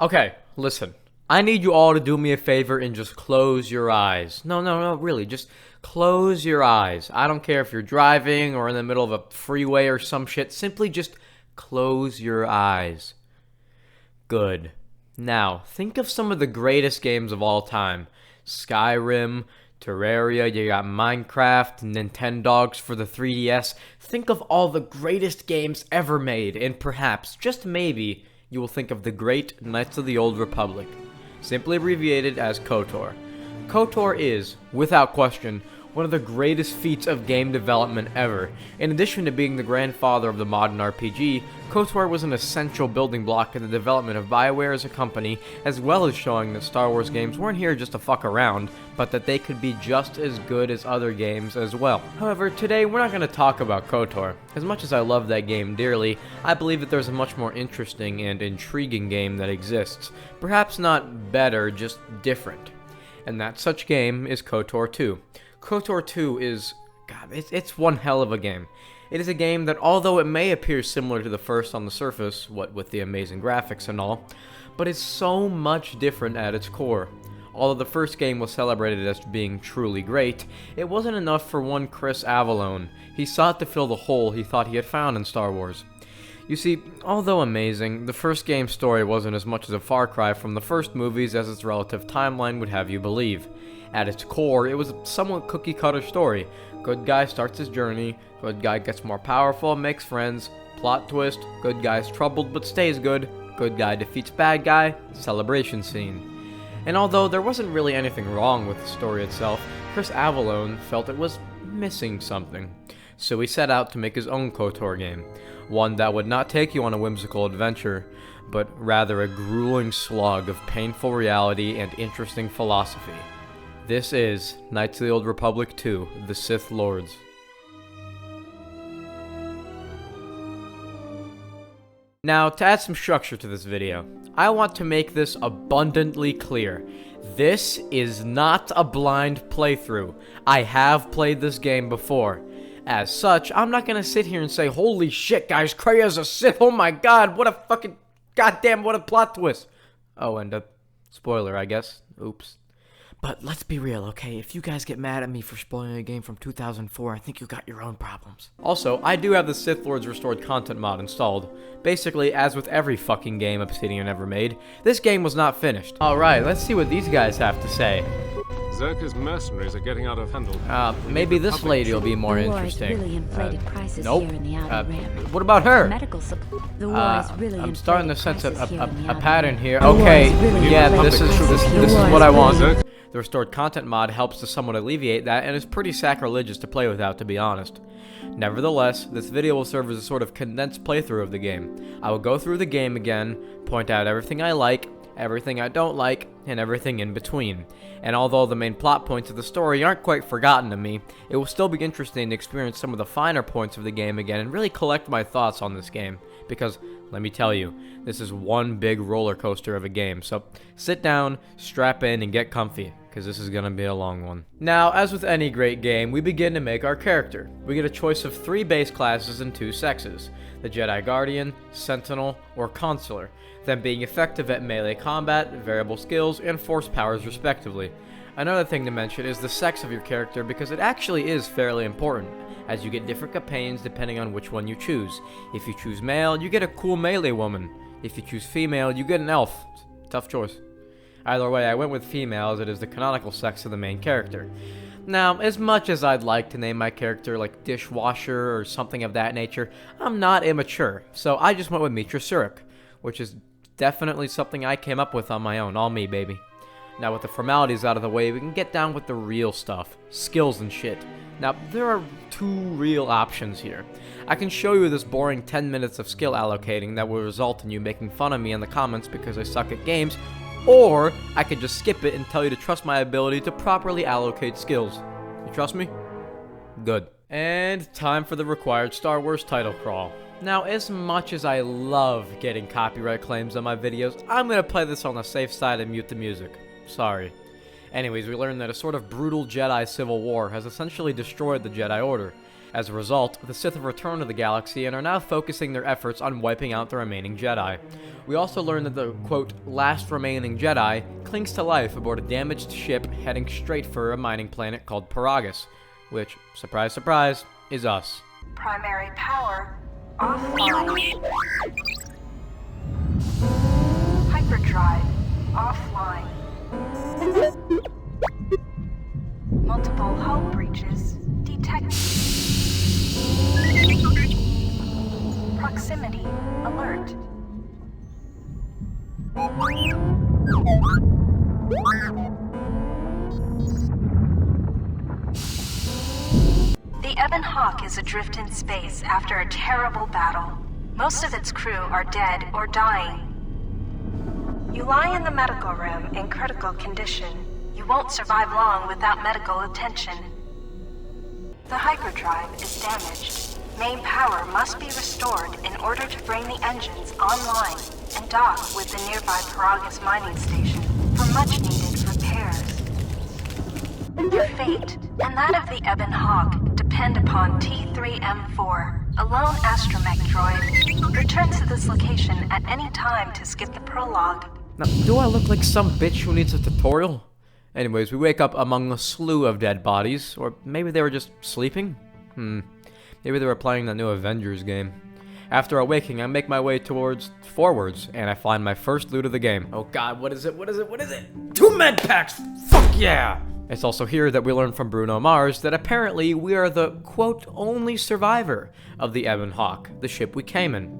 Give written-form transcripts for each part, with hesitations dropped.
Okay, listen. I need you all to do me a favor and just close your eyes. No, really, just close your eyes. I don't care if you're driving or in the middle of a freeway or some shit. Simply just close your eyes. Good. Now, think of some of the greatest games of all time. Skyrim, Terraria, you got Minecraft, Nintendogs for the 3DS. Think of all the greatest games ever made, and perhaps, just maybe, you will think of the great Knights of the Old Republic, simply abbreviated as KOTOR. KOTOR is, without question, one of the greatest feats of game development ever. In addition to being the grandfather of the modern RPG, KOTOR was an essential building block in the development of BioWare as a company, as well as showing that Star Wars games weren't here just to fuck around, but that they could be just as good as other games as well. However, today we're not going to talk about KOTOR. As much as I love that game dearly, I believe that there's a much more interesting and intriguing game that exists. Perhaps not better, just different. And that such game is KOTOR 2. KOTOR 2 is, God, it's one hell of a game. It is a game that, although it may appear similar to the first on the surface, what with the amazing graphics and all, but it's so much different at its core. Although the first game was celebrated as being truly great, it wasn't enough for one Chris Avellone. He sought to fill the hole he thought he had found in Star Wars. You see, although amazing, the first game's story wasn't as much as a far cry from the first movies as its relative timeline would have you believe. At its core, it was a somewhat cookie-cutter story. Good guy starts his journey, good guy gets more powerful, makes friends, plot twist, good guy's troubled but stays good guy defeats bad guy, celebration scene. And although there wasn't really anything wrong with the story itself, Chris Avellone felt it was missing something. So he set out to make his own KOTOR game, one that would not take you on a whimsical adventure, but rather a grueling slog of painful reality and interesting philosophy. This is Knights of the Old Republic 2, The Sith Lords. Now, to add some structure to this video, I want to make this abundantly clear. This is not a blind playthrough. I have played this game before. As such, I'm not gonna sit here and say, holy shit guys, Cryo's a Sith, oh my god, what a fucking, goddamn, what a plot twist. Oh, and a spoiler, I guess. Oops. But let's be real, okay? If you guys get mad at me for spoiling a game from 2004, I think you got your own problems. Also, I do have the Sith Lords Restored Content mod installed. Basically, as with every fucking game Obsidian ever made, this game was not finished. Alright, let's see what these guys have to say. Zerka's mercenaries are getting out of hand. Maybe this lady will be more interesting. Really inflated prices nope. here in the outer rim. What about her? The war is really I'm starting to sense a pattern here. The Okay, war is really yeah, inflated this is prices what I want. Zerka. The Restored Content mod helps to somewhat alleviate that, and is pretty sacrilegious to play without, to be honest. Nevertheless, this video will serve as a sort of condensed playthrough of the game. I will go through the game again, point out everything I like, everything I don't like, and everything in between. And although the main plot points of the story aren't quite forgotten to me, it will still be interesting to experience some of the finer points of the game again and really collect my thoughts on this game. Because, let me tell you, this is one big roller coaster of a game. So, sit down, strap in, and get comfy, because this is going to be a long one. Now, as with any great game, we begin to make our character. We get a choice of 3 base classes and 2 sexes, the Jedi Guardian, Sentinel, or Consular, them being effective at melee combat, variable skills, and force powers respectively. Another thing to mention is the sex of your character, because it actually is fairly important, as you get different companions depending on which one you choose. If you choose male, you get a cool melee woman. If you choose female, you get an elf. Tough choice. Either way, I went with female as it is the canonical sex of the main character. Now, as much as I'd like to name my character like Dishwasher or something of that nature, I'm not immature, so I just went with Mitra Surik, which is definitely something I came up with on my own, all me, baby. Now, with the formalities out of the way, we can get down with the real stuff, skills and shit. Now, there are 2 real options here. I can show you this boring 10 minutes of skill allocating that will result in you making fun of me in the comments because I suck at games, or I could just skip it and tell you to trust my ability to properly allocate skills. You trust me? Good. And time for the required Star Wars title crawl. Now, as much as I love getting copyright claims on my videos, I'm gonna play this on the safe side and mute the music. Sorry. Anyways, we learned that a sort of brutal Jedi civil war has essentially destroyed the Jedi Order. As a result, the Sith have returned to the galaxy and are now focusing their efforts on wiping out the remaining Jedi. We also learn that the, quote, last remaining Jedi clings to life aboard a damaged ship heading straight for a mining planet called Peragus, which, surprise, surprise, is us. Primary power offline. Hyperdrive offline. Multiple hull breaches detected. Proximity alert. The Ebon Hawk is adrift in space after a terrible battle. Most of its crew are dead or dying. You lie in the medical room in critical condition. You won't survive long without medical attention. The hyperdrive is damaged. Main power must be restored in order to bring the engines online and dock with the nearby Peragus mining station for much-needed repairs. Your fate and that of the Ebon Hawk depend upon T3M4, a lone astromech droid. Return to this location at any time to skip the prologue. Now, do I look like some bitch who needs a tutorial? Anyways, we wake up among a slew of dead bodies, or maybe they were just sleeping? Maybe they were playing the new Avengers game. After awaking, I make my way forwards, and I find my first loot of the game. Oh god, what is it? What is it? What is it? 2 med packs! Fuck yeah! It's also here that we learn from Bruno Mars that apparently we are the, quote, only survivor of the Ebon Hawk, the ship we came in.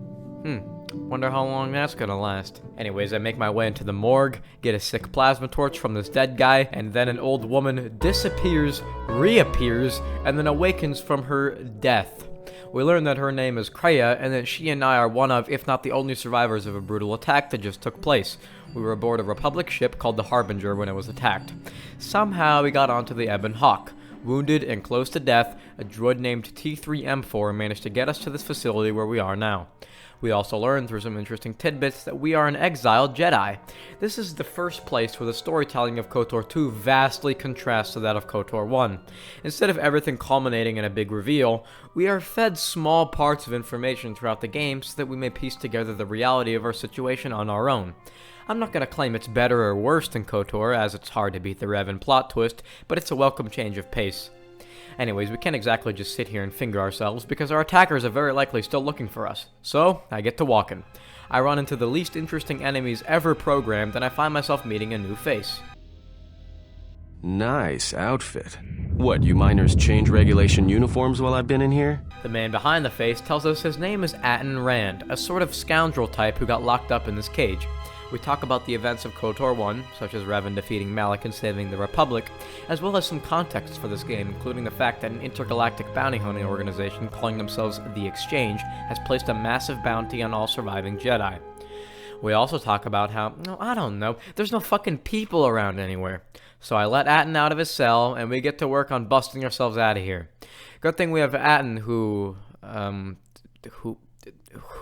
Wonder how long that's gonna last. Anyways, I make my way into the morgue, get a sick plasma torch from this dead guy, and then an old woman disappears, reappears, and then awakens from her death. We learn that her name is Cryo, and that she and I are one of, if not the only survivors of a brutal attack that just took place. We were aboard a Republic ship called the Harbinger when it was attacked. Somehow we got onto the Ebon Hawk. Wounded and close to death, a droid named T3M4 managed to get us to this facility where we are now. We also learned through some interesting tidbits that we are an exiled Jedi. This is the first place where the storytelling of KOTOR 2 vastly contrasts to that of KOTOR 1. Instead of everything culminating in a big reveal, we are fed small parts of information throughout the game so that we may piece together the reality of our situation on our own. I'm not going to claim it's better or worse than KOTOR, as it's hard to beat the Revan plot twist, but it's a welcome change of pace. Anyways, we can't exactly just sit here and finger ourselves, because our attackers are very likely still looking for us. So, I get to walking. I run into the least interesting enemies ever programmed, and I find myself meeting a new face. Nice outfit. What, you miners change regulation uniforms while I've been in here? The man behind the face tells us his name is Atton Rand, a sort of scoundrel type who got locked up in this cage. We talk about the events of KOTOR 1, such as Revan defeating Malak and saving the Republic, as well as some context for this game, including the fact that an intergalactic bounty hunting organization calling themselves The Exchange has placed a massive bounty on all surviving Jedi. We also talk about how, I don't know, there's no fucking people around anywhere. So I let Atton out of his cell, and we get to work on busting ourselves out of here. Good thing we have Atton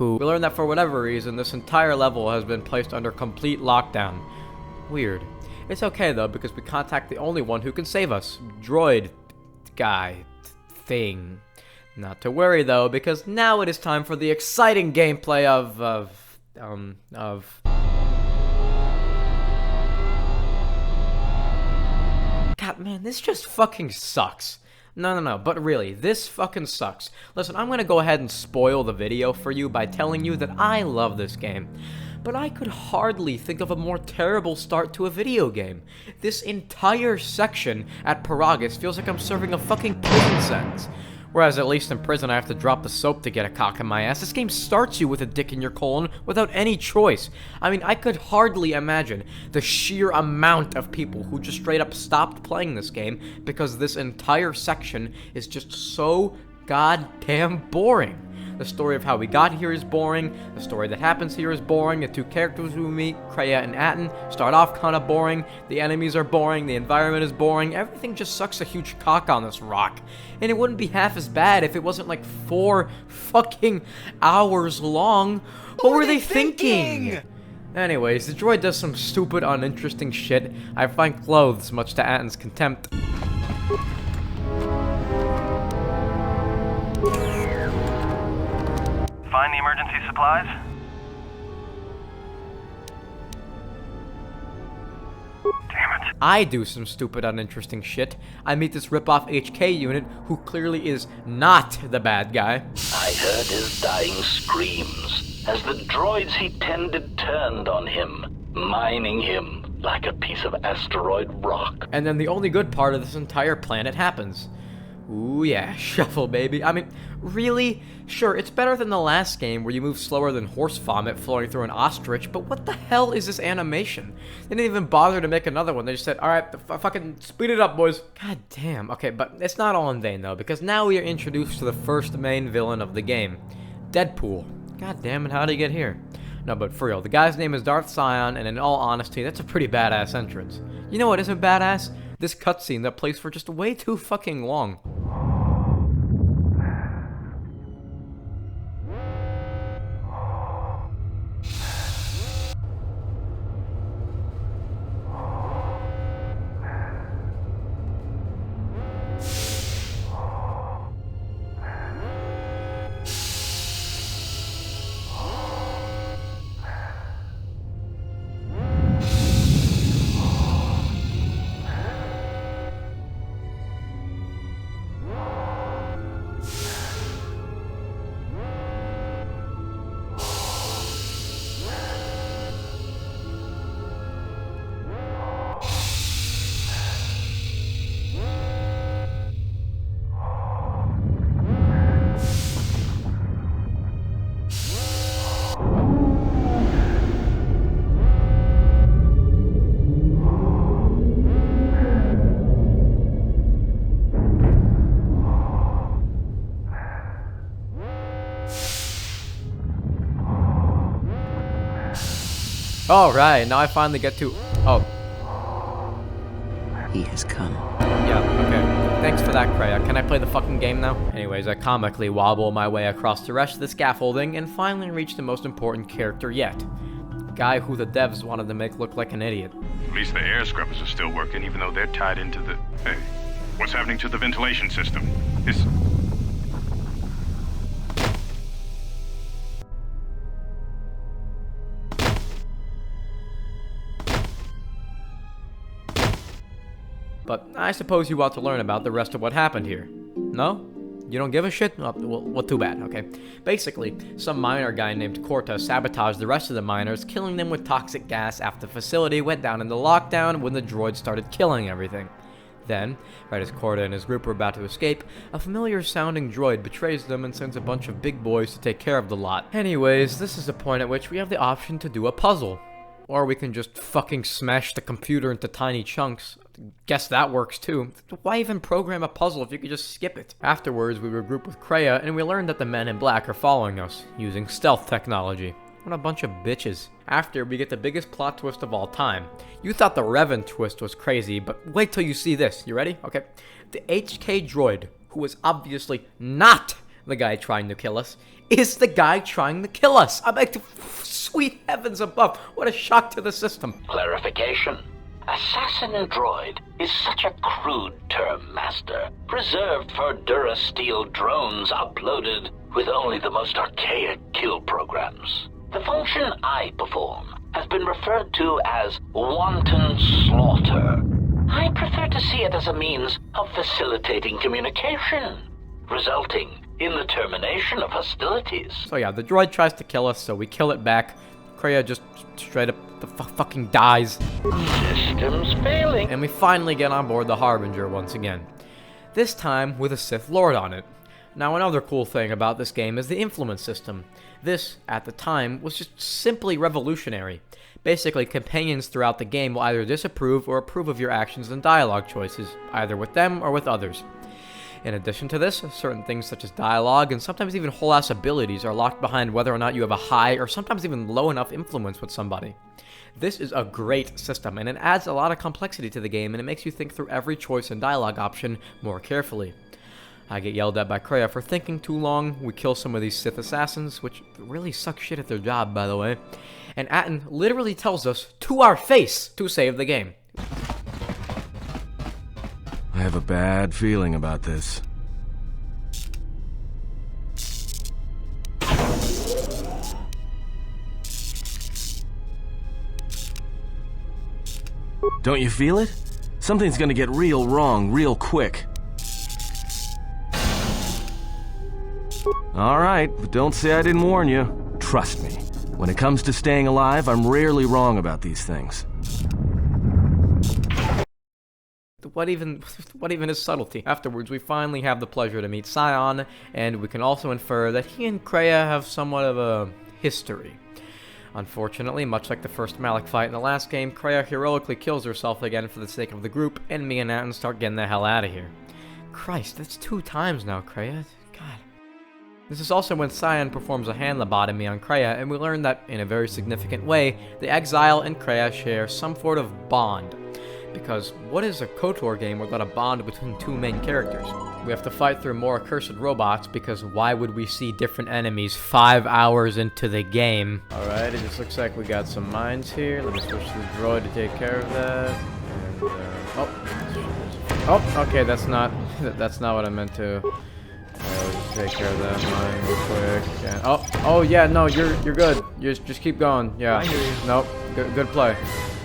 we learn that for whatever reason, this entire level has been placed under complete lockdown. Weird. It's okay though, because we contact the only one who can save us. Droid guy thing. Not to worry though, because now it is time for the exciting gameplay of God, man, this just fucking sucks. No, but really, this fucking sucks. Listen, I'm gonna go ahead and spoil the video for you by telling you that I love this game. But I could hardly think of a more terrible start to a video game. This entire section at Peragus feels like I'm serving a fucking prison sentence. Whereas at least in prison I have to drop the soap to get a cock in my ass. This game starts you with a dick in your colon without any choice. I mean, I could hardly imagine the sheer amount of people who just straight up stopped playing this game because this entire section is just so goddamn boring. The story of how we got here is boring. The story that happens here is boring. The two characters we meet, Cryo and Atton, start off kind of boring. The enemies are boring. The environment is boring. Everything just sucks a huge cock on this rock. And it wouldn't be half as bad if it wasn't like 4 fucking hours long. What were they thinking? Anyways, the droid does some stupid, uninteresting shit. I find clothes, much to Atton's contempt. find the emergency supplies? Damn it. I do some stupid, uninteresting shit. I meet this rip-off HK unit who clearly is not the bad guy. I heard his dying screams as the droids he tended turned on him, mining him like a piece of asteroid rock. And then the only good part of this entire planet happens. Ooh yeah, shuffle baby. I mean, really? Sure, it's better than the last game where you move slower than horse vomit flowing through an ostrich, but what the hell is this animation? They didn't even bother to make another one. They just said, alright, fucking speed it up, boys. God damn. Okay, but it's not all in vain though, because now we are introduced to the first main villain of the game, Deadpool. God damn it, how'd he get here? No, but for real, the guy's name is Darth Sion, and in all honesty, that's a pretty badass entrance. You know what isn't badass? This cutscene that plays for just way too fucking long. Alright, now I finally get to... Oh. He has come. Yeah, okay. Thanks for that, cryo. Can I play the fucking game now? Anyways, I comically wobble my way across the rest of the scaffolding and finally reach the most important character yet. The guy who the devs wanted to make look like an idiot. At least the air scrubbers are still working, even though they're tied into the... Hey, what's happening to the ventilation system? Is... But I suppose you want to learn about the rest of what happened here. No? You don't give a shit? Well, too bad, okay. Basically, some miner guy named Korta sabotaged the rest of the miners, killing them with toxic gas after the facility went down into lockdown when the droids started killing everything. Then, right as Korta and his group were about to escape, a familiar-sounding droid betrays them and sends a bunch of big boys to take care of the lot. Anyways, this is the point at which we have the option to do a puzzle. Or we can just fucking smash the computer into tiny chunks. Guess that works too. Why even program a puzzle if you could just skip it? Afterwards, we regroup with Kreia, and we learn that the men in black are following us, using stealth technology. What a bunch of bitches. After, we get the biggest plot twist of all time. You thought the Revan twist was crazy, but wait till you see this. You ready? Okay. The HK droid, who is obviously not the guy trying to kill us, is the guy trying to kill us. I'm like, sweet heavens above. What a shock to the system. Clarification. Assassin droid is such a crude term, Master, reserved for Durasteel drones uploaded with only the most archaic kill programs. The function I perform has been referred to as wanton slaughter. I prefer to see it as a means of facilitating communication, resulting in the termination of hostilities. So yeah, the droid tries to kill us, so we kill it back. Kreia just straight up fucking dies. Systems failing. And we finally get on board the Harbinger once again. This time with a Sith Lord on it. Now another cool thing about this game is the influence system. This, at the time, was just simply revolutionary. Basically, companions throughout the game will either disapprove or approve of your actions and dialogue choices, either with them or with others. In addition to this, certain things such as dialogue and sometimes even whole-ass abilities are locked behind whether or not you have a high or sometimes even low enough influence with somebody. This is a great system, and it adds a lot of complexity to the game, and it makes you think through every choice and dialogue option more carefully. I get yelled at by Kreia for thinking too long, we kill some of these Sith assassins, which really suck shit at their job, by the way, and Atton literally tells us to our face to save the game. I have a bad feeling about this. Don't you feel it? Something's gonna get real wrong real quick. Alright, but don't say I didn't warn you. Trust me, when it comes to staying alive, I'm rarely wrong about these things. What even is subtlety? Afterwards, we finally have the pleasure to meet Scion, and we can also infer that he and Kreia have somewhat of a history. Unfortunately, much like the first Malak fight in the last game, Kreia heroically kills herself again for the sake of the group, and me and Atten start getting the hell out of here. Christ, that's 2 times now, Kreia. God. This is also when Scion performs a hand lobotomy on Kreia, and we learn that, in a very significant way, the Exile and Kreia share some sort of bond. Because what is a Kotor game without a bond between 2 main characters? We have to fight through more accursed robots, because why would we see different enemies 5 hours into the game? Alright, it just looks like we got some mines here. Let me switch to the droid to take care of that. And, oh, okay, that's not what I meant to. We'll just take care of that mine real quick. And, oh yeah, no, you're good. Just keep going. Yeah. Nope. Good play.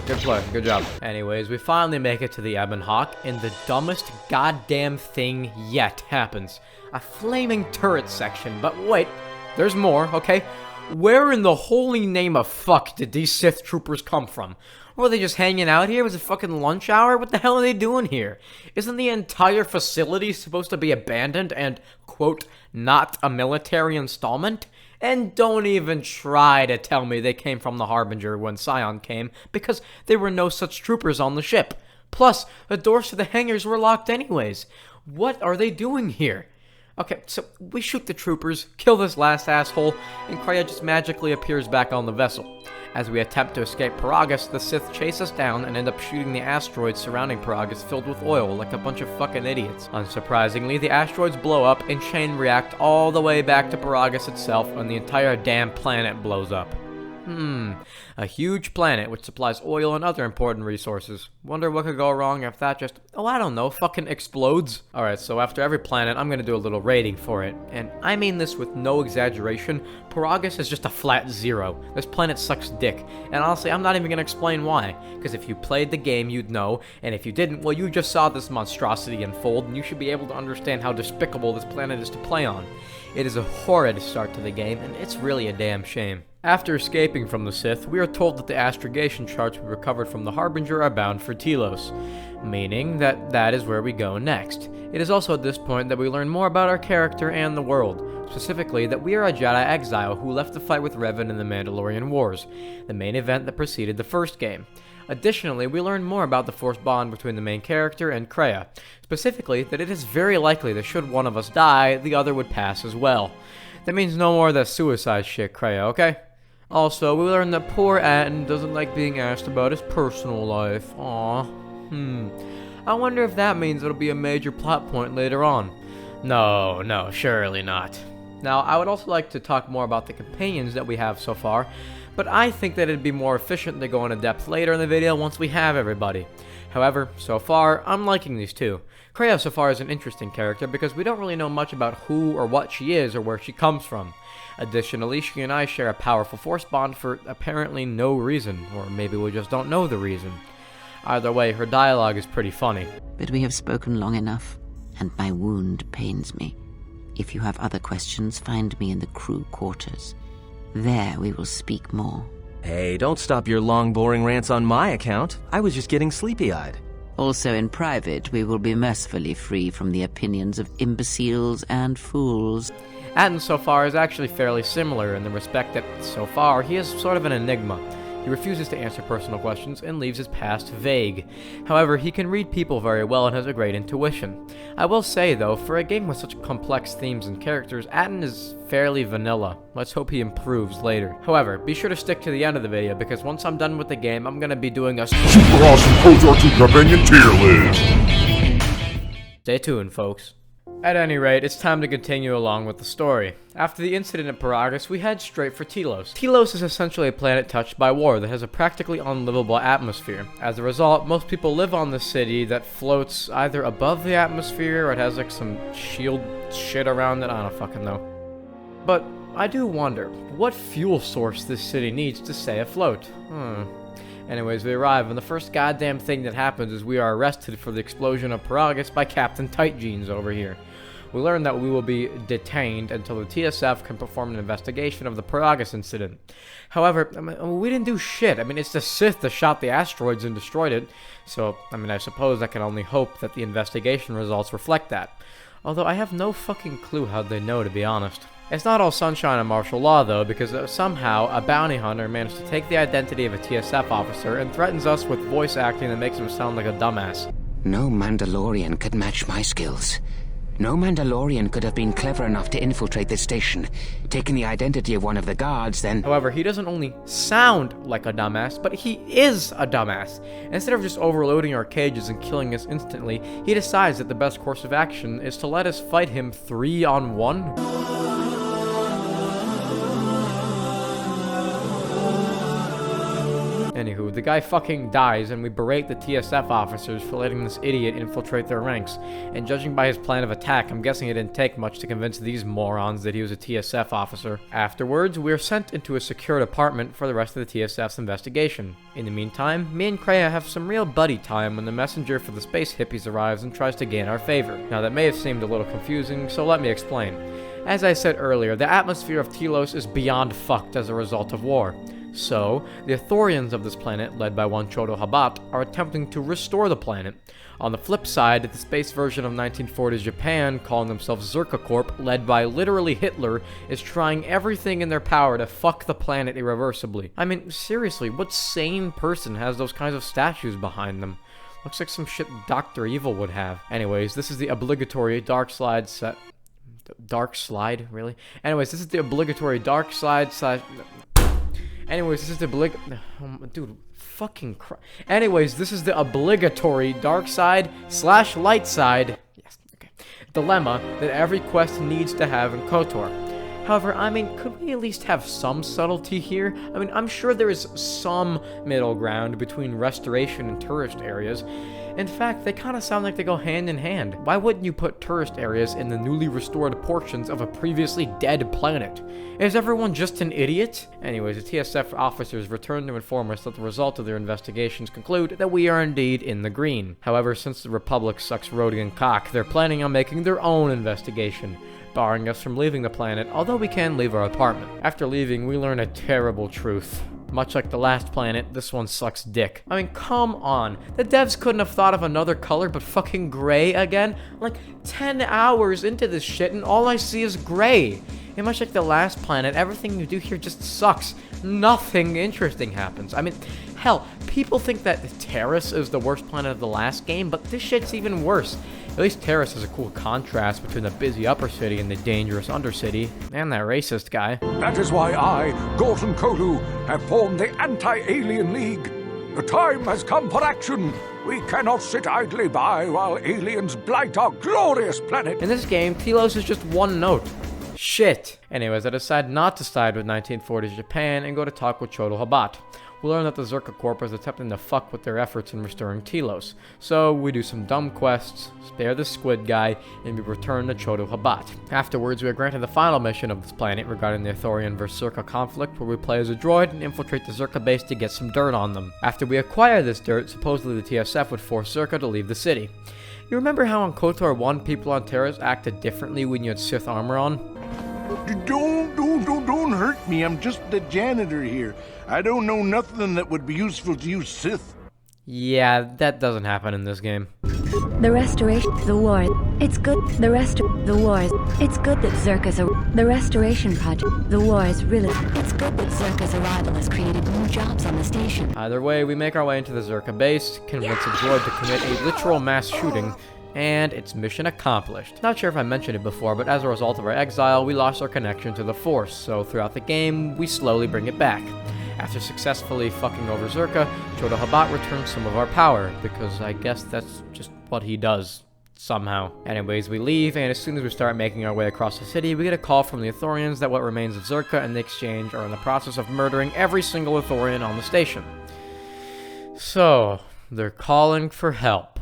Good play. Good job. Anyways, we finally make it to the Ebon Hawk, and the dumbest goddamn thing yet happens. A flaming turret section. But wait, there's more, okay? Where in the holy name of fuck did these Sith troopers come from? Were they just hanging out here? Was it fucking lunch hour? What the hell are they doing here? Isn't the entire facility supposed to be abandoned and, quote, not a military installment? And don't even try to tell me they came from the Harbinger when Scion came, because there were no such troopers on the ship. Plus, the doors to the hangars were locked anyways. What are they doing here? Okay, so we shoot the troopers, kill this last asshole, and Kreia just magically appears back on the vessel. As we attempt to escape Peragus, the Sith chase us down and end up shooting the asteroids surrounding Peragus filled with oil like a bunch of fucking idiots. Unsurprisingly, the asteroids blow up and chain react all the way back to Peragus itself, and the entire damn planet blows up. A huge planet which supplies oil and other important resources. Wonder what could go wrong if that just, oh I don't know, fucking explodes? Alright, so after every planet, I'm gonna do a little rating for it. And I mean this with no exaggeration, Peragus is just a flat 0. This planet sucks dick. And honestly, I'm not even gonna explain why. Because if you played the game, you'd know. And if you didn't, well you just saw this monstrosity unfold, and you should be able to understand how despicable this planet is to play on. It is a horrid start to the game, and it's really a damn shame. After escaping from the Sith, we are told that the astrogation charts we recovered from the Harbinger are bound for Telos, meaning that that is where we go next. It is also at this point that we learn more about our character and the world, specifically that we are a Jedi exile who left to fight with Revan in the Mandalorian Wars, the main event that preceded the first game. Additionally, we learn more about the Force bond between the main character and Kreia, specifically that it is very likely that should one of us die, the other would pass as well. That means no more of that suicide shit, Kreia, okay? Also, we learn that poor Atten doesn't like being asked about his personal life. Aww. I wonder if that means it'll be a major plot point later on. No, surely not. Now, I would also like to talk more about the companions that we have so far, but I think that it'd be more efficient to go into depth later in the video once we have everybody. However, so far, I'm liking these two. Kreia so far is an interesting character because we don't really know much about who or what she is or where she comes from. Additionally, she and I share a powerful Force bond for apparently no reason, or maybe we just don't know the reason. Either way, her dialogue is pretty funny. But we have spoken long enough, and my wound pains me. If you have other questions, find me in the crew quarters. There we will speak more. Hey, don't stop your long, boring rants on my account. I was just getting sleepy-eyed. Also in private, we will be mercifully free from the opinions of imbeciles and fools. Atten so far is actually fairly similar in the respect that, so far, he is sort of an enigma. He refuses to answer personal questions and leaves his past vague. However, he can read people very well and has a great intuition. I will say, though, for a game with such complex themes and characters, Atten is fairly vanilla. Let's hope he improves later. However, be sure to stick to the end of the video, because once I'm done with the game, I'm gonna be doing a super awesome Kotor 2 companion tier list! Stay tuned, folks. At any rate, it's time to continue along with the story. After the incident at Peragus, we head straight for Telos. Telos is essentially a planet touched by war that has a practically unlivable atmosphere. As a result, most people live on the city that floats either above the atmosphere or it has like some shield shit around it, I don't fucking know. But I do wonder, what fuel source this city needs to stay afloat? Anyways, we arrive, and the first goddamn thing that happens is we are arrested for the explosion of Peragus by Captain Tight Jeans over here. We learn that we will be detained until the TSF can perform an investigation of the Peragus incident. However, we didn't do shit. It's the Sith that shot the asteroids and destroyed it. So, I suppose I can only hope that the investigation results reflect that. Although I have no fucking clue how they know, to be honest. It's not all sunshine and martial law, though, because somehow a bounty hunter managed to take the identity of a TSF officer and threatens us with voice acting that makes him sound like a dumbass. No Mandalorian could match my skills. No Mandalorian could have been clever enough to infiltrate this station, taking the identity of one of the guards, then... However, he doesn't only sound like a dumbass, but he is a dumbass. Instead of just overloading our cages and killing us instantly, he decides that the best course of action is to let us fight him 3-on-1. Anywho, the guy fucking dies, and we berate the TSF officers for letting this idiot infiltrate their ranks. And judging by his plan of attack, I'm guessing it didn't take much to convince these morons that he was a TSF officer. Afterwards, we are sent into a secured apartment for the rest of the TSF's investigation. In the meantime, me and Kreia have some real buddy time when the messenger for the space hippies arrives and tries to gain our favor. Now, that may have seemed a little confusing, so let me explain. As I said earlier, the atmosphere of Telos is beyond fucked as a result of war. So, the Ithorians of this planet, led by one Chodo Habat, are attempting to restore the planet. On the flip side, the space version of 1940s Japan, calling themselves Zerka Corp, led by literally Hitler, is trying everything in their power to fuck the planet irreversibly. Seriously, what sane person has those kinds of statues behind them? Looks like some shit Dr. Evil would have. Anyways, this is the obligatory Dark Slide set... Dark Slide? Really? Anyways, this is the obligatory Dark Slide slash... Anyways, this is the dude, fucking Anyways, this is the obligatory dark side slash light side. Yes, okay. Dilemma that every quest needs to have in Kotor. However, could we at least have some subtlety here? I'm sure there is some middle ground between restoration and tourist areas. In fact, they kind of sound like they go hand in hand. Why wouldn't you put tourist areas in the newly restored portions of a previously dead planet? Is everyone just an idiot? Anyways, the TSF officers return to inform us that the result of their investigations conclude that we are indeed in the green. However, since the Republic sucks Rodian cock, they're planning on making their own investigation, barring us from leaving the planet, although we can leave our apartment. After leaving, we learn a terrible truth. Much like the last planet, this one sucks dick. Come on. The devs couldn't have thought of another color but fucking gray again? 10 hours into this shit and all I see is gray. And much like the last planet, everything you do here just sucks. Nothing interesting happens. Hell, people think that Terrace is the worst planet of the last game, but this shit's even worse. At least Terrace is a cool contrast between the busy upper city and the dangerous undercity, and that racist guy. That is why I, Gorton Kodu, have formed the Anti-Alien League. The time has come for action. We cannot sit idly by while aliens blight our glorious planet. In this game, Telos is just one note. Shit. Anyways, I decide not to side with 1940s Japan and go to talk with Chodo Habat. We learn that the Zerka Corp is attempting to fuck with their efforts in restoring Telos. So we do some dumb quests, spare the squid guy, and we return to Chodo Habat. Afterwards, we are granted the final mission of this planet regarding the Ithorian vs Zerka conflict, where we play as a droid and infiltrate the Zerka base to get some dirt on them. After we acquire this dirt, supposedly the TSF would force Zerka to leave the city. You remember how on Kotor 1 people on Terrace acted differently when you had Sith armor on? Don't hurt me. I'm just the janitor here. I don't know nothing that would be useful to you, Sith. Yeah, that doesn't happen in this game. The restoration, the war, it's good. The wars, it's good that Zerka's the restoration project. The war is really, it's good that Zerka's arrival has created new jobs on the station. Either way, we make our way into the Zerka base, convince a droid to commit a literal mass shooting, and it's mission accomplished. Not sure if I mentioned it before, but as a result of our exile, we lost our connection to the Force, so throughout the game, we slowly bring it back. After successfully fucking over Zerka, Chodo Habat returns some of our power, because I guess that's just what he does, somehow. Anyways, we leave, and as soon as we start making our way across the city, we get a call from the Ithorians that what remains of Zerka and the exchange are in the process of murdering every single Ithorian on the station. So, they're calling for help.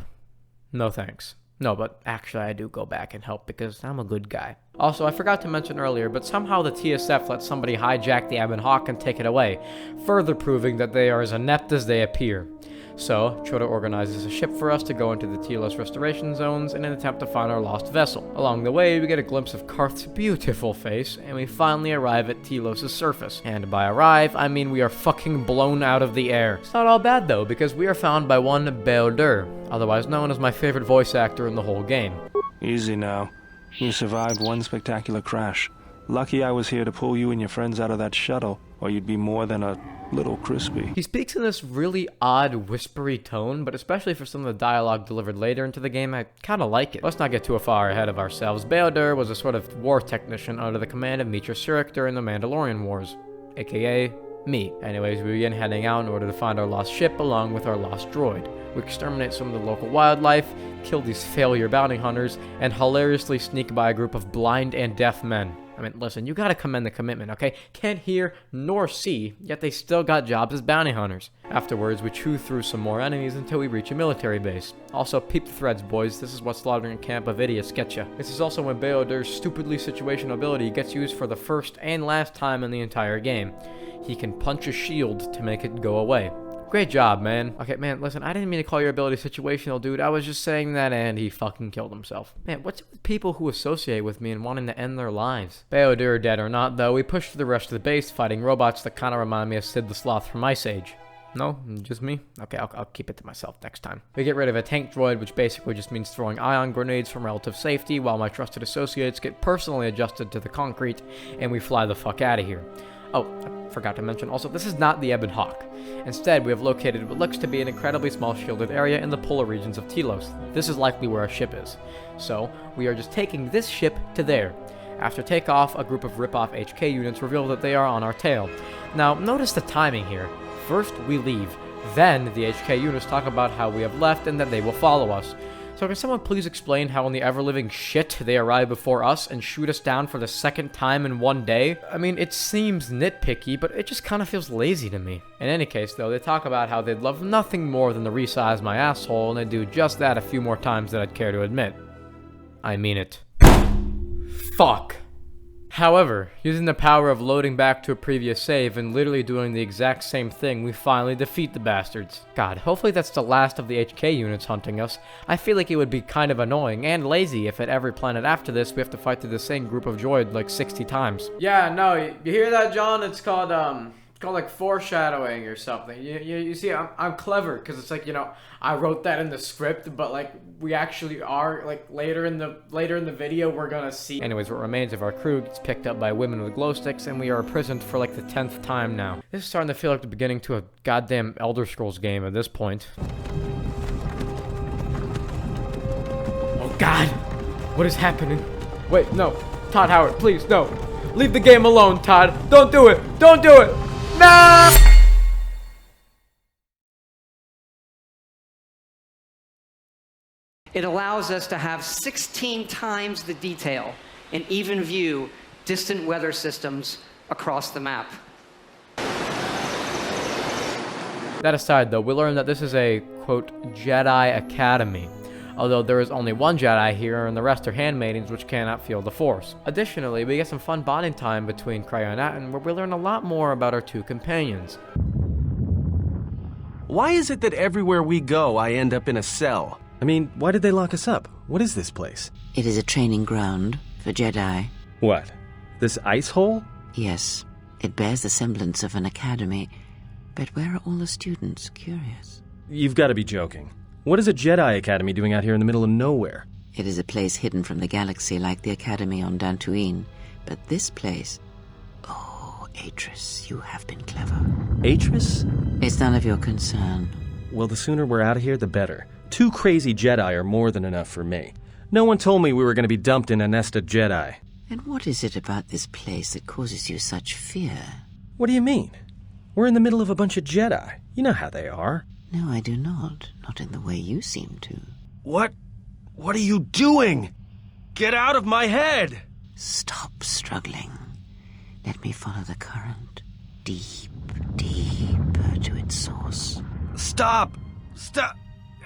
No thanks. No, but actually I do go back and help because I'm a good guy. Also, I forgot to mention earlier, but somehow the TSF lets somebody hijack the Ebon Hawk and take it away, further proving that they are as inept as they appear. So, Chota organizes a ship for us to go into the Telos restoration zones in an attempt to find our lost vessel. Along the way, we get a glimpse of Karth's beautiful face, and we finally arrive at Telos' surface. And by arrive, I mean we are fucking blown out of the air. It's not all bad though, because we are found by one Beodur, otherwise known as my favorite voice actor in the whole game. Easy now. You survived one spectacular crash. Lucky I was here to pull you and your friends out of that shuttle, or you'd be more than a little crispy. He speaks in this really odd, whispery tone, but especially for some of the dialogue delivered later into the game, I kinda like it. Let's not get too far ahead of ourselves. Beodur was a sort of war technician under the command of Mitra Surik during the Mandalorian Wars, aka me. Anyways, we begin heading out in order to find our lost ship along with our lost droid. We exterminate some of the local wildlife, kill these failure bounty hunters, and hilariously sneak by a group of blind and deaf men. I mean, listen, you gotta commend the commitment, okay? Can't hear nor see, yet they still got jobs as bounty hunters. Afterwards, we chew through some more enemies until we reach a military base. Also, peep the threads, boys. This is what slaughtering a camp of idiots gets ya. This is also when Beodur's stupidly situational ability gets used for the first and last time in the entire game. He can punch a shield to make it go away. Great job, man. Okay, man, listen, I didn't mean to call your ability situational, dude. I was just saying that, and he fucking killed himself. Man, what's with people who associate with me and wanting to end their lives? Beodur dead or not, though, we push to the rest of the base, fighting robots that kind of remind me of Sid the Sloth from Ice Age. No? Just me? Okay, I'll keep it to myself next time. We get rid of a tank droid, which basically just means throwing ion grenades from relative safety, while my trusted associates get personally adjusted to the concrete, and we fly the fuck out of here. Oh, I forgot to mention also, this is not the Ebon Hawk. Instead, we have located what looks to be an incredibly small shielded area in the polar regions of Telos. This is likely where our ship is. So, we are just taking this ship to there. After takeoff, a group of rip-off HK units reveal that they are on our tail. Now, notice the timing here. First, we leave. Then, the HK units talk about how we have left and that they will follow us. So can someone please explain how in the ever-living shit they arrive before us and shoot us down for the second time in one day? I mean, it seems nitpicky, but it just kind of feels lazy to me. In any case, though, they talk about how they'd love nothing more than to resize my asshole, and they do just that a few more times than I'd care to admit. I mean it. Fuck. However, using the power of loading back to a previous save and literally doing the exact same thing, we finally defeat the bastards. God, hopefully that's the last of the HK units hunting us. I feel like it would be kind of annoying and lazy if at every planet after this we have to fight through the same group of droid like 60 times. Yeah, no, you hear that, John? It's called like foreshadowing or something. You see, I'm clever because it's like, you know, I wrote that in the script, but like we actually are like later in the video we're gonna see. Anyways, what remains of our crew gets picked up by women with glow sticks, and we are imprisoned for like the 10th time now. This is starting to feel like the beginning to a goddamn Elder Scrolls game at this point. Oh God, what is happening? Wait, no, Todd Howard, please, no, leave the game alone, Todd. Don't do it. Don't do it. No! It allows us to have 16 times the detail and even view distant weather systems across the map. That aside, though, we learn that this is a, quote, Jedi Academy. Although there is only one Jedi here, and the rest are handmaidens which cannot feel the Force. Additionally, we get some fun bonding time between Cryo and Atten, where we learn a lot more about our two companions. Why is it that everywhere we go, I end up in a cell? I mean, why did they lock us up? What is this place? It is a training ground for Jedi. What? This ice hole? Yes. It bears the semblance of an academy. But where are all the students? Curious. You've got to be joking. What is a Jedi Academy doing out here in the middle of nowhere? It is a place hidden from the galaxy like the Academy on Dantooine. But this place... Oh, Atris, you have been clever. Atris? It's none of your concern. Well, the sooner we're out of here, the better. 2 crazy Jedi are more than enough for me. No one told me we were going to be dumped in a nest of Jedi. And what is it about this place that causes you such fear? What do you mean? We're in the middle of a bunch of Jedi. You know how they are. No, I do not. Not in the way you seem to. What are you doing? Get out of my head! Stop struggling. Let me follow the current. Deep, deeper to its source. Stop! Stop!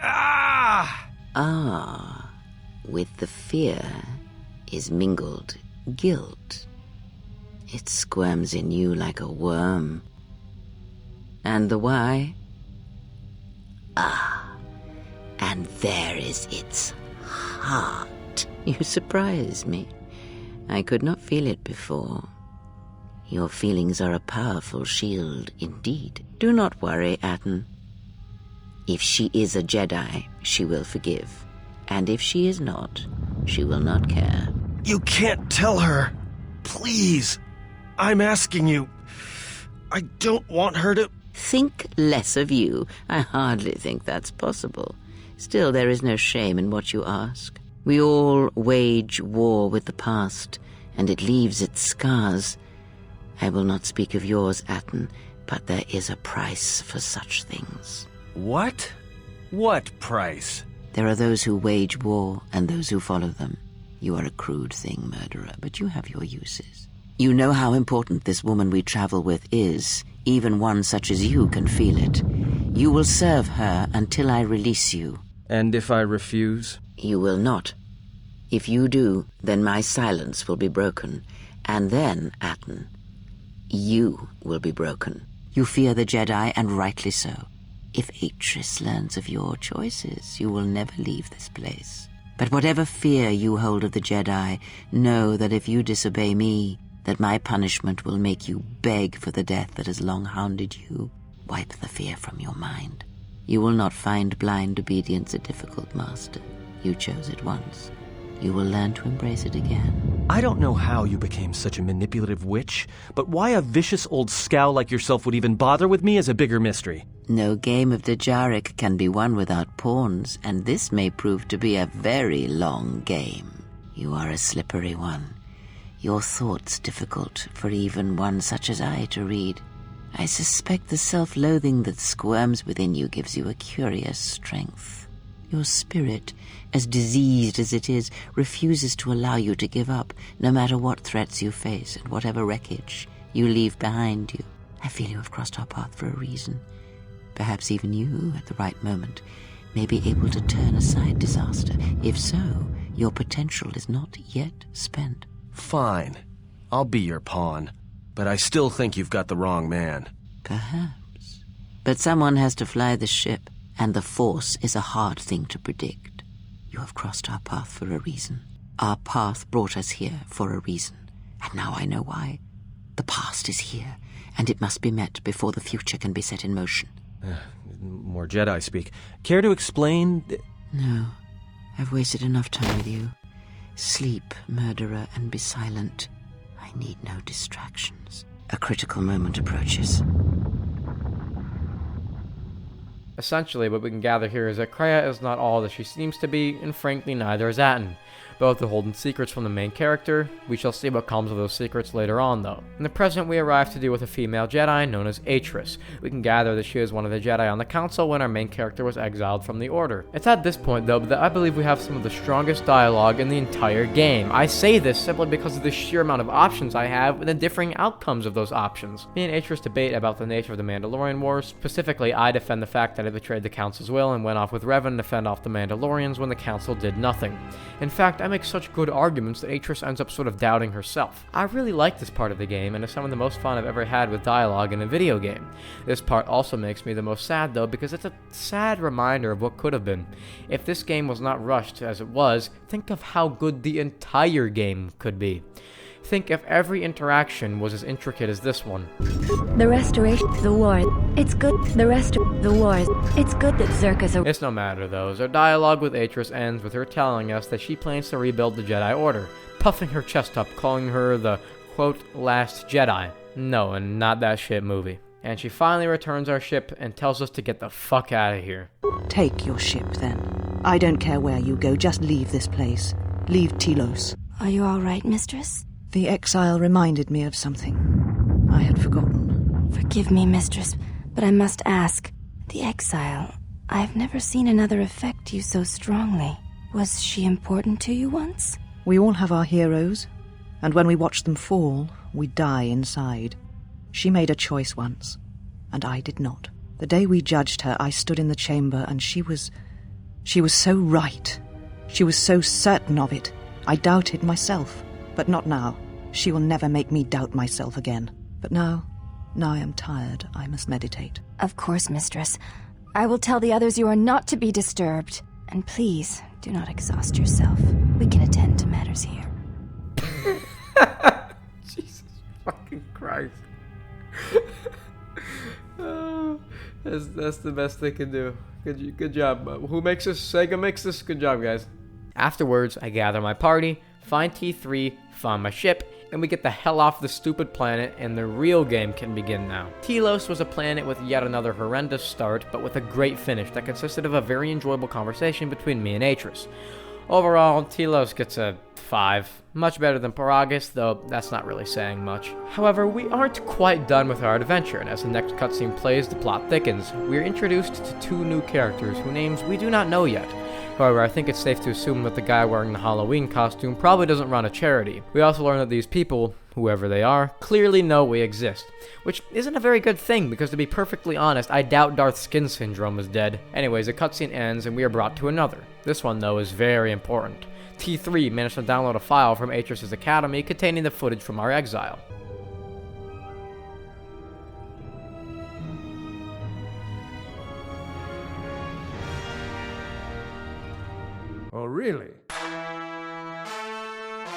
Ah! Ah, With the fear is mingled guilt. It squirms in you like a worm. And the why? And there is its heart. You surprise me. I could not feel it before. Your feelings are a powerful shield indeed. Do not worry, Atten. If she is a Jedi, she will forgive. And if she is not, she will not care. You can't tell her. Please. I'm asking you. I don't want her to... Think less of you. I hardly think that's possible. Still, there is no shame in what you ask. We all wage war with the past, and it leaves its scars. I will not speak of yours, Atten, but there is a price for such things. What? What price? There are those who wage war and those who follow them. You are a crude thing, murderer, but you have your uses. You know how important this woman we travel with is. Even one such as you can feel it. You will serve her until I release you. And if I refuse? You will not. If you do, then my silence will be broken. And then, Atten, you will be broken. You fear the Jedi, and rightly so. If Atris learns of your choices, you will never leave this place. But whatever fear you hold of the Jedi, know that if you disobey me, that my punishment will make you beg for the death that has long hounded you. Wipe the fear from your mind. You will not find blind obedience a difficult master. You chose it once. You will learn to embrace it again. I don't know how you became such a manipulative witch, but why a vicious old scowl like yourself would even bother with me is a bigger mystery. No game of Dajaric can be won without pawns, and this may prove to be a very long game. You are a slippery one. Your thoughts difficult for even one such as I to read. I suspect the self-loathing that squirms within you gives you a curious strength. Your spirit, as diseased as it is, refuses to allow you to give up, no matter what threats you face and whatever wreckage you leave behind you. I feel you have crossed our path for a reason. Perhaps even you, at the right moment, may be able to turn aside disaster. If so, your potential is not yet spent. Fine. I'll be your pawn. But I still think you've got the wrong man. Perhaps. But someone has to fly the ship, and the Force is a hard thing to predict. You have crossed our path for a reason. Our path brought us here for a reason. And now I know why. The past is here, and it must be met before the future can be set in motion. More Jedi speak. Care to explain? No. I've wasted enough time with you. Sleep, murderer, and be silent. I need no distractions. A critical moment approaches. Essentially, what we can gather here is that Kreia is not all that she seems to be, and frankly, neither is Atten. Both are holding secrets from the main character. We shall see what comes of those secrets later on, though. In the present, we arrive to deal with a female Jedi known as Atris. We can gather that she is one of the Jedi on the Council when our main character was exiled from the Order. It's at this point, though, that I believe we have some of the strongest dialogue in the entire game. I say this simply because of the sheer amount of options I have and the differing outcomes of those options. Me and Atris debate about the nature of the Mandalorian Wars. Specifically, I defend the fact that I betrayed the Council's will and went off with Revan to fend off the Mandalorians when the Council did nothing. In fact, I make such good arguments that Atris ends up sort of doubting herself. I really like this part of the game, and it's some of the most fun I've ever had with dialogue in a video game. This part also makes me the most sad, though, because it's a sad reminder of what could have been. If this game was not rushed as it was, think of how good the entire game could be. Think if every interaction was as intricate as this one. The restoration, the war, it's good. The wars, it's good that Zerka's a... It's no matter though, as our dialogue with Atris ends with her telling us that she plans to rebuild the Jedi Order, puffing her chest up, calling her the, quote, last Jedi. No, and not that shit movie. And she finally returns our ship and tells us to get the fuck out of here. Take your ship then. I don't care where you go, just leave this place. Leave Telos. Are you all right, mistress? The exile reminded me of something I had forgotten. Forgive me, mistress, but I must ask. The exile, I've never seen another affect you so strongly. Was she important to you once? We all have our heroes, and when we watch them fall, we die inside. She made a choice once, and I did not. The day we judged her, I stood in the chamber, and she was so right. She was so certain of it, I doubted myself. But not now. She will never make me doubt myself again. But now I am tired. I must meditate. Of course, mistress. I will tell the others you are not to be disturbed. And please, do not exhaust yourself. We can attend to matters here. Jesus fucking Christ. That's the best they can do. Good job. Who makes this? Sega makes this? Good job, guys. Afterwards, I gather my party, find T3, find my ship, and we get the hell off the stupid planet, and the real game can begin now. Telos was a planet with yet another horrendous start, but with a great finish that consisted of a very enjoyable conversation between me and Atris. Overall, Telos gets a 5. Much better than Peragus, though that's not really saying much. However, we aren't quite done with our adventure, and as the next cutscene plays, the plot thickens. We are introduced to 2 new characters whose names we do not know yet. However, I think it's safe to assume that the guy wearing the Halloween costume probably doesn't run a charity. We also learn that these people, whoever they are, clearly know we exist. Which isn't a very good thing, because to be perfectly honest, I doubt Darth Skin Syndrome is dead. Anyways, the cutscene ends and we are brought to another. This one, though, is very important. T3 managed to download a file from Atris' Academy containing the footage from our exile. Oh, really?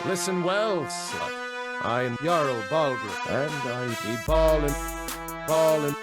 Listen well, slut. I am Jarl Balgruuf, and I be ballin',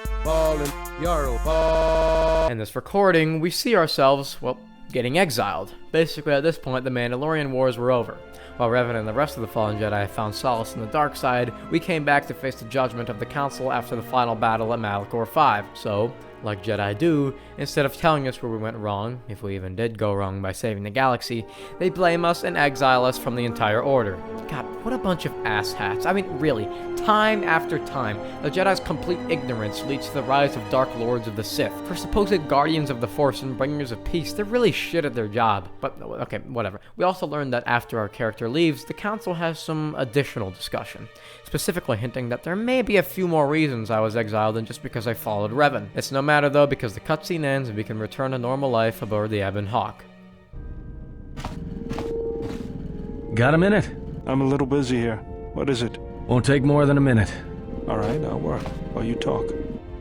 Jarl Ball. In this recording, we see ourselves, well, getting exiled. Basically, at this point, the Mandalorian Wars were over. While Revan and the rest of the fallen Jedi found solace in the dark side, we came back to face the judgment of the Council after the final battle at Malachor 5. So, like Jedi do, instead of telling us where we went wrong, if we even did go wrong by saving the galaxy, they blame us and exile us from the entire Order. God, what a bunch of asshats. I mean, really, time after time, the Jedi's complete ignorance leads to the rise of Dark Lords of the Sith. For supposed guardians of the Force and bringers of peace, they're really shit at their job. But, okay, whatever. We also learned that after our character leaves, the Council has some additional discussion, specifically hinting that there may be a few more reasons I was exiled than just because I followed Revan. It's no matter though, because the cutscene ends and we can return to normal life aboard the Ebon Hawk. Got a minute? I'm a little busy here. What is it? Won't take more than a minute. Alright, I'll work while you talk.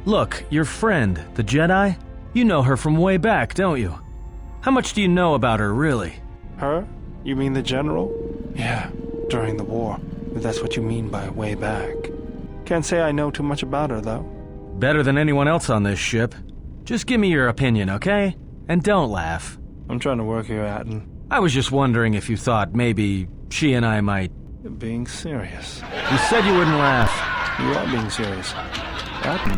Look, your friend, the Jedi? You know her from way back, don't you? How much do you know about her, really? Her? You mean the General? Yeah, during the war. If that's what you mean by way back. Can't say I know too much about her, though. Better than anyone else on this ship. Just give me your opinion, okay? And don't laugh. I'm trying to work here, Atten. I was just wondering if you thought maybe she and I might... You're being serious. You said you wouldn't laugh. You are being serious. Atten,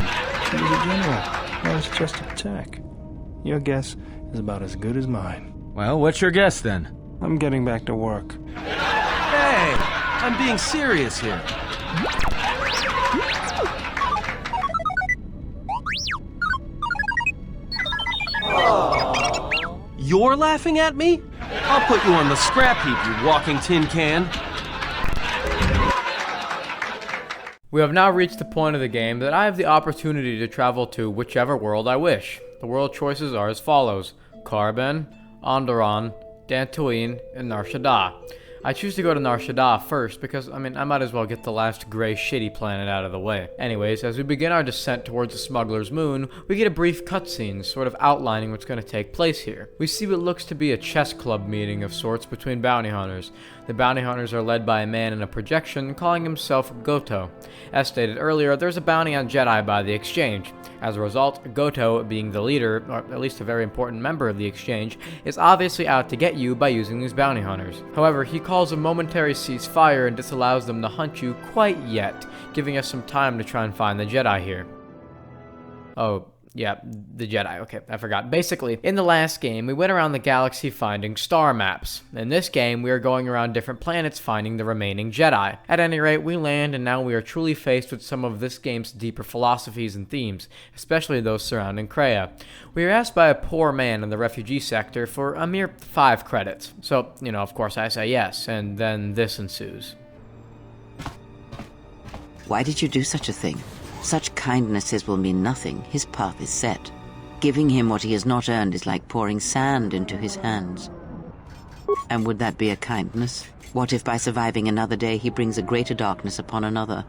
she was a general. I was just a tech. Your guess is about as good as mine. Well, what's your guess, then? I'm getting back to work. Hey! I'm being serious here. You're laughing at me? I'll put you on the scrap heap, you walking tin can. We have now reached the point of the game that I have the opportunity to travel to whichever world I wish. The world choices are as follows: Korriban, Onderon, Dantooine, and Nar Shaddaa. I choose to go to Nar Shaddaa first because, I might as well get the last gray shitty planet out of the way. Anyways, as we begin our descent towards the Smuggler's Moon, we get a brief cutscene sort of outlining what's going to take place here. We see what looks to be a chess club meeting of sorts between bounty hunters. The bounty hunters are led by a man in a projection calling himself Goto. As stated earlier, there's a bounty on Jedi by the Exchange. As a result, Goto, being the leader, or at least a very important member of the Exchange, is obviously out to get you by using these bounty hunters. However, he calls a momentary ceasefire and disallows them to hunt you quite yet, giving us some time to try and find the Jedi here. Oh, yeah, the Jedi, okay, I forgot. Basically, in the last game, we went around the galaxy finding star maps. In this game, we are going around different planets finding the remaining Jedi. At any rate, we land and now we are truly faced with some of this game's deeper philosophies and themes, especially those surrounding cryo. We are asked by a poor man in the refugee sector for a mere 5 credits. So, of course I say yes, and then this ensues. Why did you do such a thing? Such kindnesses will mean nothing. His path is set. Giving him what he has not earned is like pouring sand into his hands. And would that be a kindness? What if by surviving another day he brings a greater darkness upon another?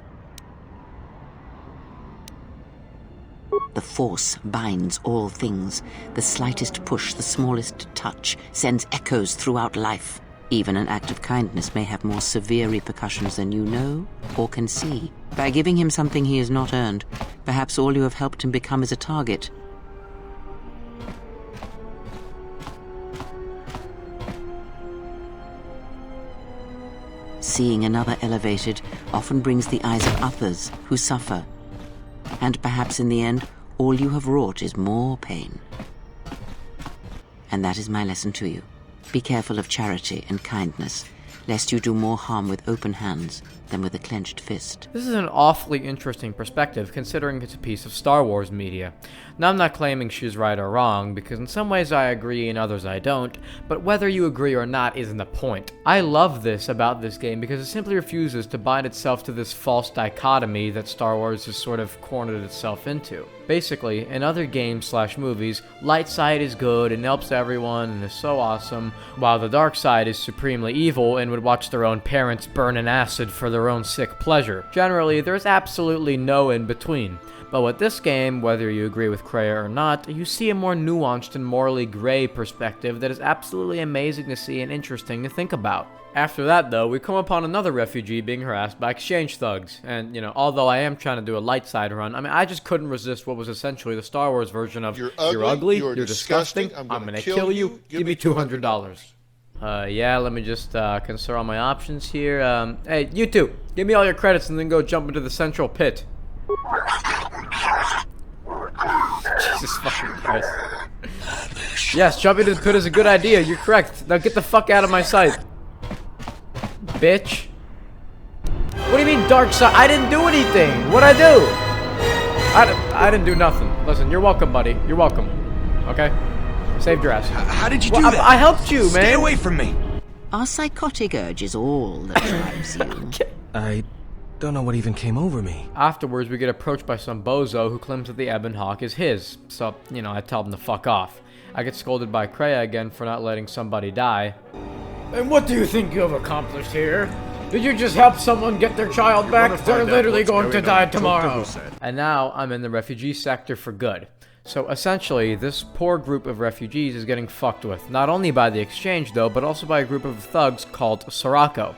The Force binds all things. The slightest push, the smallest touch, sends echoes throughout life. Even an act of kindness may have more severe repercussions than you know or can see. By giving him something he has not earned, perhaps all you have helped him become is a target. Seeing another elevated often brings the eyes of others who suffer. And perhaps in the end, all you have wrought is more pain. And that is my lesson to you. Be careful of charity and kindness, lest you do more harm with open hands than with a clenched fist. This is an awfully interesting perspective, considering it's a piece of Star Wars media. Now, I'm not claiming she's right or wrong, because in some ways I agree and others I don't, but whether you agree or not isn't the point. I love this about this game because it simply refuses to bind itself to this false dichotomy that Star Wars has sort of cornered itself into. Basically, in other games/movies, light side is good and helps everyone and is so awesome, while the dark side is supremely evil and would watch their own parents burn in acid for their own sick pleasure. Generally, there's absolutely no in between. But with this game, whether you agree with cryo or not, you see a more nuanced and morally gray perspective that is absolutely amazing to see and interesting to think about. After that, though, we come upon another refugee being harassed by exchange thugs, and, although I am trying to do a light side run, I just couldn't resist what was essentially the Star Wars version of, you're ugly, you're disgusting, I'm gonna kill you, give me $200. Yeah, let me just consider all my options here. Hey, you two, give me all your credits and then go jump into the central pit. Jesus fucking Christ. Yes, jumping into the pit is a good idea, you're correct. Now get the fuck out of my sight. Bitch. What do you mean dark side? I didn't do anything. What'd I do? I didn't do nothing. Listen, you're welcome, buddy. You're welcome. Okay? Saved your ass. How did you do that? I helped you, man. Stay away from me. Our psychotic urge is all that drives you. Okay. I don't know what even came over me. Afterwards, we get approached by some bozo who claims that the Ebon Hawk is his. So, I tell him to fuck off. I get scolded by Kreia again for not letting somebody die. And what do you think you have accomplished here? Did you just help someone get their child back? They're literally going to die tomorrow. And now I'm in the refugee sector for good. So essentially, this poor group of refugees is getting fucked with. Not only by the exchange though, but also by a group of thugs called Sirocco.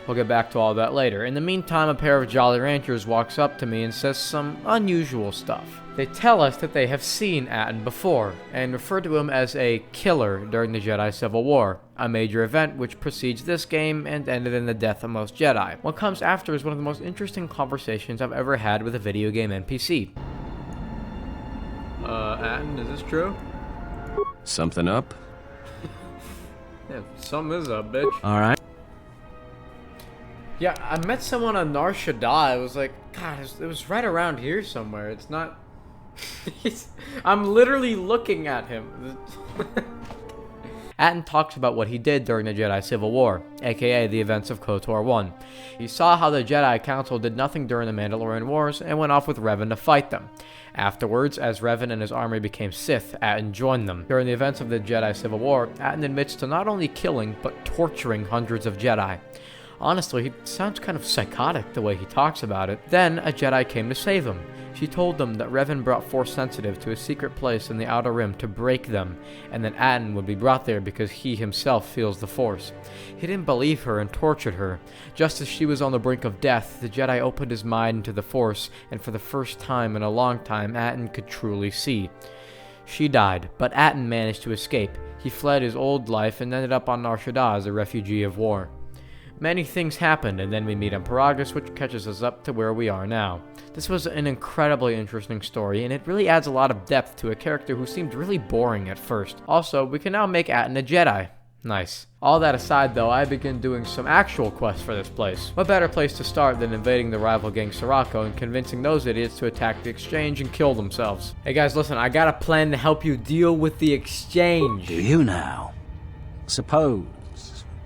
We'll get back to all that later. In the meantime, a pair of Jolly Ranchers walks up to me and says some unusual stuff. They tell us that they have seen Atton before, and refer to him as a killer during the Jedi Civil War, a major event which precedes this game and ended in the death of most Jedi. What comes after is one of the most interesting conversations I've ever had with a video game NPC. Atton, is this true? Something up? Yeah, something is up, bitch. Alright. Yeah, I met someone on Nar Shaddaa. It was like, God, it was right around here somewhere. It's not... I'm literally looking at him. Atton talks about what he did during the Jedi Civil War, aka the events of Kotor 1. He saw how the Jedi Council did nothing during the Mandalorian Wars and went off with Revan to fight them. Afterwards, as Revan and his army became Sith, Atton joined them. During the events of the Jedi Civil War, Atton admits to not only killing, but torturing hundreds of Jedi. Honestly, he sounds kind of psychotic the way he talks about it. Then, a Jedi came to save him. She told them that Revan brought Force Sensitive to a secret place in the Outer Rim to break them, and that Atton would be brought there because he himself feels the Force. He didn't believe her and tortured her. Just as she was on the brink of death, the Jedi opened his mind into the Force, and for the first time in a long time, Atton could truly see. She died, but Atton managed to escape. He fled his old life and ended up on Nar Shaddaa as a refugee of war. Many things happened, and then we meet on Peragus, which catches us up to where we are now. This was an incredibly interesting story, and it really adds a lot of depth to a character who seemed really boring at first. Also, we can now make Atton a Jedi. Nice. All that aside though, I begin doing some actual quests for this place. What better place to start than invading the rival gang Sirocco and convincing those idiots to attack the exchange and kill themselves. Hey guys, listen, I got a plan to help you deal with the exchange. Do you now? Suppose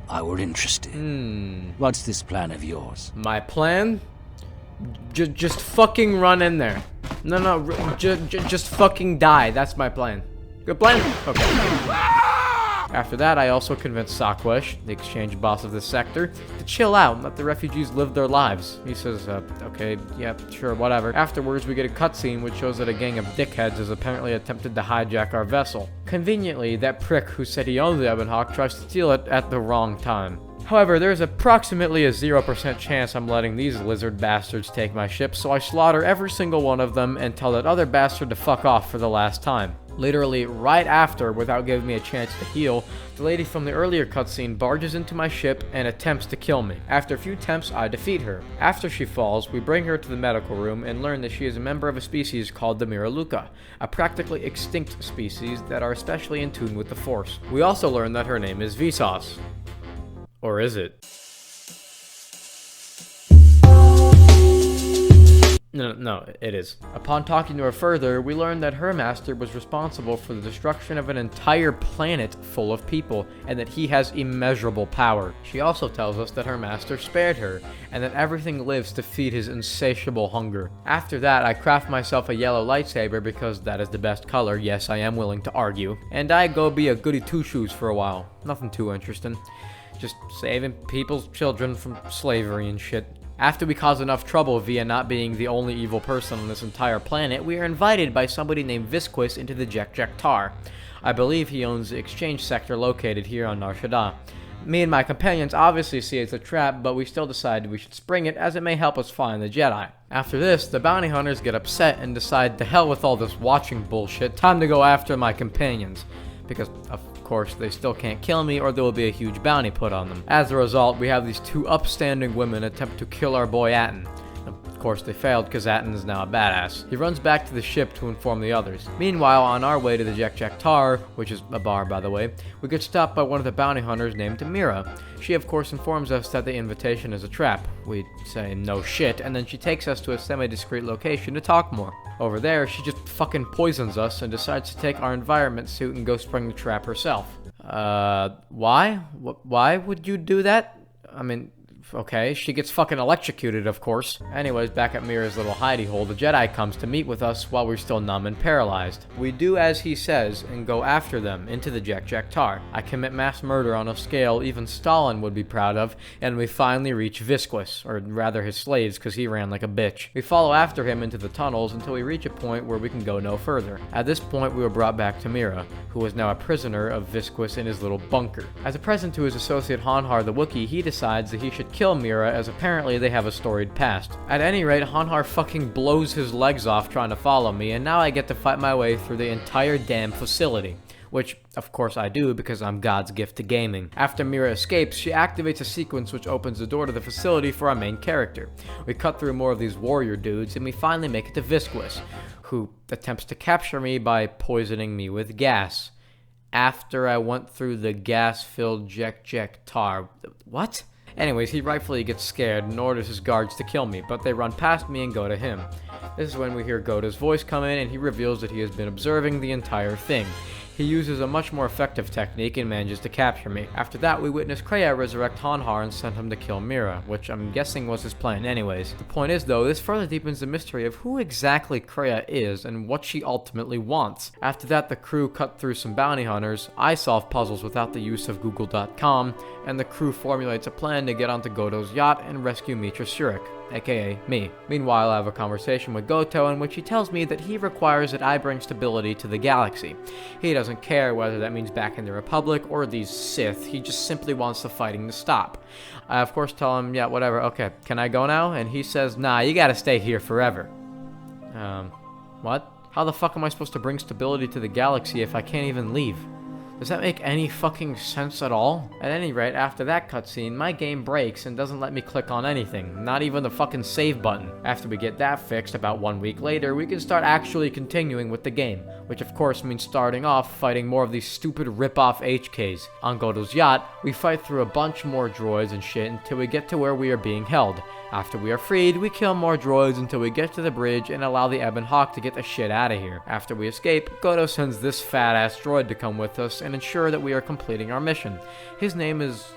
I were interested. What's this plan of yours? My plan? Just fucking run in there. No, just fucking die. That's my plan. Good plan? Okay. After that, I also convinced Sakwesh, the exchange boss of this sector, to chill out and let the refugees live their lives. He says, okay, yeah, sure, whatever. Afterwards, we get a cutscene which shows that a gang of dickheads has apparently attempted to hijack our vessel. Conveniently, that prick who said he owned the Ebon Hawk tries to steal it at the wrong time. However, there's approximately a 0% chance I'm letting these lizard bastards take my ship, so I slaughter every single one of them and tell that other bastard to fuck off for the last time. Literally, right after, without giving me a chance to heal, the lady from the earlier cutscene barges into my ship and attempts to kill me. After a few attempts, I defeat her. After she falls, we bring her to the medical room and learn that she is a member of a species called the Miraluka, a practically extinct species that are especially in tune with the Force. We also learn that her name is Vsauce. Or is it? No, it is. Upon talking to her further, we learn that her master was responsible for the destruction of an entire planet full of people, and that he has immeasurable power. She also tells us that her master spared her, and that everything lives to feed his insatiable hunger. After that, I craft myself a yellow lightsaber because that is the best color, yes, I am willing to argue. And I go be a goody two-shoes for a while. Nothing too interesting. Just saving people's children from slavery and shit. After we cause enough trouble via not being the only evil person on this entire planet, we are invited by somebody named Visquis into the Jek-Jek-Tar. I believe he owns the exchange sector located here on Nar Shaddaa. Me and my companions obviously see it's a trap, but we still decide we should spring it as it may help us find the Jedi. After this, the bounty hunters get upset and decide to hell with all this watching bullshit, time to go after my companions. Because, of course, they still can't kill me or there will be a huge bounty put on them. As a result, we have these two upstanding women attempt to kill our boy Atton. Of course, they failed because Atton is now a badass. He runs back to the ship to inform the others. Meanwhile, on our way to the Jek-Jek-Tar, which is a bar by the way, we get stopped by one of the bounty hunters named Mira. She of course informs us that the invitation is a trap. We say no shit, and then she takes us to a semi-discreet location to talk more. Over there, she just fucking poisons us and decides to take our environment suit and go spring the trap herself. Why? Why would you do that? I mean, okay, she gets fucking electrocuted, of course. Anyways, back at Mira's little hidey hole, the Jedi comes to meet with us while we're still numb and paralyzed. We do as he says and go after them into the Jek-Jek-Tar. I commit mass murder on a scale even Stalin would be proud of, and we finally reach Visquis, or rather his slaves, because he ran like a bitch. We follow after him into the tunnels until we reach a point where we can go no further. At this point, we were brought back to Mira, who is now a prisoner of Visquis in his little bunker. As a present to his associate Honhar the Wookiee, he decides that he should kill Mira, as apparently they have a storied past. At any rate, Honhar fucking blows his legs off trying to follow me, and now I get to fight my way through the entire damn facility. Which, of course I do, because I'm God's gift to gaming. After Mira escapes, she activates a sequence which opens the door to the facility for our main character. We cut through more of these warrior dudes, and we finally make it to Visquis, who attempts to capture me by poisoning me with gas. After I went through the gas-filled Jek-Jek-Tar. What? Anyways, he rightfully gets scared and orders his guards to kill me, but they run past me and go to him. This is when we hear Goda's voice come in, and he reveals that he has been observing the entire thing. He uses a much more effective technique and manages to capture me. After that, we witness Kreia resurrect Honhar and send him to kill Mira, which I'm guessing was his plan anyways. The point is though, this further deepens the mystery of who exactly Kreia is and what she ultimately wants. After that, the crew cut through some bounty hunters, I solve puzzles without the use of Google.com, and the crew formulates a plan to get onto Goto's yacht and rescue Mitra Shurik, aka me. Meanwhile, I have a conversation with Goto in which he tells me that he requires that I bring stability to the galaxy. He doesn't care whether that means back in the Republic or these Sith, he just simply wants the fighting to stop. I of course tell him, yeah, whatever, okay, can I go now? And he says, nah, you gotta stay here forever. What? How the fuck am I supposed to bring stability to the galaxy if I can't even leave? Does that make any fucking sense at all? At any rate, after that cutscene, my game breaks and doesn't let me click on anything, not even the fucking save button. After we get that fixed, about 1 week later, we can start actually continuing with the game, which of course means starting off fighting more of these stupid rip-off HKs. On Goto's yacht, we fight through a bunch more droids and shit until we get to where we are being held. After we are freed, we kill more droids until we get to the bridge and allow the Ebon Hawk to get the shit out of here. After we escape, Goto sends this fat-ass droid to come with us and ensure that we are completing our mission. His name is,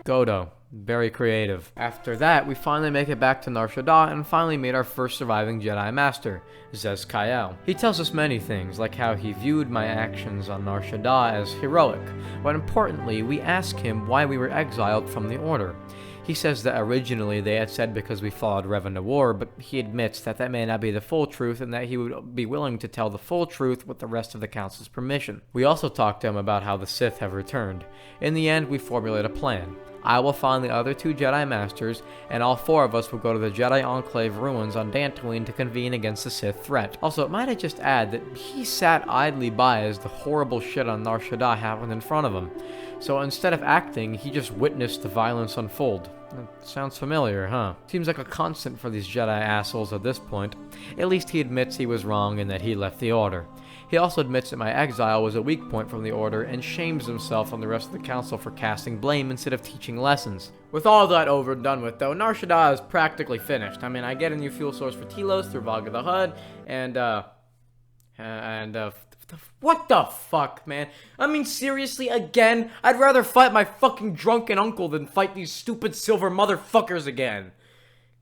Godo. Very creative. After that, we finally make it back to Nar Shaddaa and finally meet our first surviving Jedi Master, Zez Kyle. He tells us many things, like how he viewed my actions on Nar Shaddaa as heroic, but importantly, we ask him why we were exiled from the Order. He says that originally they had said because we followed Revan to war, but he admits that that may not be the full truth and that he would be willing to tell the full truth with the rest of the Council's permission. We also talk to him about how the Sith have returned. In the end, we formulate a plan. I will find the other 2 Jedi Masters, and all 4 of us will go to the Jedi Enclave ruins on Dantooine to convene against the Sith threat. Also, might I just add that he sat idly by as the horrible shit on Nar Shaddaa happened in front of him. So instead of acting, he just witnessed the violence unfold. That sounds familiar, huh? Seems like a constant for these Jedi assholes at this point. At least he admits he was wrong and that he left the Order. He also admits that my exile was a weak point from the Order and shames himself on the rest of the Council for casting blame instead of teaching lessons. With all that over and done with, though, Nar Shaddaa is practically finished. I mean, I get a new fuel source for Telos through Vaga the Hutt, what the fuck, man? I mean, seriously, again? I'd rather fight my fucking drunken uncle than fight these stupid silver motherfuckers again.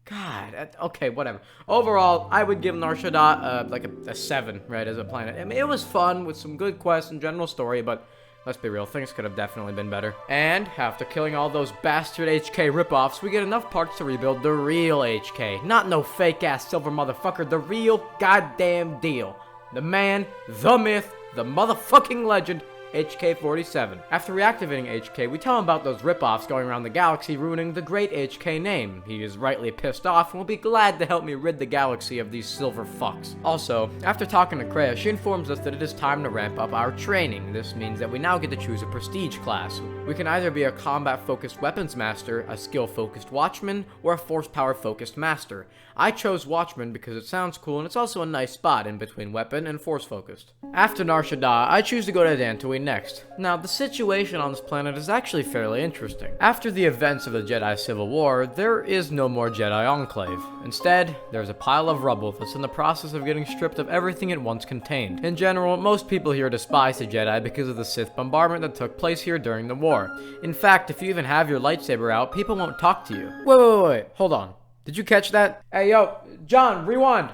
God, okay, whatever. Overall, I would give Nar Shaddaa, like a 7, right, as a planet. I mean, it was fun with some good quests and general story, but let's be real, things could have definitely been better. And after killing all those bastard HK ripoffs, we get enough parts to rebuild the real HK. Not no fake-ass silver motherfucker, the real goddamn deal. The man, the myth, the motherfucking legend, HK-47. After reactivating HK, we tell him about those ripoffs going around the galaxy ruining the great HK name. He is rightly pissed off and will be glad to help me rid the galaxy of these silver fucks. Also, after talking to Cryo, she informs us that it is time to ramp up our training. This means that we now get to choose a prestige class. We can either be a combat-focused weapons master, a skill-focused watchman, or a force power-focused master. I chose watchman because it sounds cool and it's also a nice spot in between weapon and force-focused. After Nar Shaddaa, I choose to go to Dantooine next. Now, the situation on this planet is actually fairly interesting. After the events of the Jedi Civil War, there is no more Jedi Enclave. Instead, there's a pile of rubble that's in the process of getting stripped of everything it once contained. In general, most people here despise the Jedi because of the Sith bombardment that took place here during the war. In fact, if you even have your lightsaber out, people won't talk to you. Wait, hold on. Did you catch that? Hey, yo, John, rewind.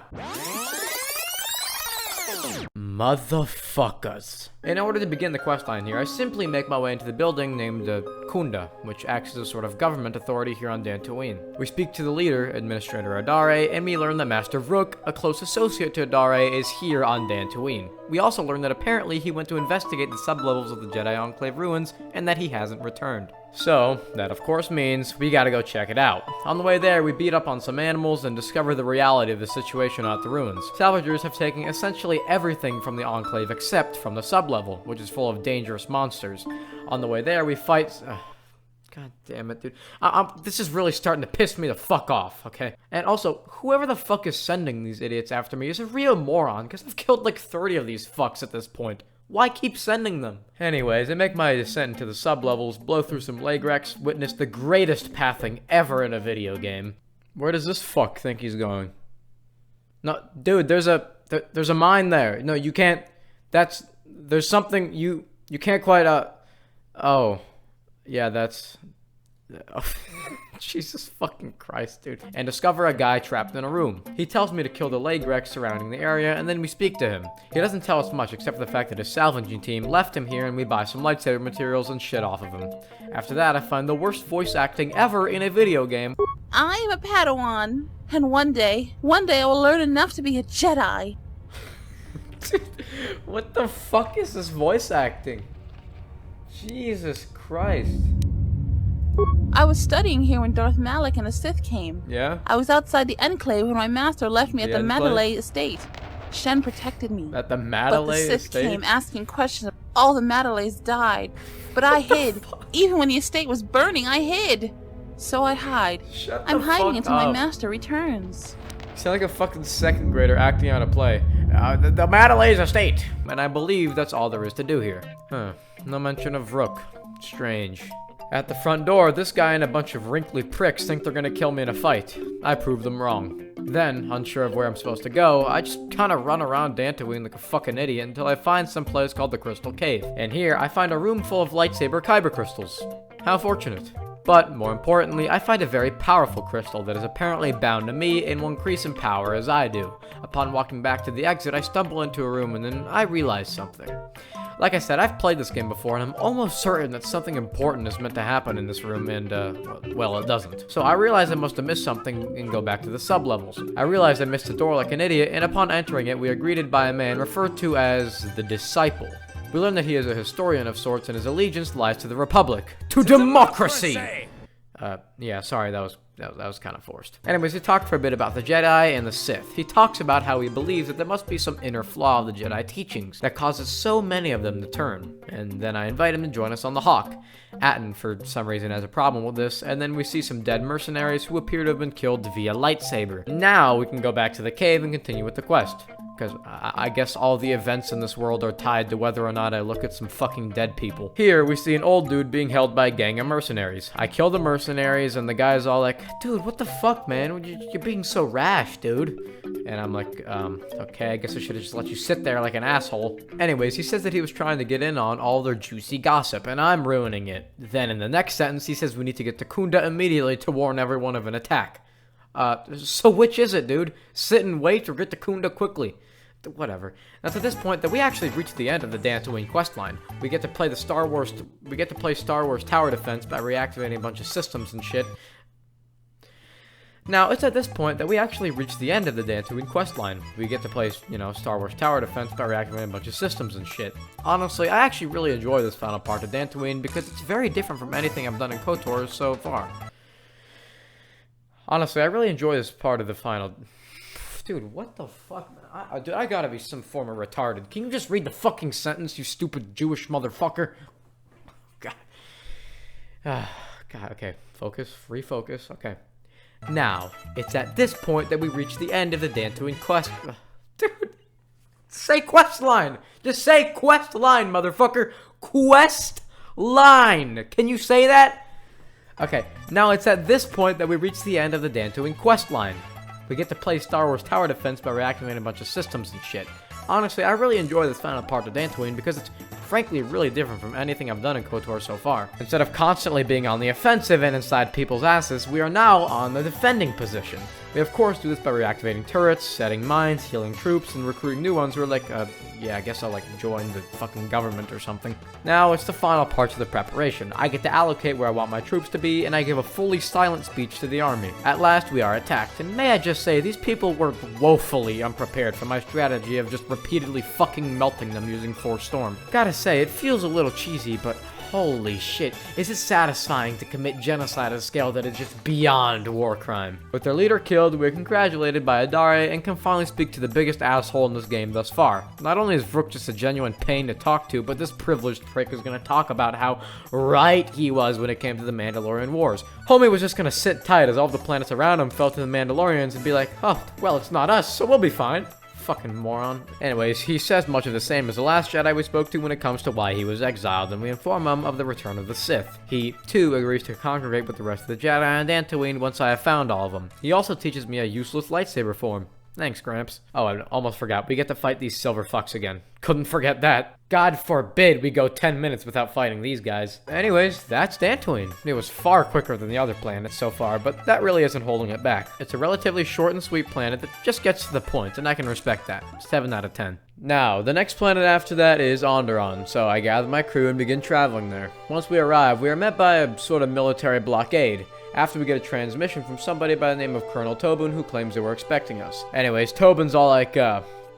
Motherfuckers. In order to begin the questline here, I simply make my way into the building named Kunda, which acts as a sort of government authority here on Dantooine. We speak to the leader, Administrator Adare, and we learn that Master Rook, a close associate to Adare, is here on Dantooine. We also learn that apparently he went to investigate the sublevels of the Jedi Enclave ruins, and that he hasn't returned. So, that of course means we gotta go check it out. On the way there, we beat up on some animals and discover the reality of the situation at the ruins. Salvagers have taken essentially everything from the Enclave except from the sublevel, which is full of dangerous monsters. On the way there, we fight... God damn it, dude. This is really starting to piss me the fuck off, okay? And also, whoever the fuck is sending these idiots after me is a real moron, because I've killed like 30 of these fucks at this point. Why keep sending them? Anyways, I make my descent into the sublevels, blow through some leg wrecks, witness the greatest pathing ever in a video game. Where does this fuck think he's going? No, dude, there's a mine there. No, you can't, there's something, you can't quite, oh. Yeah, that's... Oh, Jesus fucking Christ, dude. And discover a guy trapped in a room. He tells me to kill the leg wrecks surrounding the area, and then we speak to him. He doesn't tell us much except for the fact that his salvaging team left him here and we buy some lightsaber materials and shit off of him. After that, I find the worst voice acting ever in a video game. I am a Padawan, and one day I will learn enough to be a Jedi. What the fuck is this voice acting? Jesus Christ. I was studying here when Darth Malak and the Sith came. Yeah? I was outside the Enclave when my master left me at the Mandalay estate. Shen protected me. At the Mandalay estate? But the Sith came asking questions. All the Mandalays died. But I hid. Even when the estate was burning, I hid. So I hide. I'm hiding until my master returns. You sound like a fucking second grader acting out a play. The Mandalay's estate. And I believe that's all there is to do here. Huh. No mention of Rook. Strange. At the front door, this guy and a bunch of wrinkly pricks think they're gonna kill me in a fight. I prove them wrong. Then, unsure of where I'm supposed to go, I just kinda run around Dantooine like a fucking idiot until I find some place called the Crystal Cave. And here, I find a room full of lightsaber kyber crystals. How fortunate. But, more importantly, I find a very powerful crystal that is apparently bound to me and will increase in power as I do. Upon walking back to the exit, I stumble into a room and then I realize something. Like I said, I've played this game before, and I'm almost certain that something important is meant to happen in this room, and, well, it doesn't. So I realize I must have missed something and go back to the sub-levels. I realize I missed the door like an idiot, and upon entering it, we are greeted by a man referred to as the Disciple. We learn that he is a historian of sorts, and his allegiance lies to the Republic. To democracy! Yeah, sorry, that was kind of forced. Anyways, he talked for a bit about the Jedi and the Sith. He talks about how he believes that there must be some inner flaw of the Jedi teachings that causes so many of them to turn. And then I invite him to join us on the Hawk. Atton, for some reason, has a problem with this, and then we see some dead mercenaries who appear to have been killed via lightsaber. Now we can go back to the cave and continue with the quest. Because I guess all the events in this world are tied to whether or not I look at some fucking dead people. Here, we see an old dude being held by a gang of mercenaries. I kill the mercenaries, and the guy's all like, dude, what the fuck, man? You're being so rash, dude. And I'm like, okay, I guess I should have just let you sit there like an asshole. Anyways, he says that he was trying to get in on all their juicy gossip, and I'm ruining it. Then in the next sentence, he says we need to get to Kunda immediately to warn everyone of an attack. So which is it, dude? Sit and wait or get to Kunda quickly? Whatever. That's at this point that we actually reach the end of the Dantooine questline. We get to play Star Wars Tower Defense by reactivating a bunch of systems and shit. Now, it's at this point that we actually reach the end of the Dantooine questline. We get to play, Star Wars Tower Defense by reactivating a bunch of systems and shit. Honestly, I actually really enjoy this final part of Dantooine because it's very different from anything I've done in Kotor so far. Honestly, I really enjoy this part of the final... Dude, what the fuck, man? Dude, I gotta be some form of retarded. Can you just read the fucking sentence, you stupid Jewish motherfucker? God. God, okay. Focus. Refocus. Okay. Now, it's at this point that we reach the end of the Dantooine quest... Dude, say quest line! Just say quest line, motherfucker! Quest line! Can you say that? Okay, now it's at this point that we reach the end of the Dantooine quest line. We get to play Star Wars Tower Defense by reactivating a bunch of systems and shit. Honestly, I really enjoy this final part of Dantooine because it's frankly really different from anything I've done in KOTOR so far. Instead of constantly being on the offensive and inside people's asses, we are now on the defending position. We of course do this by reactivating turrets, setting mines, healing troops, and recruiting new ones who are like, yeah, I guess I'll like join the fucking government or something. Now it's the final parts of the preparation. I get to allocate where I want my troops to be, and I give a fully silent speech to the army. At last we are attacked, and may I just say, these people were woefully unprepared for my strategy of just repeatedly fucking melting them using Force Storm. Gotta say, it feels a little cheesy, but holy shit, is it satisfying to commit genocide at a scale that is just beyond war crime. With their leader killed, we are congratulated by Adare and can finally speak to the biggest asshole in this game thus far. Not only is Vrook just a genuine pain to talk to, but this privileged prick is gonna talk about how right he was when it came to the Mandalorian Wars. Homie was just gonna sit tight as all of the planets around him fell to the Mandalorians and be like, oh, well, it's not us, so we'll be fine. Fucking moron. Anyways, he says much of the same as the last Jedi we spoke to when it comes to why he was exiled, and we inform him of the return of the Sith. He, too, agrees to congregate with the rest of the Jedi on Dantooine once I have found all of them. He also teaches me a useless lightsaber form. Thanks, Gramps. Oh, I almost forgot. We get to fight these silver fucks again. Couldn't forget that. God forbid we go 10 minutes without fighting these guys. Anyways, that's Dantooine. It was far quicker than the other planets so far, but that really isn't holding it back. It's a relatively short and sweet planet that just gets to the point, and I can respect that. 7 out of 10. Now, the next planet after that is Onderon, so I gather my crew and begin traveling there. Once we arrive, we are met by a sort of military blockade. After we get a transmission from somebody by the name of Colonel Tobin who claims they were expecting us. Anyways, Tobin's all like,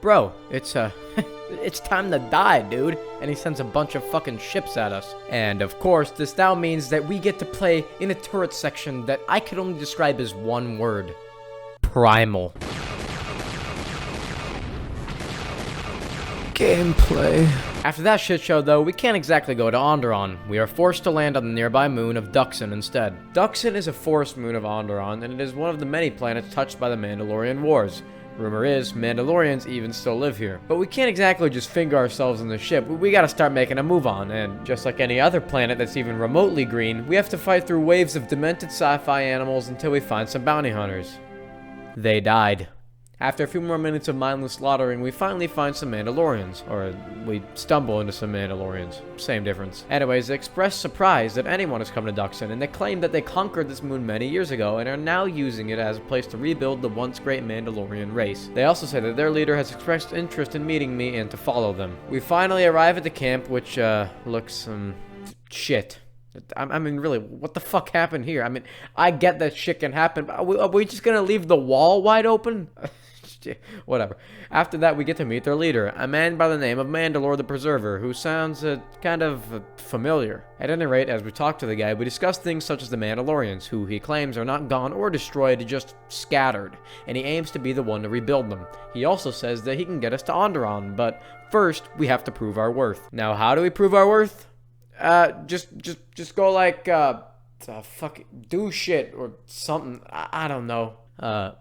bro, it's time to die, dude. And he sends a bunch of fucking ships at us. And of course, this now means that we get to play in a turret section that I could only describe as one word. Primal. Gameplay. After that shit show, though, we can't exactly go to Onderon. We are forced to land on the nearby moon of Dxun instead. Dxun is a forest moon of Onderon, and it is one of the many planets touched by the Mandalorian Wars. Rumor is, Mandalorians even still live here. But we can't exactly just finger ourselves in the ship, we gotta start making a move on, and just like any other planet that's even remotely green, we have to fight through waves of demented sci-fi animals until we find some bounty hunters. They died. After a few more minutes of mindless slaughtering, we finally find some Mandalorians. Or, we stumble into some Mandalorians. Same difference. Anyways, they express surprise that anyone has come to Dxun, and they claim that they conquered this moon many years ago and are now using it as a place to rebuild the once great Mandalorian race. They also say that their leader has expressed interest in meeting me and to follow them. We finally arrive at the camp, which, looks, shit. I mean, really, what the fuck happened here? I mean, I get that shit can happen, but are we just gonna leave the wall wide open? Whatever. After that, we get to meet their leader, a man by the name of Mandalore the Preserver, who sounds kind of familiar. At any rate, as we talk to the guy, we discuss things such as the Mandalorians, who he claims are not gone or destroyed, just scattered, and he aims to be the one to rebuild them. He also says that he can get us to Onderon, but first, we have to prove our worth. Now, how do we prove our worth? Just go like, do shit or something. I don't know.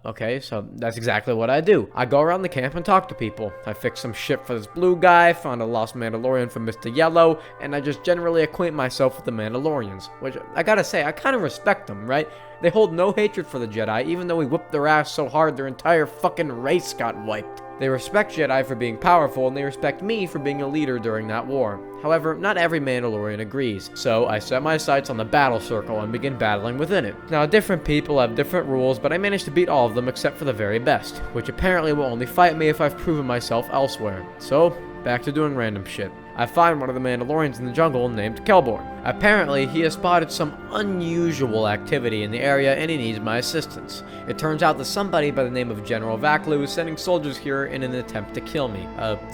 Okay, so that's exactly what I do. I go around the camp and talk to people. I fix some shit for this blue guy, found a lost Mandalorian for Mr. Yellow, and I just generally acquaint myself with the Mandalorians, which I gotta say, I kind of respect them, right? They hold no hatred for the Jedi, even though we whipped their ass so hard their entire fucking race got wiped. They respect Jedi for being powerful, and they respect me for being a leader during that war. However, not every Mandalorian agrees, so I set my sights on the battle circle and begin battling within it. Now, different people have different rules, but I managed to beat all of them except for the very best, which apparently will only fight me if I've proven myself elsewhere. So, back to doing random shit. I find one of the Mandalorians in the jungle named Kelborn. Apparently, he has spotted some unusual activity in the area and he needs my assistance. It turns out that somebody by the name of General Vaklu is sending soldiers here in an attempt to kill me.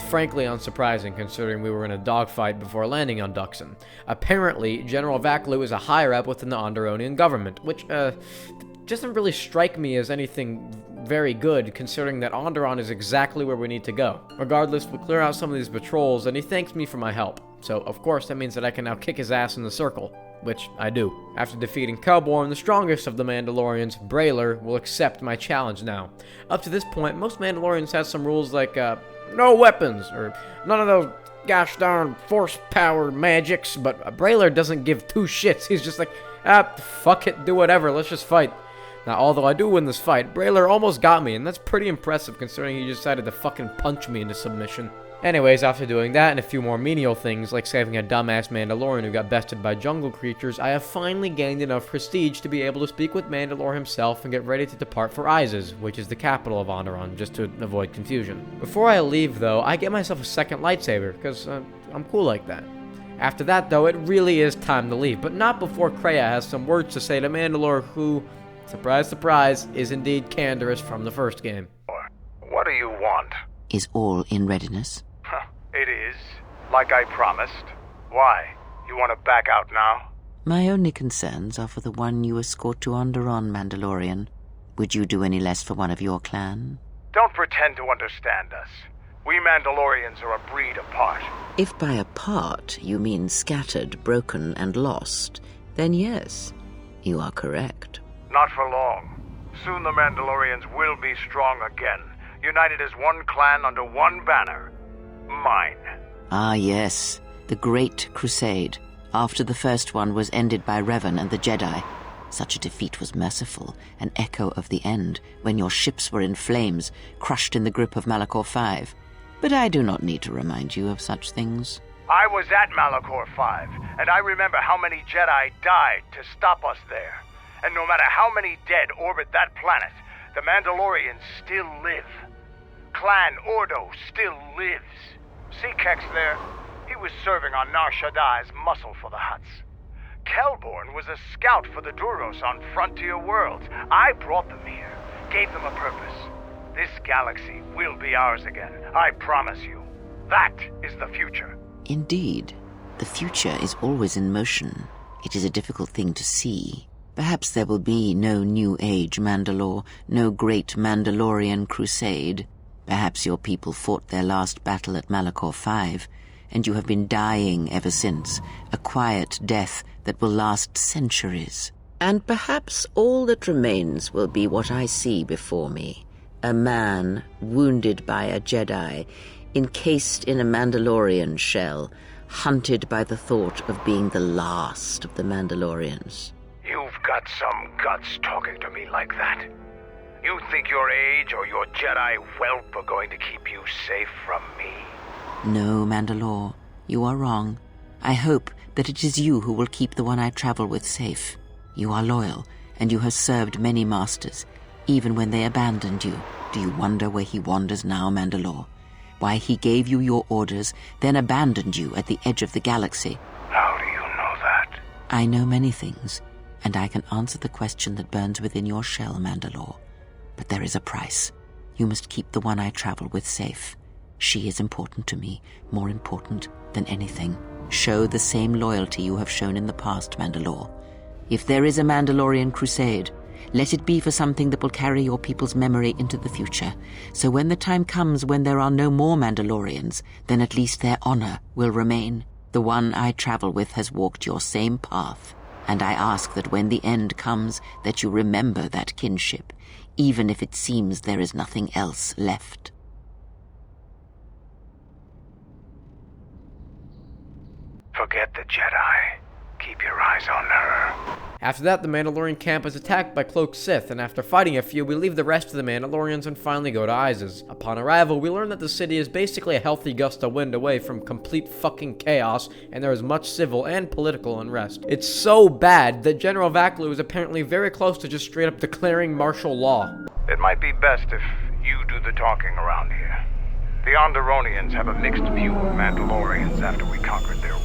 Frankly unsurprising considering we were in a dogfight before landing on Dxun. Apparently, General Vaklu is a higher-up within the Onderonian government, which, doesn't really strike me as anything very good, considering that Onderon is exactly where we need to go. Regardless, we clear out some of these patrols, and he thanks me for my help. So, of course, that means that I can now kick his ass in the circle, which I do. After defeating Kelborn, the strongest of the Mandalorians, Brayler, will accept my challenge now. Up to this point, most Mandalorians have some rules like, no weapons, or none of those gosh darn force power magics, but Brayler doesn't give two shits. He's just like, fuck it, do whatever, let's just fight. Now, although I do win this fight, Brayler almost got me, and that's pretty impressive considering he decided to fucking punch me into submission. Anyways, after doing that and a few more menial things, like saving a dumbass Mandalorian who got bested by jungle creatures, I have finally gained enough prestige to be able to speak with Mandalore himself and get ready to depart for Izes, which is the capital of Onderon, just to avoid confusion. Before I leave, though, I get myself a second lightsaber, because I'm cool like that. After that, though, it really is time to leave, but not before Kreia has some words to say to Mandalore, who, surprise, surprise, is indeed Canderous from the first game. What do you want? Is all in readiness? It is, like I promised. Why? You want to back out now? My only concerns are for the one you escort to Onderon, Mandalorian. Would you do any less for one of your clan? Don't pretend to understand us. We Mandalorians are a breed apart. If by apart you mean scattered, broken, and lost, then yes, you are correct. Not for long. Soon the Mandalorians will be strong again, united as one clan under one banner. Mine. Ah, yes. The Great Crusade. After the first one was ended by Revan and the Jedi. Such a defeat was merciful, an echo of the end, when your ships were in flames, crushed in the grip of Malachor 5. But I do not need to remind you of such things. I was at Malachor 5, and I remember how many Jedi died to stop us there. And no matter how many dead orbit that planet, the Mandalorians still live. Clan Ordo still lives. See Kex there? He was serving on Nar Shaddaa as muscle for the Hutts. Kelborn was a scout for the Duros on Frontier Worlds. I brought them here, gave them a purpose. This galaxy will be ours again, I promise you. That is the future. Indeed. The future is always in motion. It is a difficult thing to see. Perhaps there will be no New Age Mandalore, no great Mandalorian crusade. Perhaps your people fought their last battle at Malachor 5, and you have been dying ever since, a quiet death that will last centuries. And perhaps all that remains will be what I see before me. A man wounded by a Jedi, encased in a Mandalorian shell, hunted by the thought of being the last of the Mandalorians. You've got some guts talking to me like that. You think your age or your Jedi whelp are going to keep you safe from me? No, Mandalore, you are wrong. I hope that it is you who will keep the one I travel with safe. You are loyal, and you have served many masters, even when they abandoned you. Do you wonder where he wanders now, Mandalore? Why he gave you your orders, then abandoned you at the edge of the galaxy? How do you know that? I know many things, and I can answer the question that burns within your shell, Mandalore. But there is a price. You must keep the one I travel with safe. She is important to me, more important than anything. Show the same loyalty you have shown in the past, Mandalore. If there is a Mandalorian crusade, let it be for something that will carry your people's memory into the future. So when the time comes when there are no more Mandalorians, then at least their honor will remain. The one I travel with has walked your same path, and I ask that when the end comes, that you remember that kinship, even if it seems there is nothing else left. Forget the Jedi. Keep your eyes on her. After that, the Mandalorian camp is attacked by cloaked Sith, and after fighting a few, we leave the rest of the Mandalorians and finally go to Iz's. Upon arrival, we learn that the city is basically a healthy gust of wind away from complete fucking chaos, and there is much civil and political unrest. It's so bad that General Vaklu is apparently very close to just straight up declaring martial law. It might be best if you do the talking around here. The Onderonians have a mixed view of Mandalorians after we conquered their world.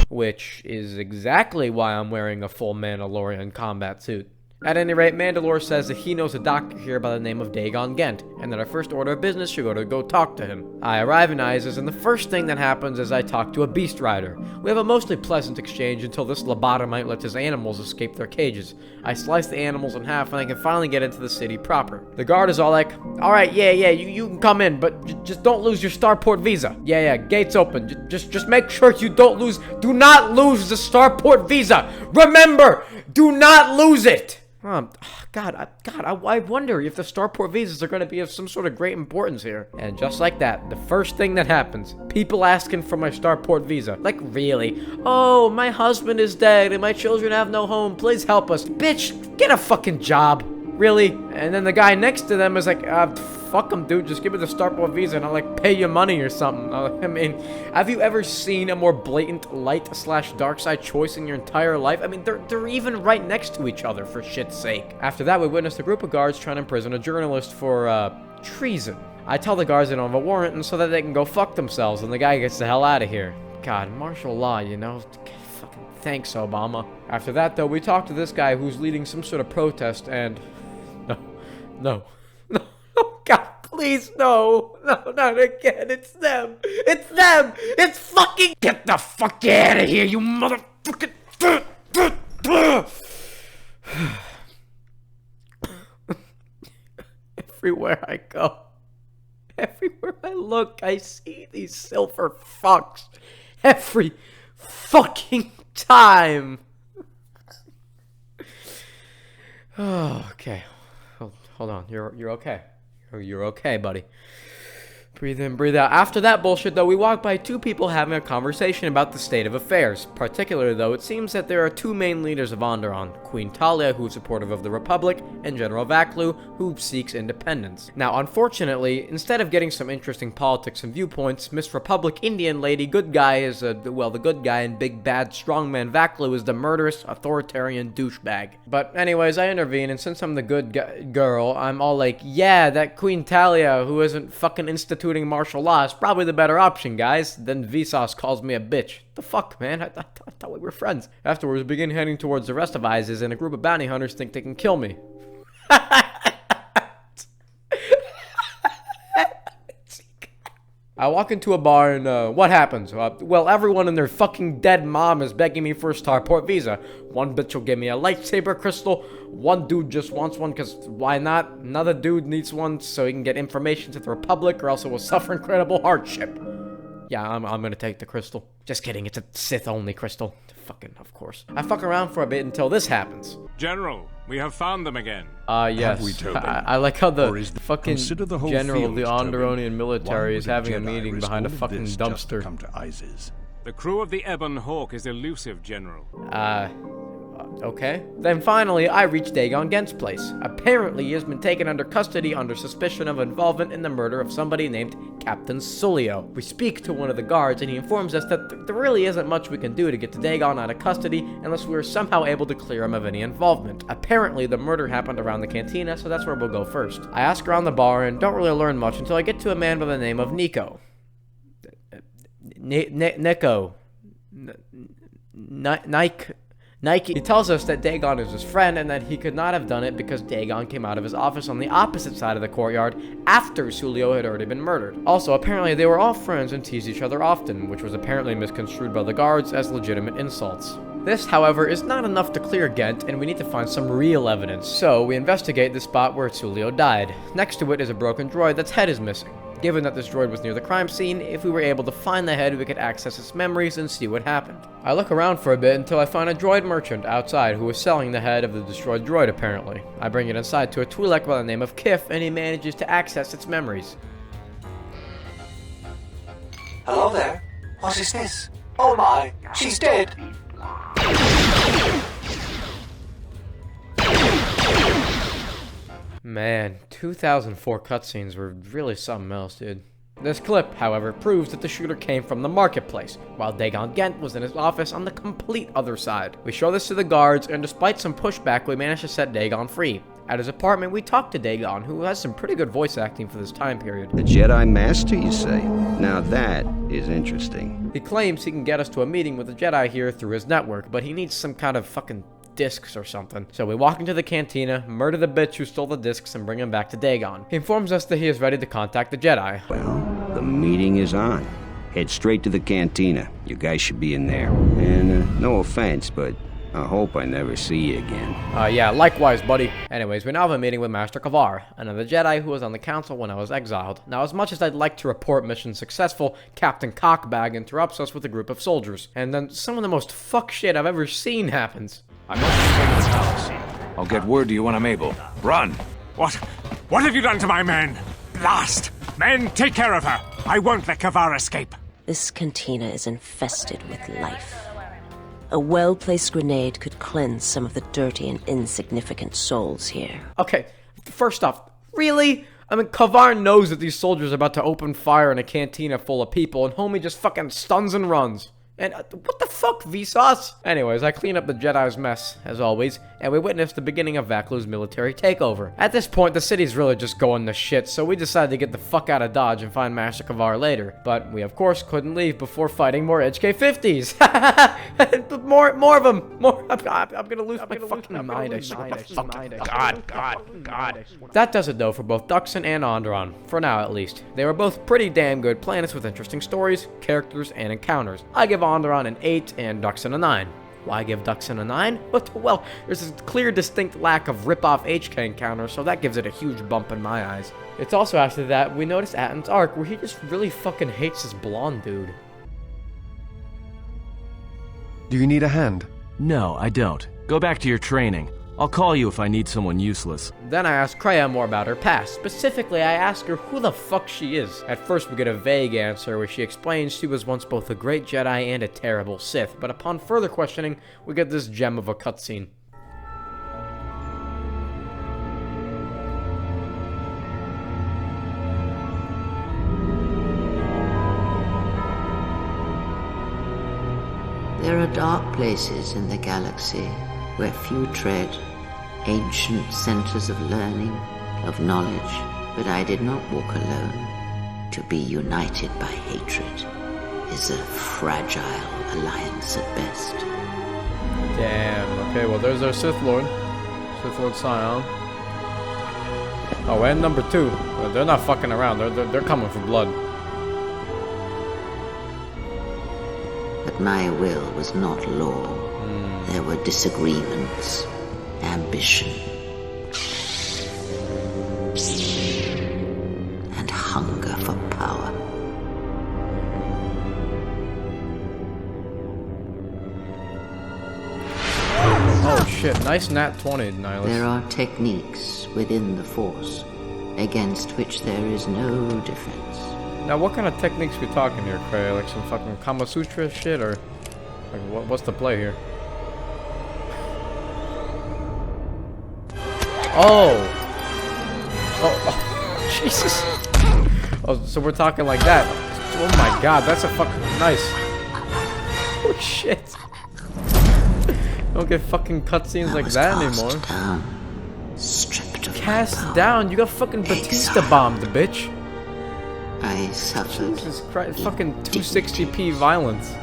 Which is exactly why I'm wearing a full Mandalorian combat suit. At any rate, Mandalore says that he knows a doctor here by the name of Dagon Gent, and that our first order of business should go talk to him. I arrive in Iz's, and the first thing that happens is I talk to a beast rider. We have a mostly pleasant exchange until this lobotomite lets his animals escape their cages. I slice the animals in half, and I can finally get into the city proper. The guard is all like, "Alright, yeah, you can come in, but just don't lose your starport visa. Yeah, gates open. Just make sure you do not lose the starport visa. Remember, do not lose it!" I wonder if the starport visas are going to be of some sort of great importance here. And just like that, the first thing that happens, people asking for my starport visa. Like, really? Oh, my husband is dead and my children have no home. Please help us. Bitch, get a fucking job. Really? And then the guy next to them is like, fuck him, dude. Just give me the starport visa and I'll, like, pay you money or something. I mean, have you ever seen a more blatant light/dark side choice in your entire life? I mean, they're even right next to each other, for shit's sake. After that, we witnessed a group of guards trying to imprison a journalist for, treason. I tell the guards they don't have a warrant and so that they can go fuck themselves and the guy gets the hell out of here. God, martial law, you know? Fucking thanks, Obama. After that, though, we talk to this guy who's leading some sort of protest and... No, God, please, no, not again, it's them, it's fucking, get the fuck out of here, you motherfucking, everywhere I go, everywhere I look, I see these silver fucks, every fucking time. Oh, okay. Hold on, you're okay. You're okay, buddy. Breathe in, breathe out. After that bullshit, though, we walk by two people having a conversation about the state of affairs. Particularly, though, it seems that there are two main leaders of Onderon. Queen Talia, who's supportive of the Republic, and General Vaklu, who seeks independence. Now, unfortunately, instead of getting some interesting politics and viewpoints, Miss Republic Indian lady good guy is, the good guy, and big bad strongman Vaklu is the murderous, authoritarian douchebag. But anyways, I intervene, and since I'm the good girl, I'm all like, yeah, that Queen Talia, who isn't fucking instituting martial law is probably the better option, guys. Then Vsauce calls me a bitch. The fuck, man? I thought we were friends. Afterwards, we begin heading towards the rest of Iz's, and a group of bounty hunters think they can kill me. I walk into a bar and, what happens? Well, everyone and their fucking dead mom is begging me for a starport visa. One bitch will give me a lightsaber crystal. One dude just wants one because why not? Another dude needs one so he can get information to the Republic or else it will suffer incredible hardship. Yeah, I'm gonna take the crystal. Just kidding, it's a Sith-only crystal. Fucking, of course. I fuck around for a bit until this happens. General, we have found them again. Yes. I like how the fucking general of the Onderonian military is having a meeting behind a fucking dumpster. The crew of the Ebon Hawk is elusive, General. Okay. Then finally, I reach Dagon Gent's place. Apparently, he has been taken under custody under suspicion of involvement in the murder of somebody named Captain Sulio. We speak to one of the guards, and he informs us that there really isn't much we can do to get to Dagon out of custody unless we are somehow able to clear him of any involvement. Apparently, the murder happened around the cantina, so that's where we'll go first. I ask around the bar and don't really learn much until I get to a man by the name of Nico. Nike. He tells us that Dagon is his friend and that he could not have done it because Dagon came out of his office on the opposite side of the courtyard after Sulio had already been murdered. Also, apparently they were all friends and teased each other often, which was apparently misconstrued by the guards as legitimate insults. This, however, is not enough to clear Gent, and we need to find some real evidence. So, we investigate the spot where Sulio died. Next to it is a broken droid that's head is missing. Given that this droid was near the crime scene, if we were able to find the head, we could access its memories and see what happened. I look around for a bit until I find a droid merchant outside who was selling the head of the destroyed droid, apparently. I bring it inside to a Twi'lek by the name of Kif, and he manages to access its memories. Hello there. What is this? Oh my, she's dead. Man, 2004 cutscenes were really something else, dude. This clip, however, proves that the shooter came from the marketplace, while Dagon Gent was in his office on the complete other side. We show this to the guards, and despite some pushback, we managed to set Dagon free. At his apartment, we talk to Dagon, who has some pretty good voice acting for this time period. A Jedi Master, you say? Now that is interesting. He claims he can get us to a meeting with the Jedi here through his network, but he needs some kind of fucking discs or something. So we walk into the cantina, murder the bitch who stole the discs, and bring him back to Dagon. He informs us that he is ready to contact the Jedi. Well, the meeting is on. Head straight to the cantina. You guys should be in there. And no offense, but I hope I never see you again. Yeah, likewise, buddy. Anyways, we now have a meeting with Master Kavar, another Jedi who was on the council when I was exiled. Now, as much as I'd like to report mission successful, Captain Cockbag interrupts us with a group of soldiers. And then some of the most fuck shit I've ever seen happens. I must return to the palace. I'll get word to you when I'm able. Run! What have you done to my men? Blast! Men, take care of her! I won't let Kavar escape! This cantina is infested with life. A well-placed grenade could cleanse some of the dirty and insignificant souls here. Okay, first off, really? I mean, Kavar knows that these soldiers are about to open fire in a cantina full of people, and homie just fucking stuns and runs. And what the fuck, Vsauce? Anyways, I clean up the Jedi's mess, as always, and we witness the beginning of Vaklu's military takeover. At this point, the city's really just going to shit, so we decided to get the fuck out of Dodge and find Master Kavar later. But we, of course, couldn't leave before fighting more HK-50s. more of them. More. I'm gonna lose my fucking mind. I swear. God. That does it, though, for both Dxun and Onderon. For now, at least. They were both pretty damn good planets with interesting stories, characters, and encounters. I give Onderon an 8 and Dxun a 9. Why give Dxun a 9? Well, there's a clear, distinct lack of rip-off HK encounters, so that gives it a huge bump in my eyes. It's also after that we notice Atton's arc, where he just really fucking hates this blonde dude. Do you need a hand? No, I don't. Go back to your training. I'll call you if I need someone useless. Then I ask Cryo more about her past. Specifically, I ask her who the fuck she is. At first, we get a vague answer where she explains she was once both a great Jedi and a terrible Sith, but upon further questioning, we get this gem of a cutscene. There are dark places in the galaxy where few tread, ancient centers of learning, of knowledge, but I did not walk alone. To be united by hatred is a fragile alliance at best. Damn, okay, well there's our Sith Lord Scion. Oh, and number 2. Well, they're not fucking around, they're coming for blood. But my will was not law. There were disagreements, ambition, and hunger for power. Oh shit, nice nat 20, Nihilus. There are techniques within the Force against which there is no defense. Now, what kind of techniques we talking here, Cray? Like some fucking Kama Sutra shit, or like what's the play here? Oh, Jesus. Oh, so we're talking like that. Oh my god, that's a fucking nice. Oh shit. Don't get fucking cutscenes like that anymore. Cast down. You got fucking Batista bombed, bitch. I suffered. Jesus Christ, fucking 260p violence.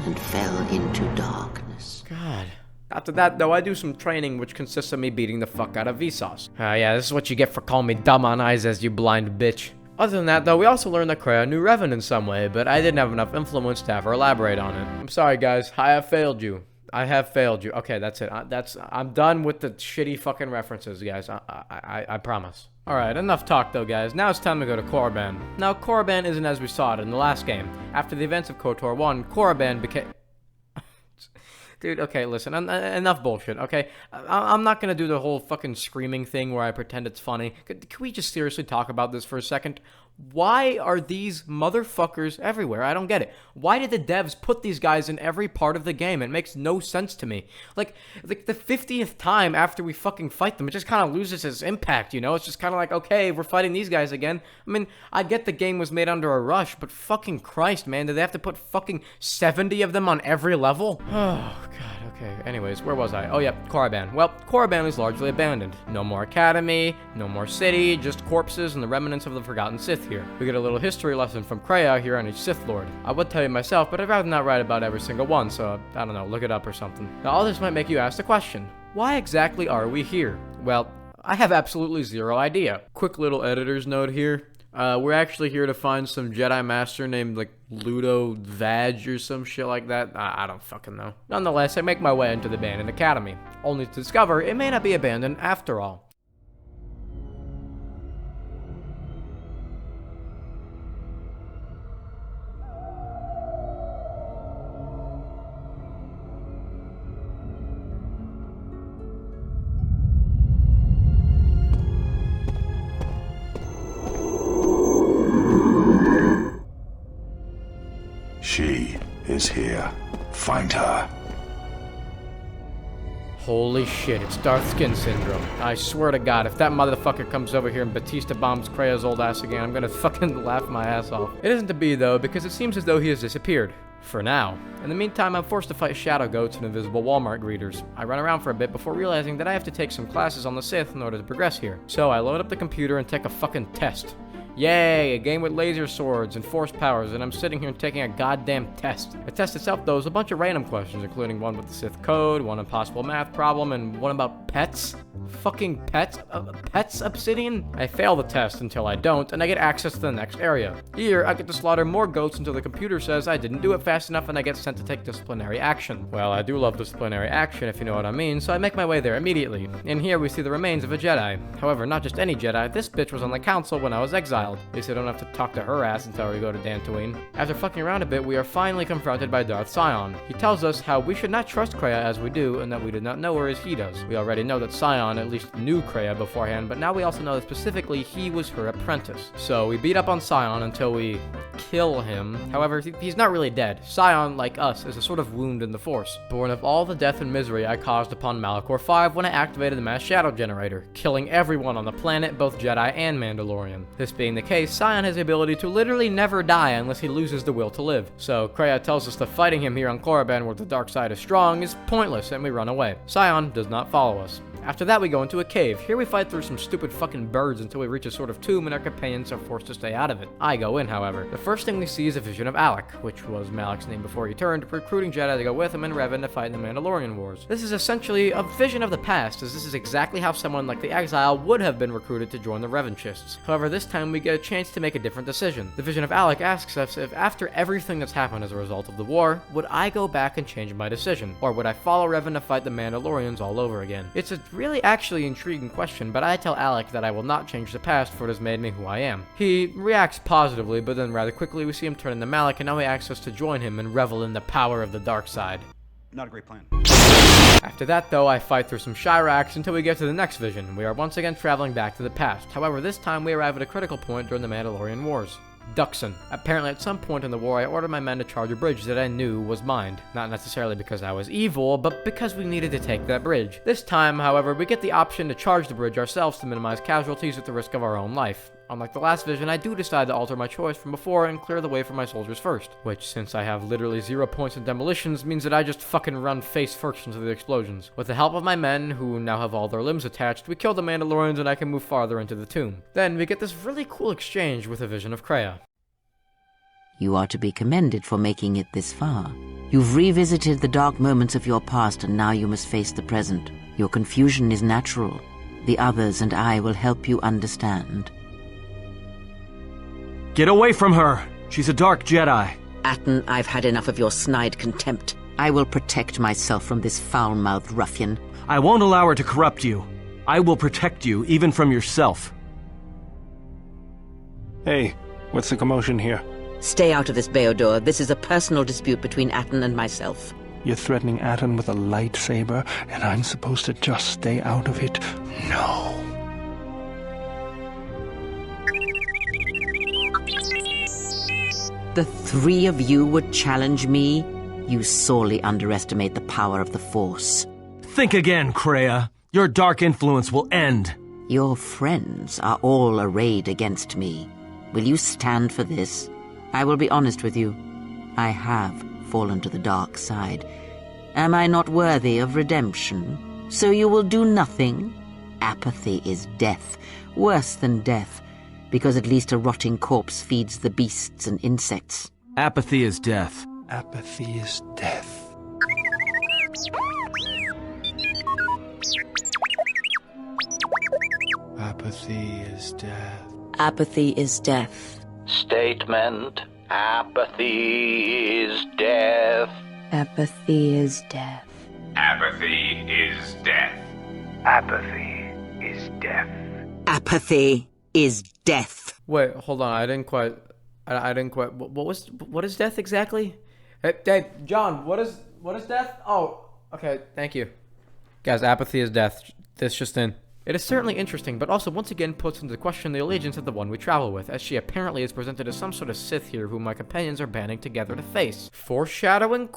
And fell into darkness. God. After that, though, I do some training, which consists of me beating the fuck out of Vsauce. Yeah, this is what you get for calling me dumb on eyes as you blind bitch. Other than that, though, we also learned that Cryo knew Revan in some way, but I didn't have enough influence to have her elaborate on it. I'm sorry, guys. I have failed you. I have failed you. Okay, that's it. I'm done with the shitty fucking references, guys. I promise. Alright, enough talk though, guys. Now it's time to go to Korriban. Now, Korriban isn't as we saw it in the last game. After the events of Kotor 1, Korriban became... Dude, okay, listen, enough bullshit, okay? I'm not gonna do the whole fucking screaming thing where I pretend it's funny. Can we just seriously talk about this for a second? Why are these motherfuckers everywhere? I don't get it. Why did the devs put these guys in every part of the game? It makes no sense to me. Like the 50th time after we fucking fight them, it just kind of loses its impact, you know? It's just kind of like, okay, we're fighting these guys again. I mean, I get the game was made under a rush, but fucking Christ, man, did they have to put fucking 70 of them on every level? Oh, God. Okay, anyways, where was I? Oh, yeah, Korriban. Well, Korriban is largely abandoned. No more academy, no more city, just corpses and the remnants of the forgotten Sith here. We get a little history lesson from cryo here on each Sith Lord. I would tell you myself, but I'd rather not write about every single one, so, I don't know, look it up or something. Now, all this might make you ask the question, why exactly are we here? Well, I have absolutely zero idea. Quick little editor's note here. We're actually here to find some Jedi Master named, like, Ludo Vag or some shit like that. I don't fucking know. Nonetheless, I make my way into the abandoned academy, only to discover it may not be abandoned after all. She is here. Find her. Holy shit, it's Darth Skin Syndrome. I swear to God, if that motherfucker comes over here and Batista bombs Krea's old ass again, I'm gonna fucking laugh my ass off. It isn't to be, though, because it seems as though he has disappeared. For now. In the meantime, I'm forced to fight shadow goats and invisible Walmart greeters. I run around for a bit before realizing that I have to take some classes on the Sith in order to progress here. So I load up the computer and take a fucking test. Yay, a game with laser swords and force powers, and I'm sitting here taking a goddamn test. The test itself, though, is a bunch of random questions, including one with the Sith code, one impossible math problem, and one about pets. Fucking pets? Pets, Obsidian? I fail the test until I don't, and I get access to the next area. Here, I get to slaughter more goats until the computer says I didn't do it fast enough and I get sent to take disciplinary action. Well, I do love disciplinary action, if you know what I mean, so I make my way there immediately. In here, we see the remains of a Jedi. However, not just any Jedi, this bitch was on the council when I was exiled. At least I don't have to talk to her ass until we go to Dantooine. After fucking around a bit, we are finally confronted by Darth Sion. He tells us how we should not trust Kreia as we do, and that we did not know her as he does. We already know that Sion at least knew Kreia beforehand, but now we also know that specifically he was her apprentice. So we beat up on Sion until we kill him. However, he's not really dead. Sion, like us, is a sort of wound in the Force, born of all the death and misery I caused upon Malachor 5 when I activated the mass shadow generator, killing everyone on the planet, both Jedi and Mandalorian. This being the case, Sion has the ability to literally never die unless he loses the will to live. So Kreia tells us that fighting him here on Korriban where the dark side is strong is pointless and we run away. Sion does not follow us. After that, we go into a cave. Here we fight through some stupid fucking birds until we reach a sort of tomb and our companions are forced to stay out of it. I go in, however. The first thing we see is a vision of Alec, which was Malak's name before he turned, recruiting Jedi to go with him and Revan to fight in the Mandalorian Wars. This is essentially a vision of the past, as this is exactly how someone like the Exile would have been recruited to join the Revanchists. However, this time we get a chance to make a different decision. The vision of Alec asks us if after everything that's happened as a result of the war, would I go back and change my decision? Or would I follow Revan to fight the Mandalorians all over again? It's a really actually intriguing question, but I tell Alec that I will not change the past for it has made me who I am. He reacts positively, but then rather quickly we see him turn into Malak, and now he asks us to join him and revel in the power of the dark side. Not a great plan. After that, though, I fight through some Shiraks until we get to the next vision. We are once again traveling back to the past. However, this time we arrive at a critical point during the Mandalorian Wars. Dxun. Apparently at some point in the war I ordered my men to charge a bridge that I knew was mined. Not necessarily because I was evil, but because we needed to take that bridge. This time, however, we get the option to charge the bridge ourselves to minimize casualties at the risk of our own life. Unlike the last vision, I do decide to alter my choice from before and clear the way for my soldiers first. Which, since I have literally 0 points in demolitions, means that I just fucking run face first into the explosions. With the help of my men, who now have all their limbs attached, we kill the Mandalorians and I can move farther into the tomb. Then we get this really cool exchange with a vision of Kreia. You are to be commended for making it this far. You've revisited the dark moments of your past, and now you must face the present. Your confusion is natural. The others and I will help you understand. Get away from her! She's a dark Jedi. Atton, I've had enough of your snide contempt. I will protect myself from this foul-mouthed ruffian. I won't allow her to corrupt you. I will protect you, even from yourself. Hey, what's the commotion here? Stay out of this, Beodor. This is a personal dispute between Atton and myself. You're threatening Atton with a lightsaber, and I'm supposed to just stay out of it? No. The three of you would challenge me? You sorely underestimate the power of the Force. Think again, Kreia. Your dark influence will end. Your friends are all arrayed against me. Will you stand for this? I will be honest with you. I have fallen to the dark side. Am I not worthy of redemption? So you will do nothing? Apathy is death, worse than death, because at least a rotting corpse feeds the beasts and insects. Apathy is death. Apathy is death. Apathy is death. Apathy is death. Statement. Apathy is death. Apathy is death. Apathy is death. Apathy is death. Apathy is death. Wait, hold on. I didn't quite. What is death exactly? Hey, John, what is death? Oh, okay. Thank you, guys. Apathy is death. This just in. It is certainly interesting, but also once again puts into question the allegiance of the one we travel with, as she apparently is presented as some sort of Sith here whom my companions are banding together to face. Foreshadowing ?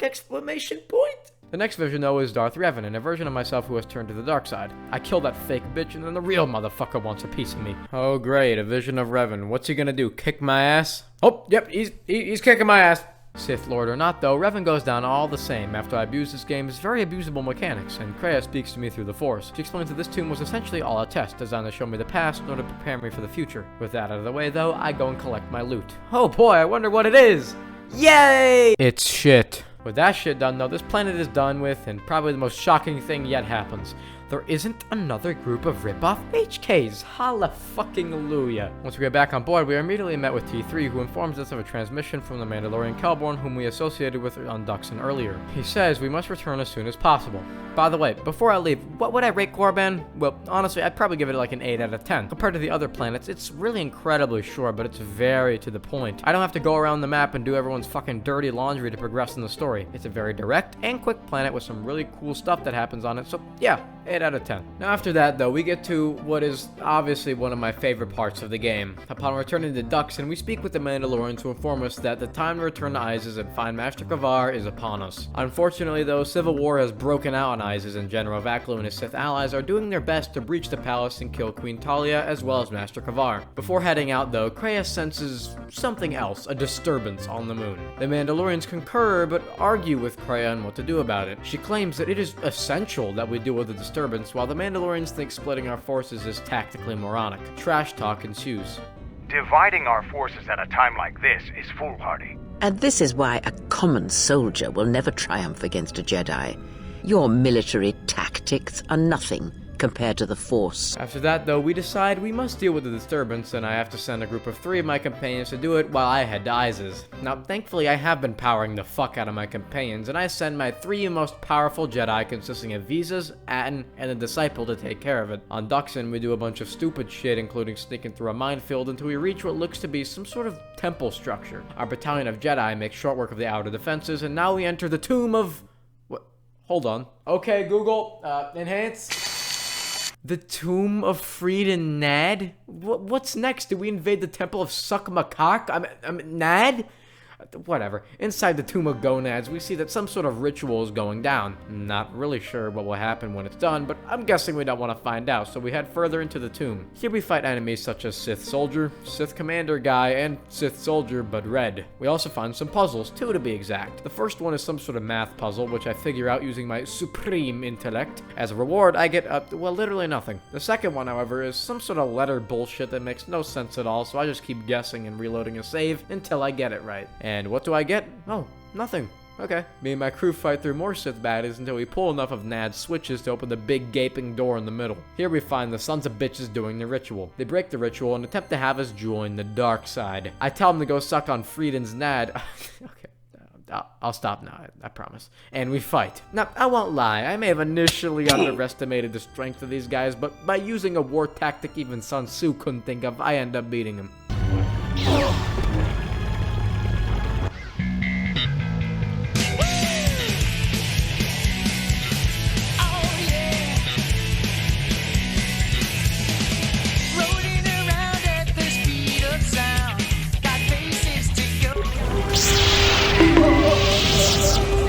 Exclamation point. The next vision, though, is Darth Revan, and a version of myself who has turned to the dark side. I killed that fake bitch, and then the real motherfucker wants a piece of me. Oh, great, a vision of Revan. What's he gonna do, kick my ass? Oh, yep, he's kicking my ass. Sith Lord or not, though, Revan goes down all the same after I abuse this game's very abusable mechanics, and Kreia speaks to me through the Force. She explains that this tomb was essentially all a test, designed to show me the past in order to prepare me for the future. With that out of the way, though, I go and collect my loot. Oh boy, I wonder what it is! Yay! It's shit. With that shit done, though, this planet is done with, and probably the most shocking thing yet happens. There isn't another group of rip-off HKs. Hallelujah. Once we get back on board, we are immediately met with T3, who informs us of a transmission from the Mandalorian Kelborn, whom we associated with on Dxun earlier. He says we must return as soon as possible. By the way, before I leave, what would I rate Korriban? Well, honestly, I'd probably give it like an 8 out of 10. Compared to the other planets, it's really incredibly short, but it's very to the point. I don't have to go around the map and do everyone's fucking dirty laundry to progress in the story. It's a very direct and quick planet with some really cool stuff that happens on it, so yeah, 8 out of 10. Now after that, though, we get to what is obviously one of my favorite parts of the game. Upon returning to Dxun, we speak with the Mandalorians who inform us that the time to return to Isis and find Master Kavar is upon us. Unfortunately, though, civil war has broken out on Isis, and General Vaklu and his Sith allies are doing their best to breach the palace and kill Queen Talia as well as Master Kavar. Before heading out, though, Kreia senses something else, a disturbance on the moon. The Mandalorians concur, but argue with Kreia on what to do about it. She claims that it is essential that we deal with the disturbance, while the Mandalorians think splitting our forces is tactically moronic. Trash talk ensues. Dividing our forces at a time like this is foolhardy. And this is why a common soldier will never triumph against a Jedi. Your military tactics are nothing compared to the Force. After that, though, we decide we must deal with the disturbance, and I have to send a group of 3 of my companions to do it while I head to Isis. Now, thankfully, I have been powering the fuck out of my companions, and I send my 3 most powerful Jedi consisting of Visas, Atton, and a Disciple to take care of it. On Dxun, we do a bunch of stupid shit, including sneaking through a minefield until we reach what looks to be some sort of temple structure. Our battalion of Jedi makes short work of the outer defenses, and now we enter the tomb of... What? Hold on. Okay, Google, enhance... The tomb of Freedin Nad? What's next? Do we invade the temple of Suck-Makak? I mean, Nad? Whatever. Inside the Tomb of Gonads, we see that some sort of ritual is going down. Not really sure what will happen when it's done, but I'm guessing we don't want to find out, so we head further into the tomb. Here we fight enemies such as Sith Soldier, Sith Commander Guy, and Sith Soldier but Red. We also find some puzzles, 2 to be exact. The first one is some sort of math puzzle, which I figure out using my supreme intellect. As a reward, I get, well, literally nothing. The second one, however, is some sort of letter bullshit that makes no sense at all, so I just keep guessing and reloading a save until I get it right. And what do I get? Oh, nothing. Okay. Me and my crew fight through more Sith baddies until we pull enough of Nad's switches to open the big gaping door in the middle. Here we find the sons of bitches doing the ritual. They break the ritual and attempt to have us join the dark side. I tell them to go suck on Freeden's Nad. Okay. I'll stop now, I promise. And we fight. Now, I won't lie, I may have initially underestimated the strength of these guys, but by using a war tactic even Sun Tzu couldn't think of, I end up beating them.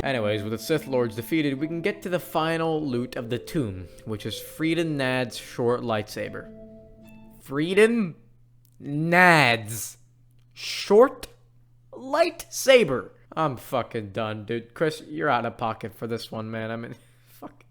Anyways, with the Sith Lords defeated, we can get to the final loot of the tomb, which is Freedin Nad's short lightsaber. Freedin Nad's short lightsaber. I'm fucking done, dude. Chris, you're out of pocket for this one, man. I mean, fuck.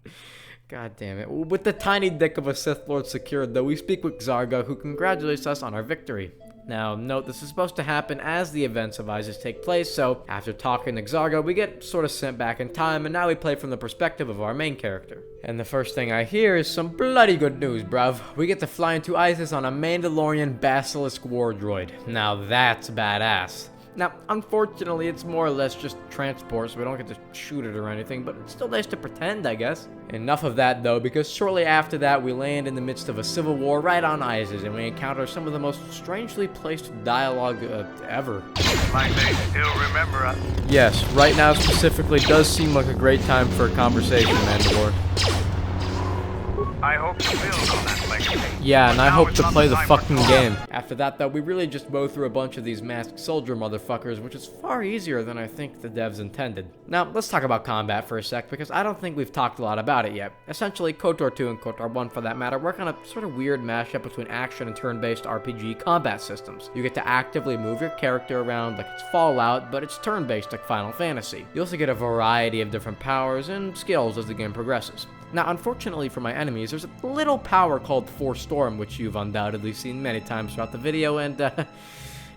God damn it. With the tiny dick of a Sith Lord secured, though, we speak with Zarga, who congratulates us on our victory. Now, note, this is supposed to happen as the events of Isis take place, so after talking to Zarga, we get sort of sent back in time, and now we play from the perspective of our main character. And the first thing I hear is some bloody good news, bruv. We get to fly into Isis on a Mandalorian Basilisk war droid. Now that's badass. Now, unfortunately, it's more or less just transport, so we don't get to shoot it or anything, but it's still nice to pretend, I guess. Enough of that, though, because shortly after that, we land in the midst of a civil war right on Isis, and we encounter some of the most strangely placed dialogue ever. Like they still remember us. Yes, right now specifically does seem like a great time for a conversation, Mandalore. I hope to build on that legacy. Yeah, and I hope to play the fucking game. After that, though, we really just mow through a bunch of these masked soldier motherfuckers, which is far easier than I think the devs intended. Now, let's talk about combat for a sec, because I don't think we've talked a lot about it yet. Essentially, Kotor 2 and Kotor 1, for that matter, work on a sort of weird mashup between action and turn-based RPG combat systems. You get to actively move your character around like it's Fallout, but it's turn-based like Final Fantasy. You also get a variety of different powers and skills as the game progresses. Now, unfortunately for my enemies, there's a little power called Force Storm, which you've undoubtedly seen many times throughout the video, and,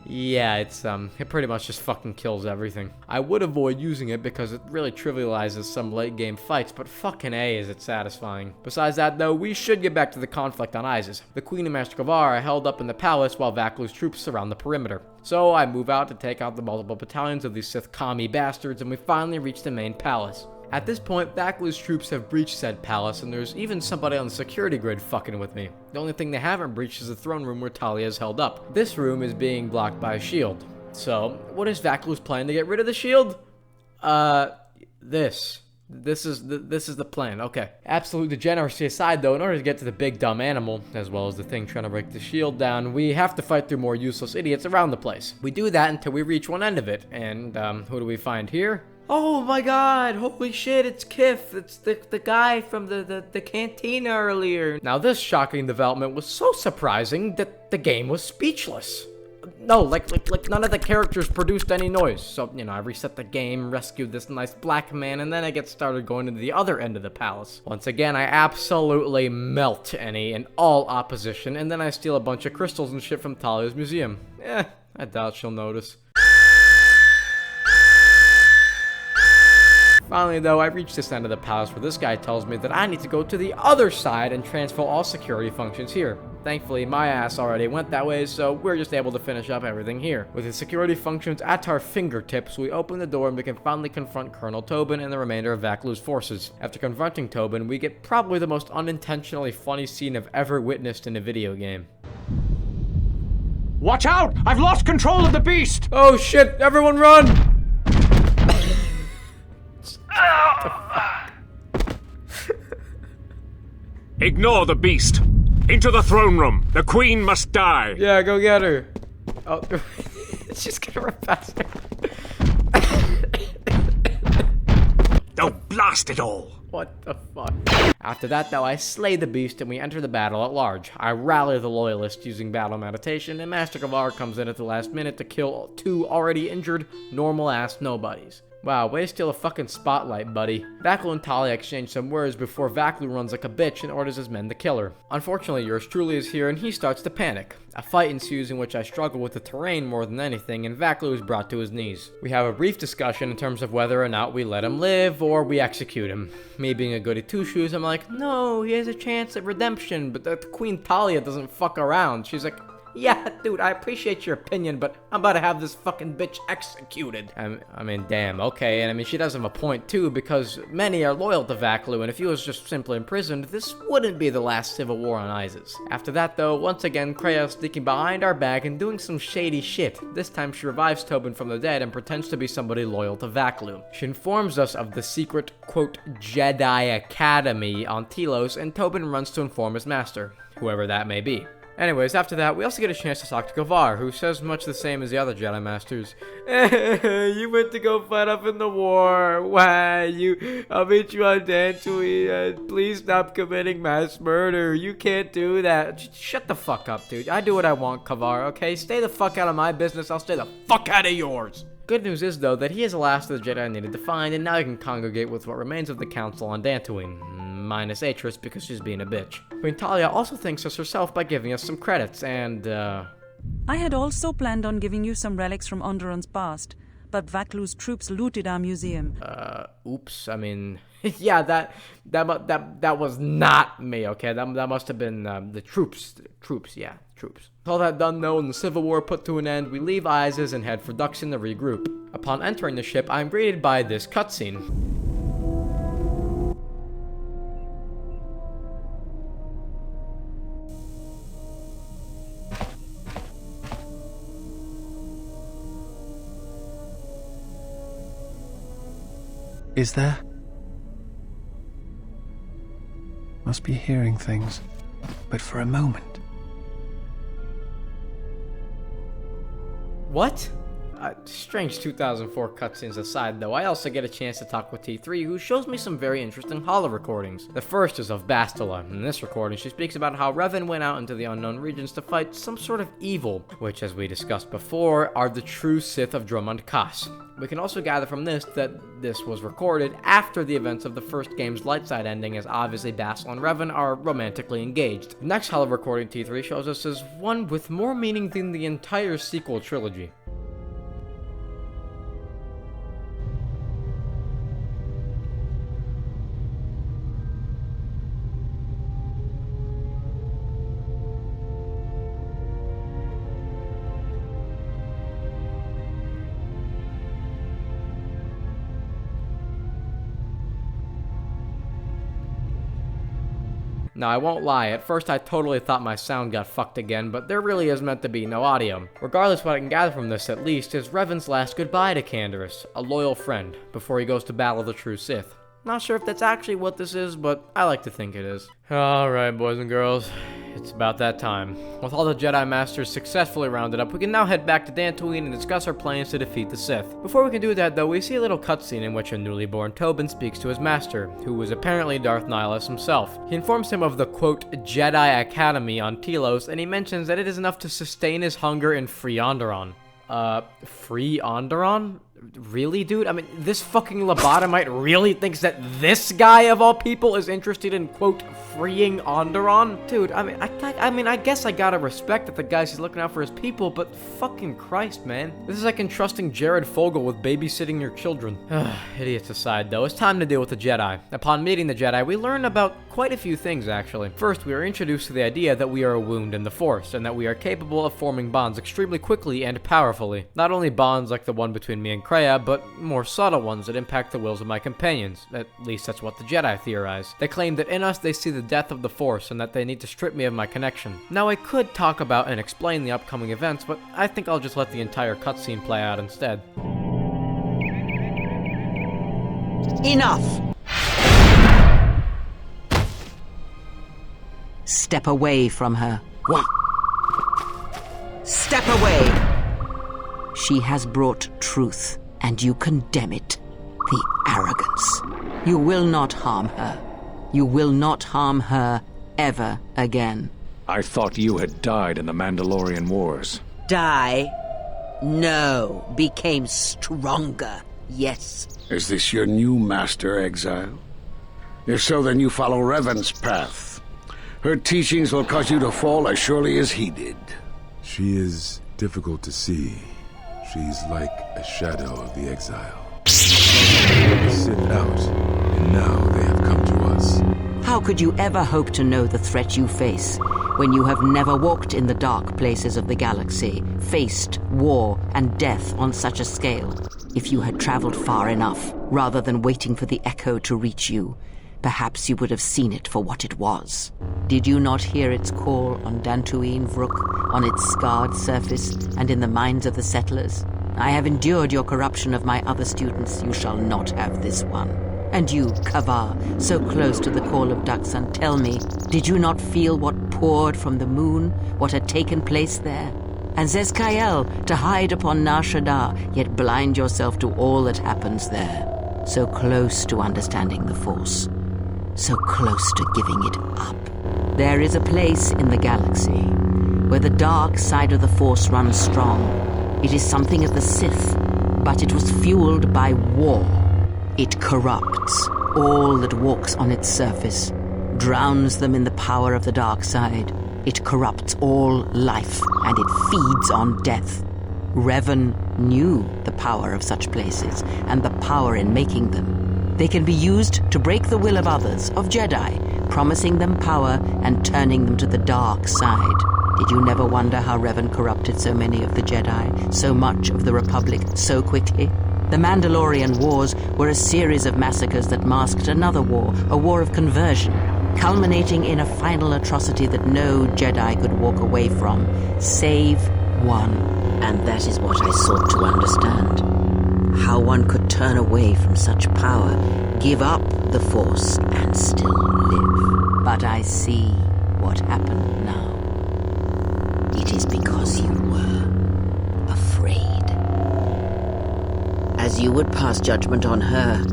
yeah, it pretty much just fucking kills everything. I would avoid using it because it really trivializes some late-game fights, but fucking A, is it satisfying. Besides that, though, we should get back to the conflict on Isis. The Queen and Master Kavar are held up in the palace while Vaklu's troops surround the perimeter. So I move out to take out the multiple battalions of these Sith commie bastards, and we finally reach the main palace. At this point, Vaklu's troops have breached said palace, and there's even somebody on the security grid fucking with me. The only thing they haven't breached is the throne room where Talia is held up. This room is being blocked by a shield. So, what is Vaklu's plan to get rid of the shield? This is the plan, okay. Absolute degeneracy aside, though, in order to get to the big dumb animal, as well as the thing trying to break the shield down, we have to fight through more useless idiots around the place. We do that until we reach one end of it, and, who do we find here? Oh my god, holy shit, it's Kif. It's the guy from the cantina earlier. Now this shocking development was so surprising that the game was speechless. No, like none of the characters produced any noise. So, you know, I reset the game, rescued this nice black man, and then I get started going into the other end of the palace. Once again, I absolutely melt any and all opposition, and then I steal a bunch of crystals and shit from Talia's museum. I doubt she'll notice. Finally, though, I reach this end of the palace where this guy tells me that I need to go to the other side and transfer all security functions here. Thankfully, my ass already went that way, so we're just able to finish up everything here. With the security functions at our fingertips, we open the door and we can finally confront Colonel Tobin and the remainder of Vaklu's forces. After confronting Tobin, we get probably the most unintentionally funny scene I've ever witnessed in a video game. Watch out! I've lost control of the beast! Oh shit, everyone run! Ignore the beast. Into the throne room. The queen must die. Yeah, go get her. Oh, she's gonna run faster. Oh, blast it all. What the fuck? After that, though, I slay the beast and we enter the battle at large. I rally the loyalists using battle meditation, and Master Kavar comes in at the last minute to kill 2 already injured, normal-ass nobodies. Wow, way to steal a fucking spotlight, buddy. Vaklu and Talia exchange some words before Vaklu runs like a bitch and orders his men to kill her. Unfortunately, yours truly is here and he starts to panic. A fight ensues in which I struggle with the terrain more than anything, and Vaklu is brought to his knees. We have a brief discussion in terms of whether or not we let him live or we execute him. Me being a goody two-shoes, I'm like, no, he has a chance at redemption, but the Queen Talia doesn't fuck around. She's like, yeah, dude, I appreciate your opinion, but I'm about to have this fucking bitch executed. I mean, damn, okay, and I mean, she does have a point, too, because many are loyal to Vaklu, and if he was just simply imprisoned, this wouldn't be the last civil war on Isis. After that, though, once again, Cryo sneaking behind our back and doing some shady shit. This time, she revives Tobin from the dead and pretends to be somebody loyal to Vaklu. She informs us of the secret, quote, Jedi Academy on Telos, and Tobin runs to inform his master, whoever that may be. Anyways, after that, we also get a chance to talk to Kavar, who says much the same as the other Jedi Masters. You went to go fight up in the war. Why, I'll meet you on Dantooine. Please stop committing mass murder. You can't do that. Shut the fuck up, dude. I do what I want, Kavar, okay? Stay the fuck out of my business. I'll stay the fuck out of yours. Good news is, though, that he is the last of the Jedi I needed to find, and now he can congregate with what remains of the Council on Dantooine. Minus Atris, because she's being a bitch. Queen Talia also thanks us herself by giving us some credits, and, I had also planned on giving you some relics from Onderon's past, but Vaklu's troops looted our museum. Oops, I mean, yeah, that was not me, okay? That must have been, the troops. Troops. All that done, though, and the Civil War put to an end, we leave Isis and head for Dxun to regroup. Upon entering the ship, I am greeted by this cutscene. Is there? Must be hearing things, but for a moment. What? Strange 2004 cutscenes aside, though, I also get a chance to talk with T3, who shows me some very interesting holo recordings. The first is of Bastila. In this recording, she speaks about how Revan went out into the unknown regions to fight some sort of evil, which, as we discussed before, are the true Sith of Dromund Kaas. We can also gather from this that this was recorded after the events of the first game's light side ending, as obviously Bastila and Revan are romantically engaged. The next holo recording T3 shows us is one with more meaning than the entire sequel trilogy. Now, I won't lie, at first I totally thought my sound got fucked again, but there really is meant to be no audio. Regardless, what I can gather from this, at least, is Revan's last goodbye to Canderous, a loyal friend, before he goes to battle the true Sith. Not sure if that's actually what this is, but I like to think it is. Alright, boys and girls, it's about that time. With all the Jedi Masters successfully rounded up, we can now head back to Dantooine and discuss our plans to defeat the Sith. Before we can do that, though, we see a little cutscene in which a newly born Tobin speaks to his master, who was apparently Darth Nihilus himself. He informs him of the, quote, Jedi Academy on Telos, and he mentions that it is enough to sustain his hunger and free Onderon. Free Onderon? Really, dude? I mean, this fucking lobotomite really thinks that this guy, of all people, is interested in, quote, freeing Onderon? Dude, I mean, I guess I gotta respect that the guy's looking out for his people, but fucking Christ, man. This is like entrusting Jared Fogle with babysitting your children. Idiots aside, though, it's time to deal with the Jedi. Upon meeting the Jedi, we learn about quite a few things, actually. First, we are introduced to the idea that we are a wound in the Force, and that we are capable of forming bonds extremely quickly and powerfully. Not only bonds like the one between me and Cryo, but more subtle ones that impact the wills of my companions. At least that's what the Jedi theorize. They claim that in us they see the death of the Force, and that they need to strip me of my connection. Now, I could talk about and explain the upcoming events, but I think I'll just let the entire cutscene play out instead. Enough! Step away from her. What? Step away! She has brought truth, and you condemn it. The arrogance. You will not harm her. You will not harm her ever again. I thought you had died in the Mandalorian Wars. Die? No. Became stronger. Yes. Is this your new master, Exile? If so, then you follow Revan's path. Her teachings will cause you to fall as surely as he did. She is difficult to see. She's like a shadow of the Exile. They sit out, and now they have come to us. How could you ever hope to know the threat you face when you have never walked in the dark places of the galaxy, faced war and death on such a scale? If you had traveled far enough, rather than waiting for the echo to reach you, perhaps you would have seen it for what it was. Did you not hear its call on Dantooine Vrook, on its scarred surface, and in the minds of the settlers? I have endured your corruption of my other students. You shall not have this one. And you, Kavar, so close to the call of Dxun, tell me, did you not feel what poured from the moon, what had taken place there? And Zezkael, to hide upon Nar Shaddaa, yet blind yourself to all that happens there. So close to understanding the Force. So close to giving it up. There is a place in the galaxy where the dark side of the Force runs strong. It is something of the Sith, but it was fueled by war. It corrupts all that walks on its surface, drowns them in the power of the dark side. It corrupts all life, and it feeds on death. Revan knew the power of such places, and the power in making them. They can be used to break the will of others, of Jedi, promising them power and turning them to the dark side. Did you never wonder how Revan corrupted so many of the Jedi, so much of the Republic, so quickly? The Mandalorian Wars were a series of massacres that masked another war, a war of conversion, culminating in a final atrocity that no Jedi could walk away from, save one. And that is what I sought to understand. How one could turn away from such power, give up the Force, and still live. But I see what happened now. It is because you were afraid. As you would pass judgment on her,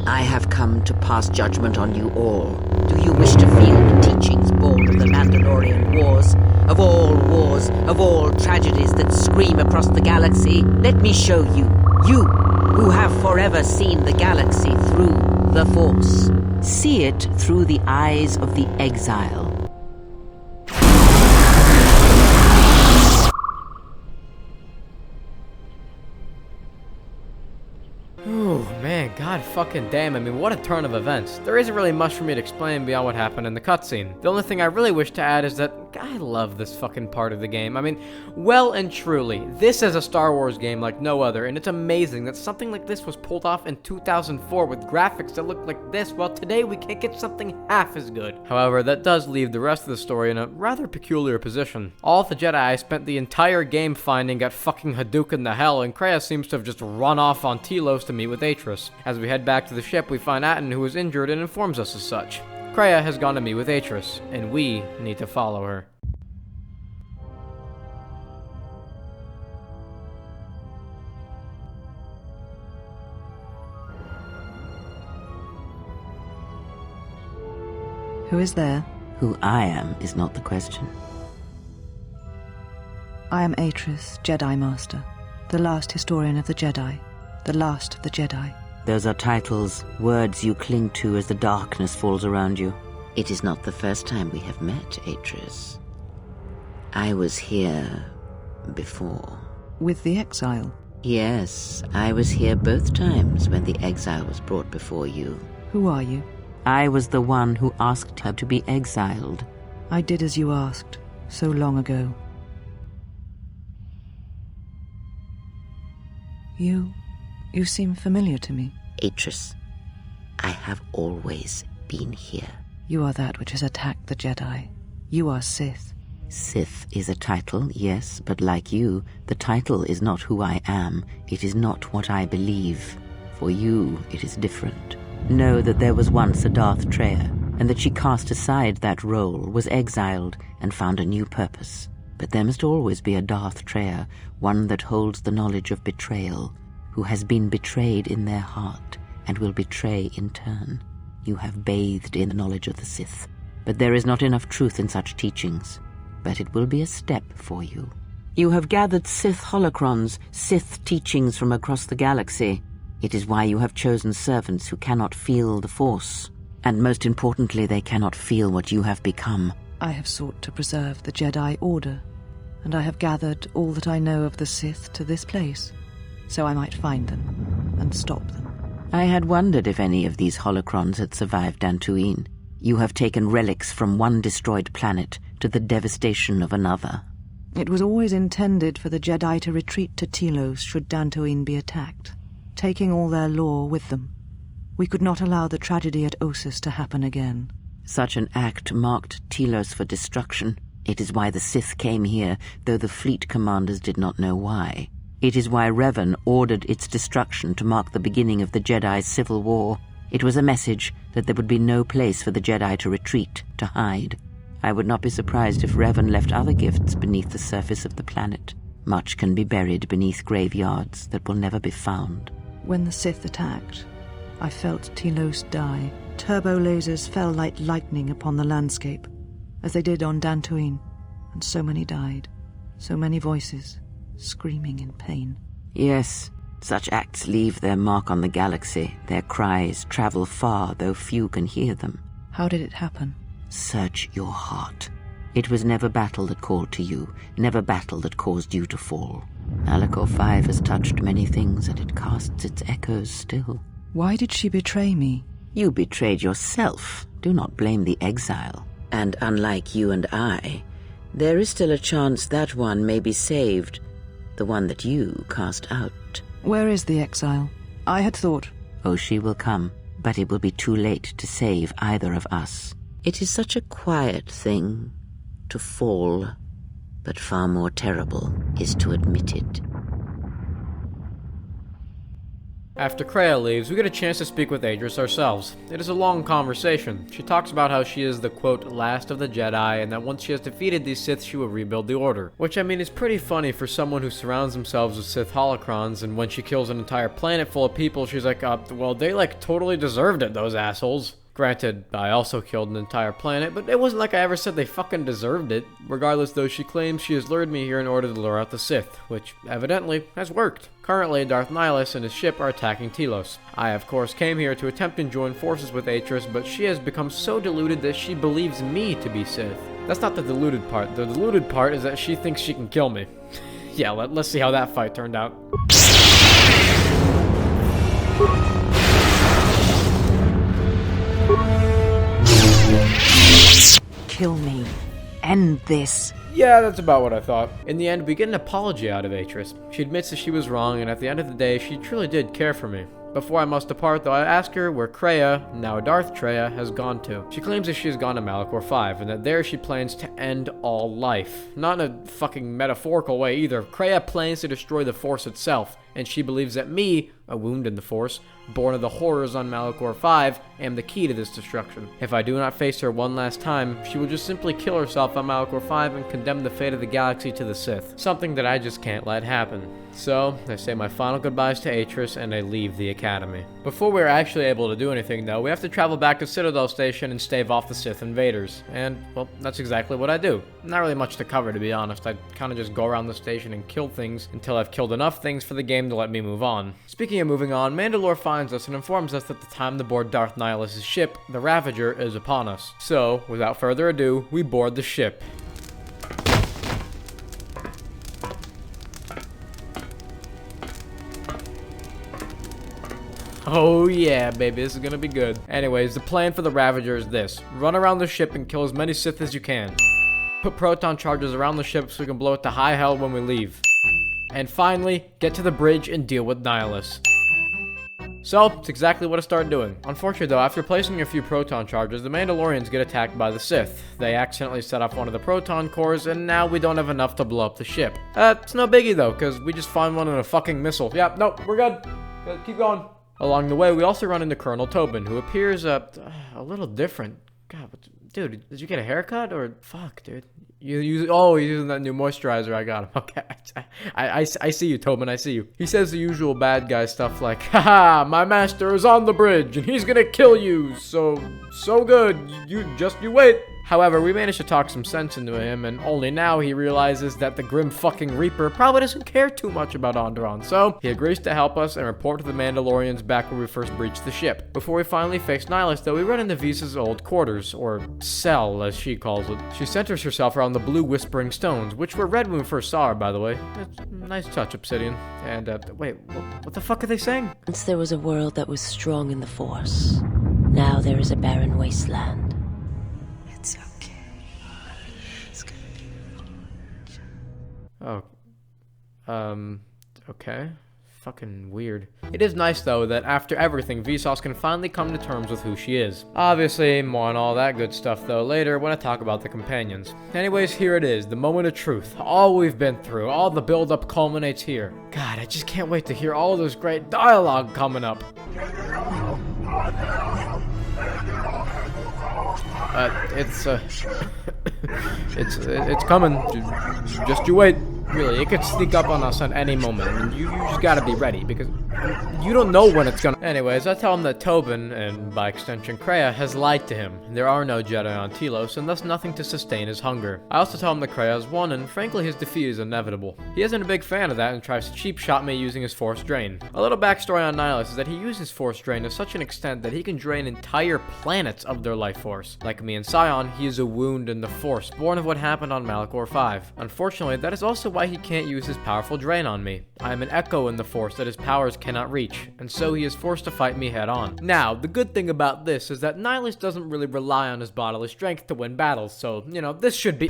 I have come to pass judgment on you all. Do you wish to feel the teachings born of the Mandalorian Wars? Of all tragedies that scream across the galaxy? Let me show you. You, who have forever seen the galaxy through the Force. See it through the eyes of the Exile. Oh man, god fucking damn, I mean, what a turn of events. There isn't really much for me to explain beyond what happened in the cutscene. The only thing I really wish to add is that I love this fucking part of the game. I mean, well and truly, this is a Star Wars game like no other, and it's amazing that something like this was pulled off in 2004 with graphics that look like this, while today we can't get something half as good. However, that does leave the rest of the story in a rather peculiar position. All the Jedi I spent the entire game finding got fucking Hadouken to hell, and Kreia seems to have just run off on Telos to meet with Atris. As we head back to the ship, we find Atton, who is injured, and informs us as such. Kreia has gone to meet with Atris, and we need to follow her. Who is there? Who I am is not the question. I am Atris, Jedi Master, the last historian of the Jedi, the last of the Jedi. Those are titles, words you cling to as the darkness falls around you. It is not the first time we have met, Atris. I was here before. With the Exile? Yes, I was here both times when the Exile was brought before you. Who are you? I was the one who asked her to be exiled. I did as you asked, so long ago. You seem familiar to me. Atris, I have always been here. You are that which has attacked the Jedi. You are Sith. Sith is a title, yes, but like you, the title is not who I am. It is not what I believe. For you, it is different. Know that there was once a Darth Treya, and that she cast aside that role, was exiled, and found a new purpose. But there must always be a Darth Treya, one that holds the knowledge of betrayal, who has been betrayed in their heart, and will betray in turn. You have bathed in the knowledge of the Sith, but there is not enough truth in such teachings. But it will be a step for you. You have gathered Sith holocrons, Sith teachings from across the galaxy. It is why you have chosen servants who cannot feel the Force. And most importantly, they cannot feel what you have become. I have sought to preserve the Jedi Order, and I have gathered all that I know of the Sith to this place, so I might find them and stop them. I had wondered if any of these holocrons had survived Dantooine. You have taken relics from one destroyed planet to the devastation of another. It was always intended for the Jedi to retreat to Telos should Dantooine be attacked, taking all their lore with them. We could not allow the tragedy at Ossus to happen again. Such an act marked Telos for destruction. It is why the Sith came here, though the fleet commanders did not know why. It is why Revan ordered its destruction to mark the beginning of the Jedi's civil war. It was a message that there would be no place for the Jedi to retreat, to hide. I would not be surprised if Revan left other gifts beneath the surface of the planet. Much can be buried beneath graveyards that will never be found. When the Sith attacked, I felt Telos die. Turbo lasers fell like lightning upon the landscape, as they did on Dantooine, and so many died. So many voices, screaming in pain. Yes, such acts leave their mark on the galaxy. Their cries travel far, though few can hear them. How did it happen? Search your heart. It was never battle that called to you, never battle that caused you to fall. Malachor 5 has touched many things, and it casts its echoes still. Why did she betray me? You betrayed yourself. Do not blame the exile. And unlike you and I, there is still a chance that one may be saved, the one that you cast out. Where is the exile? I had thought... Oh, she will come, but it will be too late to save either of us. It is such a quiet thing to fall, but far more terrible is to admit it. After Kreia leaves, we get a chance to speak with Adris ourselves. It is a long conversation. She talks about how she is the, quote, last of the Jedi, and that once she has defeated these Sith, she will rebuild the Order. Which, I mean, is pretty funny for someone who surrounds themselves with Sith holocrons, and when she kills an entire planet full of people, she's like, well, they, like, totally deserved it, those assholes. Granted, I also killed an entire planet, but it wasn't like I ever said they fucking deserved it. Regardless, though, she claims she has lured me here in order to lure out the Sith, which evidently has worked. Currently, Darth Nihilus and his ship are attacking Telos. I, of course, came here to attempt to join forces with Atris, but she has become so deluded that she believes me to be Sith. That's not the deluded part. The deluded part is that she thinks she can kill me. Yeah, let's see how that fight turned out. Kill me. End this. Yeah, that's about what I thought. In the end, we get an apology out of Atris. She admits that she was wrong, and at the end of the day, she truly did care for me. Before I must depart, though, I ask her where Kreia, now Darth Treya, has gone to. She claims that she has gone to Malachor 5, and that there she plans to end all life. Not in a fucking metaphorical way either. Kreia plans to destroy the Force itself, and she believes that me, a wound in the Force, born of the horrors on Malachor 5, am the key to this destruction. If I do not face her one last time, she will just simply kill herself on Malachor 5 and condemn the fate of the galaxy to the Sith. Something that I just can't let happen. So, I say my final goodbyes to Atris and I leave the Academy. Before we're actually able to do anything though, we have to travel back to Citadel Station and stave off the Sith invaders. And, well, that's exactly what I do. Not really much to cover, to be honest. I kinda just go around the station and kill things until I've killed enough things for the game to let me move on. Speaking of moving on, Mandalore finds us and informs us that the time to board Darth Nihilus' ship, the Ravager, is upon us. So, without further ado, we board the ship. Oh yeah, baby, this is gonna be good. Anyways, the plan for the Ravager is this. Run around the ship and kill as many Sith as you can. Put proton charges around the ship so we can blow it to high hell when we leave. And finally, get to the bridge and deal with Nihilus. So, it's exactly what I started doing. Unfortunately though, after placing a few proton charges, the Mandalorians get attacked by the Sith. They accidentally set off one of the proton cores, and now we don't have enough to blow up the ship. It's no biggie though, because we just found one in a fucking missile. Yeah, nope, we're good. Keep going. Along the way, we also run into Colonel Tobin, who appears, a little different. God, dude, did you get a haircut or fuck, dude? You're using that new moisturizer I got him. Okay, I see you, Tobin. I see you. He says the usual bad guy stuff like, haha, my master is on the bridge and he's gonna kill you. So good. You wait. However, we managed to talk some sense into him, and only now he realizes that the grim fucking Reaper probably doesn't care too much about Onderon, so he agrees to help us and report to the Mandalorians back where we first breached the ship. Before we finally face Nihilus, though, we run into Visa's old quarters, or cell, as she calls it. She centers herself around the blue whispering stones, which were red when we first saw her, by the way. It's a nice touch, Obsidian. And, wait, what the fuck are they saying? Once there was a world that was strong in the Force. Now there is a barren wasteland. It's okay. It's gonna be... okay. Fucking weird. It is nice, though, that after everything, Vsauce can finally come to terms with who she is. Obviously, more on all that good stuff, though, later when I talk about the companions. Anyways, here it is, the moment of truth. All we've been through, all the build-up culminates here. God, I just can't wait to hear all this great dialogue coming up. It's coming. Just you wait. Really, it could sneak up on us at any moment, and you just gotta be ready, because you don't know when it's gonna... Anyways, I tell him that Tobin, and by extension Kreia, has lied to him. There are no Jedi on Telos, and thus nothing to sustain his hunger. I also tell him that Kreia has won, and frankly his defeat is inevitable. He isn't a big fan of that and tries to cheap shot me using his Force Drain. A little backstory on Nihilus is that he uses Force Drain to such an extent that he can drain entire planets of their life force. Like me and Scion, he is a wound in the Force, born of what happened on Malachor 5. Unfortunately, that is also why he can't use his powerful drain on me. I am an echo in the Force that his powers cannot reach, and so he is forced to fight me head on. Now, the good thing about this is that Nihilus doesn't really rely on his bodily strength to win battles, so, you know, this should be...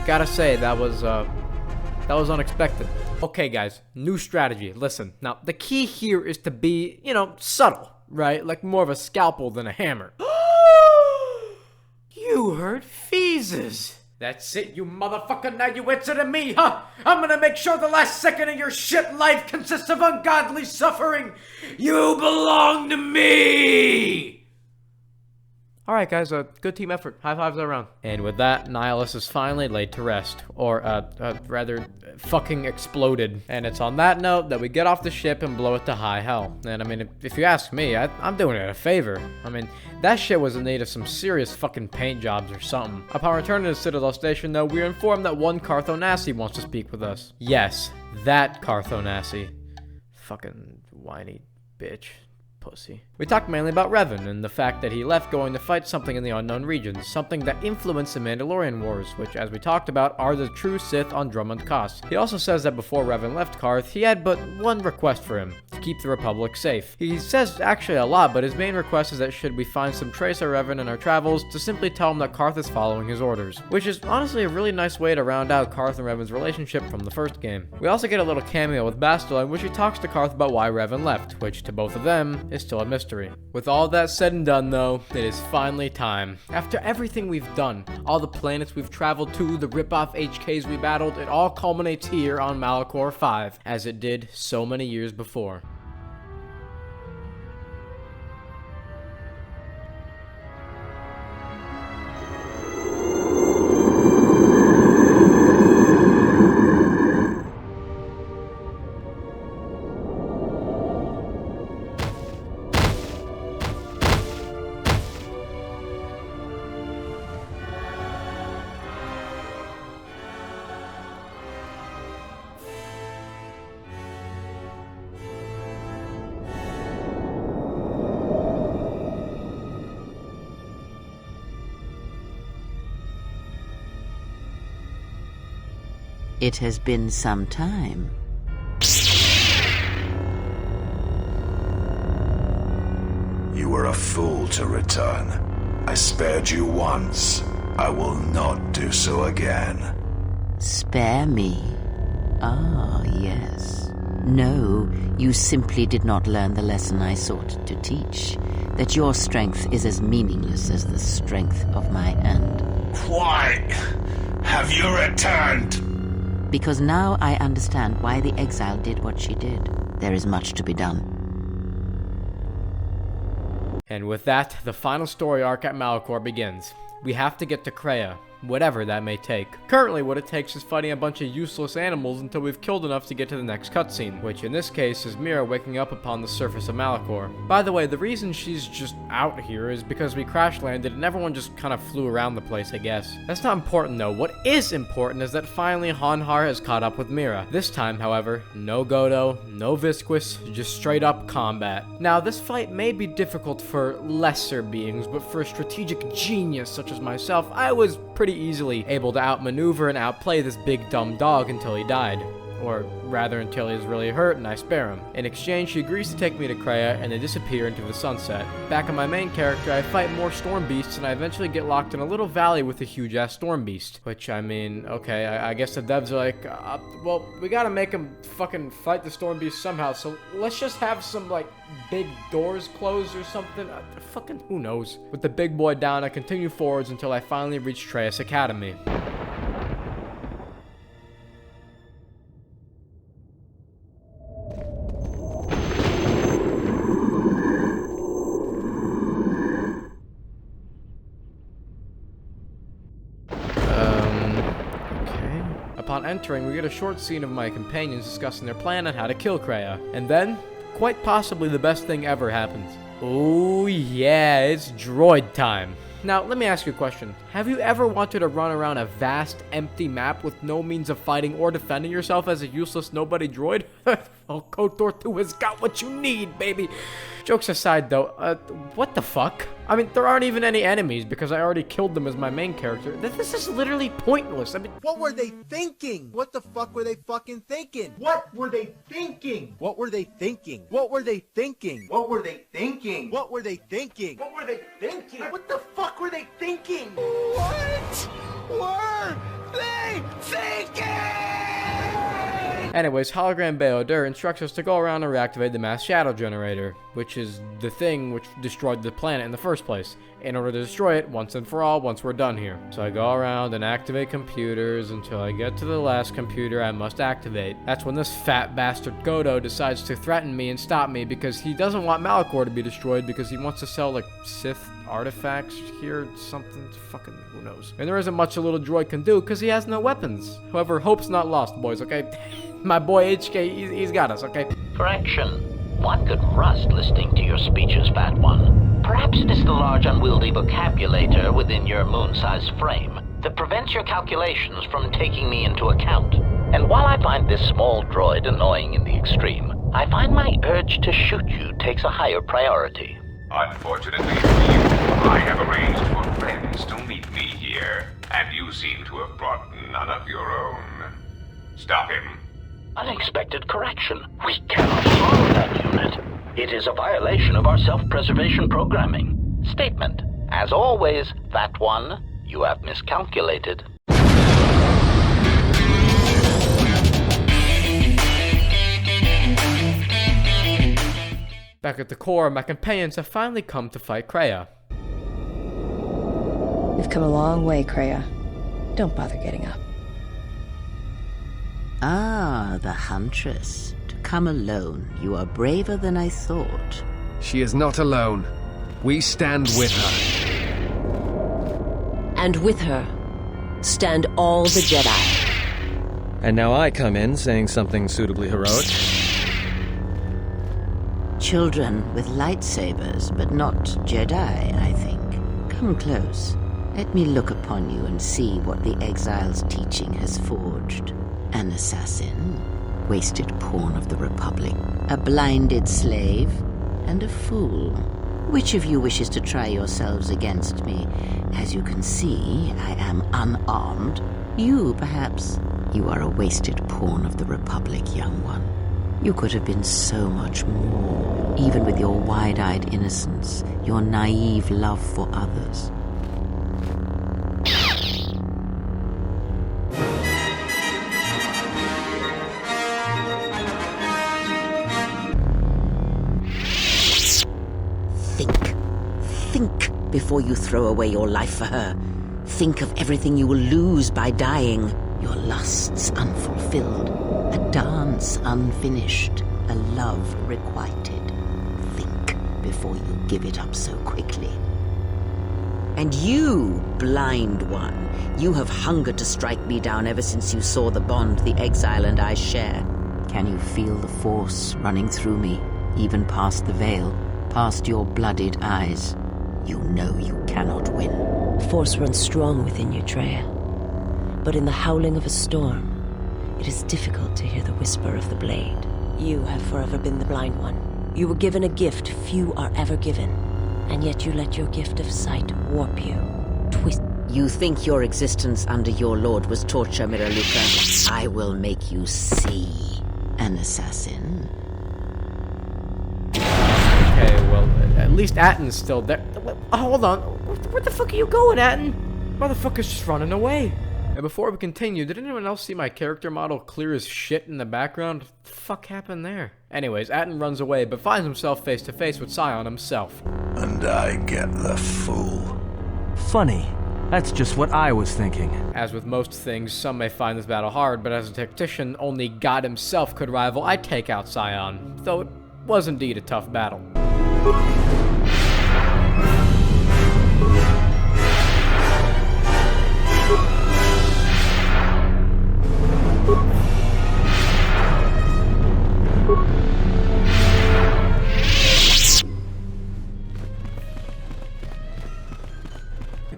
Gotta say, that was unexpected. Okay, guys, new strategy. Listen, now, the key here is to be, you know, subtle, right? Like more of a scalpel than a hammer. You heard Feezes. That's it, you motherfucker. Now you answer to me, huh? I'm gonna make sure the last second of your shit life consists of ungodly suffering. You belong to me! Alright guys, good team effort. High fives all around. And with that, Nihilus is finally laid to rest. Or, rather, fucking exploded. And it's on that note that we get off the ship and blow it to high hell. And I mean, if you ask me, I'm doing it a favor. I mean, that shit was in need of some serious fucking paint jobs or something. Upon returning to Citadel Station, though, we are informed that one Carthonasi wants to speak with us. Yes, that Carthonasi. Fucking whiny bitch. Pussy. We talked mainly about Revan and the fact that he left going to fight something in the unknown regions, something that influenced the Mandalorian Wars, which, as we talked about, are the true Sith on Drummond Koss. He also says that before Revan left Karth, he had but one request for him, to keep the Republic safe. He says actually a lot, but his main request is that should we find some trace of Revan in our travels, to simply tell him that Karth is following his orders, which is honestly a really nice way to round out Karth and Revan's relationship from the first game. We also get a little cameo with Bastila in which he talks to Karth about why Revan left, which to both of them is still a mystery. With all that said and done, though, it is finally time. After everything we've done, all the planets we've traveled to, the rip-off HKs we battled, it all culminates here on Malachor 5, as it did so many years before. It has been some time. You were a fool to return. I spared you once. I will not do so again. Spare me? Ah, yes. No, you simply did not learn the lesson I sought to teach. That your strength is as meaningless as the strength of my hand. Why have you returned? Because now I understand why the exile did what she did. There is much to be done. And with that, the final story arc at Malachor begins. We have to get to Kreia, whatever that may take. Currently, what it takes is fighting a bunch of useless animals until we've killed enough to get to the next cutscene, which in this case is Mira waking up upon the surface of Malachor. By the way, the reason she's just out here is because we crash landed and everyone just kind of flew around the place, I guess. That's not important though. What is important is that finally Hanhar has caught up with Mira. This time, however, no Godo, no Visquis, just straight up combat. Now, this fight may be difficult for lesser beings, but for a strategic genius such as myself, I was pretty easily able to outmaneuver and outplay this big dumb dog until he died. Or rather, until he was really hurt and I spare him. In exchange, he agrees to take me to Kreia and they disappear into the sunset. Back on my main character, I fight more storm beasts and I eventually get locked in a little valley with a huge ass storm beast. Which, I mean, okay, I guess the devs are like, well, we gotta make him fucking fight the storm beast somehow, so let's just have some, like, big doors closed or something. Fucking who knows. With the big boy down, I continue forwards until I finally reach Treyas Academy. Upon entering, we get a short scene of my companions discussing their plan on how to kill Kreia. And then, quite possibly the best thing ever happens. Oh yeah, it's droid time. Now, let me ask you a question. Have you ever wanted to run around a vast, empty map with no means of fighting or defending yourself as a useless nobody droid? Well, Kotor 2 has got what you need, baby. Jokes aside, though, what the fuck? I mean, there aren't even any enemies because I already killed them as my main character. This is literally pointless. I mean, what were they thinking? What the fuck were they fucking thinking? What were they thinking? What were they thinking? What were they thinking? What were they thinking? What were they thinking? What were they thinking? What the fuck were they thinking? What were they thinking? Anyways, Hologram Beodur instructs us to go around and reactivate the mass shadow generator, which is the thing which destroyed the planet in the first place, in order to destroy it once and for all once we're done here. So I go around and activate computers until I get to the last computer I must activate. That's when this fat bastard Godo decides to threaten me and stop me because he doesn't want Malachor to be destroyed because he wants to sell, like, Sith artifacts here, something, fucking who knows. And there isn't much a little droid can do because he has no weapons. However, hope's not lost, boys, okay? My boy HK, he's got us, okay? Correction. One could rust listening to your speeches, Fat One. Perhaps it is the large unwieldy vocabulator within your moon-sized frame that prevents your calculations from taking me into account. And while I find this small droid annoying in the extreme, I find my urge to shoot you takes a higher priority. Unfortunately for you, I have arranged for friends to meet me here, and you seem to have brought none of your own. Stop him. Unexpected correction. We cannot follow that unit. It is a violation of our self-preservation programming. Statement. As always, Fat One, you have miscalculated. Back at the core, my companions have finally come to fight Kreia. We've come a long way, Kreia. Don't bother getting up. Ah, the Huntress. To come alone, you are braver than I thought. She is not alone. We stand with her. And with her, stand all the Jedi. And now I come in saying something suitably heroic. Children with lightsabers, but not Jedi, I think. Come close. Let me look upon you and see what the Exile's teaching has forged. An assassin, wasted pawn of the Republic, a blinded slave, and a fool. Which of you wishes to try yourselves against me? As you can see, I am unarmed. You, perhaps. You are a wasted pawn of the Republic, young one. You could have been so much more, even with your wide-eyed innocence, your naive love for others. Think before you throw away your life for her. Think of everything you will lose by dying. Your lusts unfulfilled, a dance unfinished, a love requited. Think. before you give it up so quickly. And you, blind one, you have hungered to strike me down ever since you saw the bond the exile and I share. Can you feel the force running through me, even past the veil, past your blooded eyes? You know you cannot win. Force runs strong within you, Treya. But in the howling of a storm, it is difficult to hear the whisper of the blade. You have forever been the blind one. You were given a gift few are ever given, and yet you let your gift of sight warp you, twist. You think your existence under your lord was torture, Miraluka? I will make you see, an assassin. Okay, well, at least Atton's still there. Hold on. Where the fuck are you going, Atton? Motherfucker's just running away. And before we continue, did anyone else see my character model clear as shit in the background? What the fuck happened there? Anyways, Atton runs away, but finds himself face to face with Scion himself. And I get the fool. Funny. That's just what I was thinking. As with most things, some may find this battle hard, but as a tactician only God himself could rival, I take out Scion. Though it was indeed a tough battle.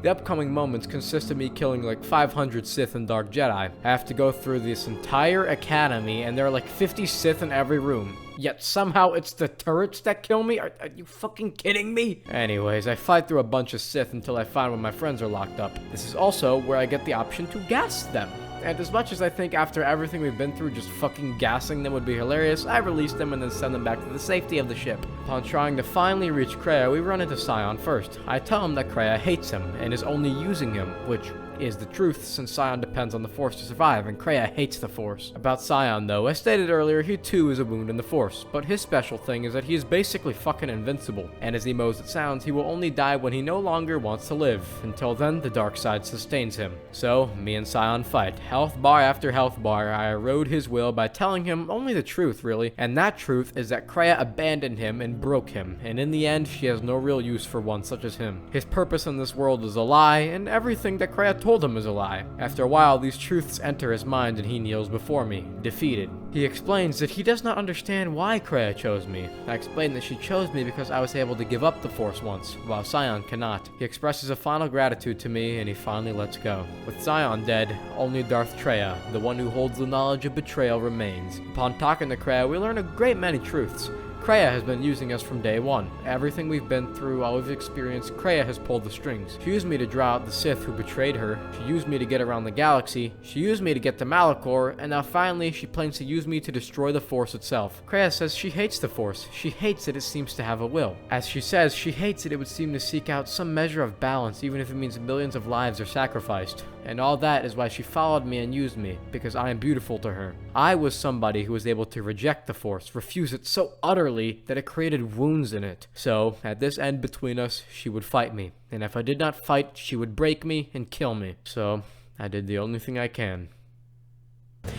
The upcoming moments consist of me killing like 500 Sith and Dark Jedi. I have to go through this entire academy, and there are like 50 Sith in every room. Yet somehow it's the turrets that kill me? Are you fucking kidding me? Anyways, I fight through a bunch of Sith until I find where my friends are locked up. This is also where I get the option to gas them. And as much as I think after everything we've been through, just fucking gassing them would be hilarious, I release them and then send them back to the safety of the ship. Upon trying to finally reach Kreia, we run into Scion first. I tell him that Kreia hates him and is only using him, which is the truth since Scion depends on the Force to survive, and Kreia hates the Force. About Scion though, as stated earlier, he too is a wound in the Force, but his special thing is that he is basically fucking invincible, and as emo as it sounds, he will only die when he no longer wants to live. Until then, the dark side sustains him. So, me and Scion fight. Health bar after health bar, I erode his will by telling him only the truth really, and that truth is that Kreia abandoned him and broke him, and in the end, she has no real use for one such as him. His purpose in this world is a lie, and everything that Kreia told him is a lie. After a while, these truths enter his mind and he kneels before me, defeated. He explains that he does not understand why Kreia chose me. I explain that she chose me because I was able to give up the Force once, while Scion cannot. He expresses a final gratitude to me and he finally lets go. With Scion dead, only Darth Treya, the one who holds the knowledge of betrayal, remains. Upon talking to Kreia, we learn a great many truths. Kreia has been using us from day one. Everything we've been through, all we've experienced, Kreia has pulled the strings. She used me to draw out the Sith who betrayed her. She used me to get around the galaxy. She used me to get to Malachor, and now finally she plans to use me to destroy the Force itself. Kreia says she hates the Force. She hates that it seems to have a will. As she says, she hates that it would seem to seek out some measure of balance, even if it means millions of lives are sacrificed. And all that is why she followed me and used me, because I am beautiful to her. I was somebody who was able to reject the Force, refuse it so utterly that it created wounds in it. So, at this end between us, she would fight me. And if I did not fight, she would break me and kill me. So, I did the only thing I can.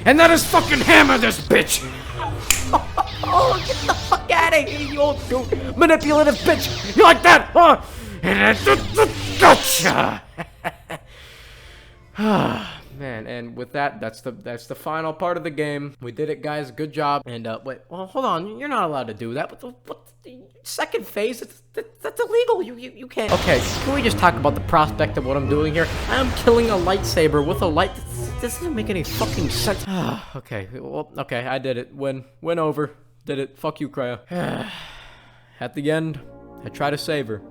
And that is fucking hammer this bitch! Oh, get the fuck out of here, you old dude! Manipulative bitch! You like that, huh? Gotcha! Man, and with that, that's the final part of the game. We did it, guys. Good job. And wait, well, hold on. You're not allowed to do that. What the second phase? That's illegal. You can't. Okay, can we just talk about the prospect of what I'm doing here? I'm killing a lightsaber with a light. This doesn't make any fucking sense. Okay, well, okay, I did it. Win over. Did it. Fuck you, Kreia. At the end, I try to save her,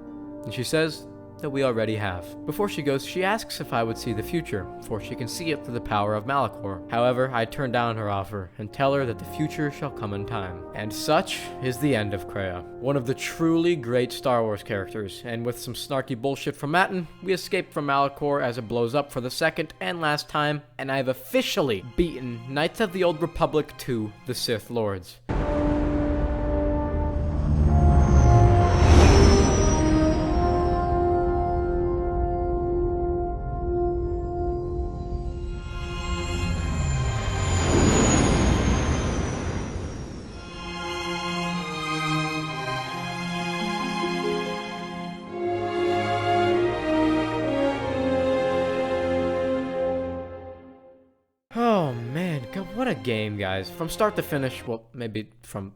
and she says that we already have. Before she goes, she asks if I would see the future, for she can see it through the power of Malachor. However, I turn down her offer and tell her that the future shall come in time. And such is the end of Kreia, one of the truly great Star Wars characters, and with some snarky bullshit from Atton, we escape from Malachor as it blows up for the second and last time, and I've officially beaten Knights of the Old Republic 2, the Sith Lords. What a game, guys. From start to finish, well, maybe from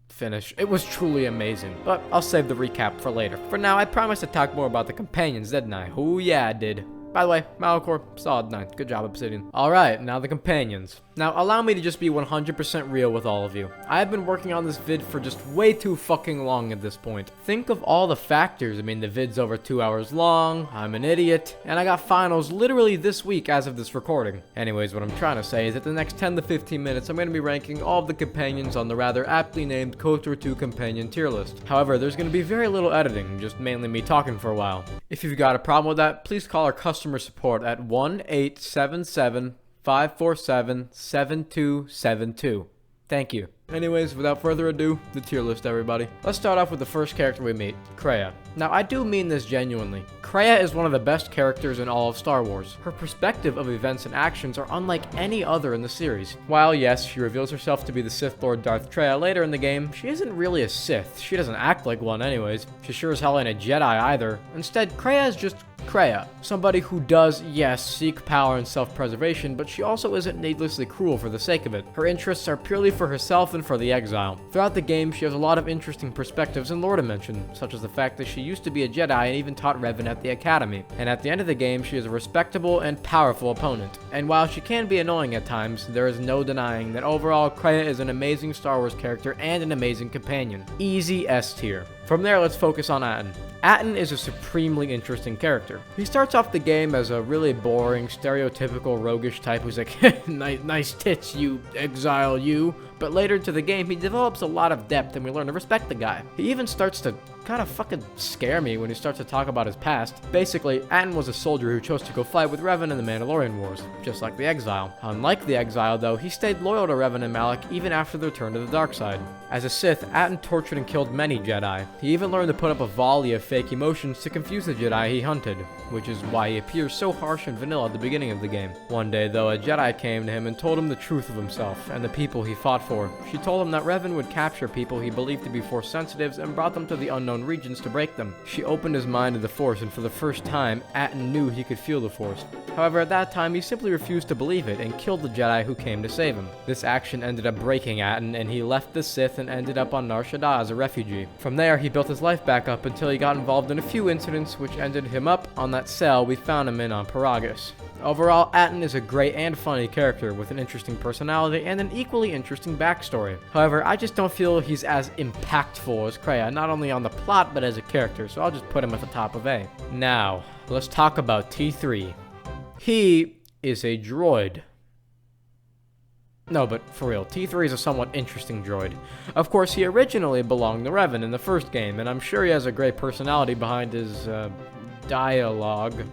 finish, it was truly amazing. But I'll save the recap for later. For now, I promised to talk more about the companions, didn't I? Oh yeah, I did. By the way, Malachor, solid 9. Good job, Obsidian. Alright, now the companions. Now, allow me to just be 100% real with all of you. I've been working on this vid for just way too fucking long at this point. Think of all the factors. I mean, the vid's over 2 hours long, I'm an idiot, and I got finals literally this week as of this recording. Anyways, what I'm trying to say is that the next 10 to 15 minutes, I'm going to be ranking all of the companions on the rather aptly named Kotor 2 companion tier list. However, there's going to be very little editing, just mainly me talking for a while. If you've got a problem with that, please call our customer support at 1-877-547-7272. Thank you. Anyways, without further ado, the tier list, everybody. Let's start off with the first character we meet, Kreia. Now, I do mean this genuinely. Kreia is one of the best characters in all of Star Wars. Her perspective of events and actions are unlike any other in the series. While, yes, she reveals herself to be the Sith Lord Darth Traya later in the game, she isn't really a Sith. She doesn't act like one anyways. She sure as hell ain't a Jedi either. Instead, Kreia is just Kreia, somebody who does, yes, seek power and self-preservation, but she also isn't needlessly cruel for the sake of it. Her interests are purely for herself and for the exile. Throughout the game, she has a lot of interesting perspectives and lore dimension, such as the fact that she used to be a Jedi and even taught Revan at the Academy. And at the end of the game, she is a respectable and powerful opponent. And while she can be annoying at times, there is no denying that overall, Kreia is an amazing Star Wars character and an amazing companion. Easy S tier. From there, let's focus on Atton. Atton is a supremely interesting character. He starts off the game as a really boring, stereotypical roguish type who's like, nice tits, you exile, you. But later into the game, he develops a lot of depth and we learn to respect the guy. He even starts to kind of fucking scare me when he starts to talk about his past. Basically, Atton was a soldier who chose to go fight with Revan in the Mandalorian Wars, just like the Exile. Unlike the Exile, though, he stayed loyal to Revan and Malak even after their return to the dark side. As a Sith, Atton tortured and killed many Jedi. He even learned to put up a volley of fake emotions to confuse the Jedi he hunted, which is why he appears so harsh and vanilla at the beginning of the game. One day, though, a Jedi came to him and told him the truth of himself and the people he fought for. She told him that Revan would capture people he believed to be Force sensitives and brought them to the unknown regions to break them. She opened his mind to the Force, and for the first time, Atton knew he could feel the Force. However, at that time, he simply refused to believe it and killed the Jedi who came to save him. This action ended up breaking Atton, and he left the Sith and ended up on Nar Shaddaa as a refugee. From there, he built his life back up until he got involved in a few incidents which ended him up on that cell we found him in on Peragus. Overall, Atton is a great and funny character with an interesting personality and an equally interesting backstory. However, I just don't feel he's as impactful as Kreia, not only on the plot but as a character, so I'll just put him at the top of A. Now, let's talk about T3. He is a droid. No, but for real, T3 is a somewhat interesting droid. Of course, he originally belonged to Revan in the first game, and I'm sure he has a great personality behind his, dialogue.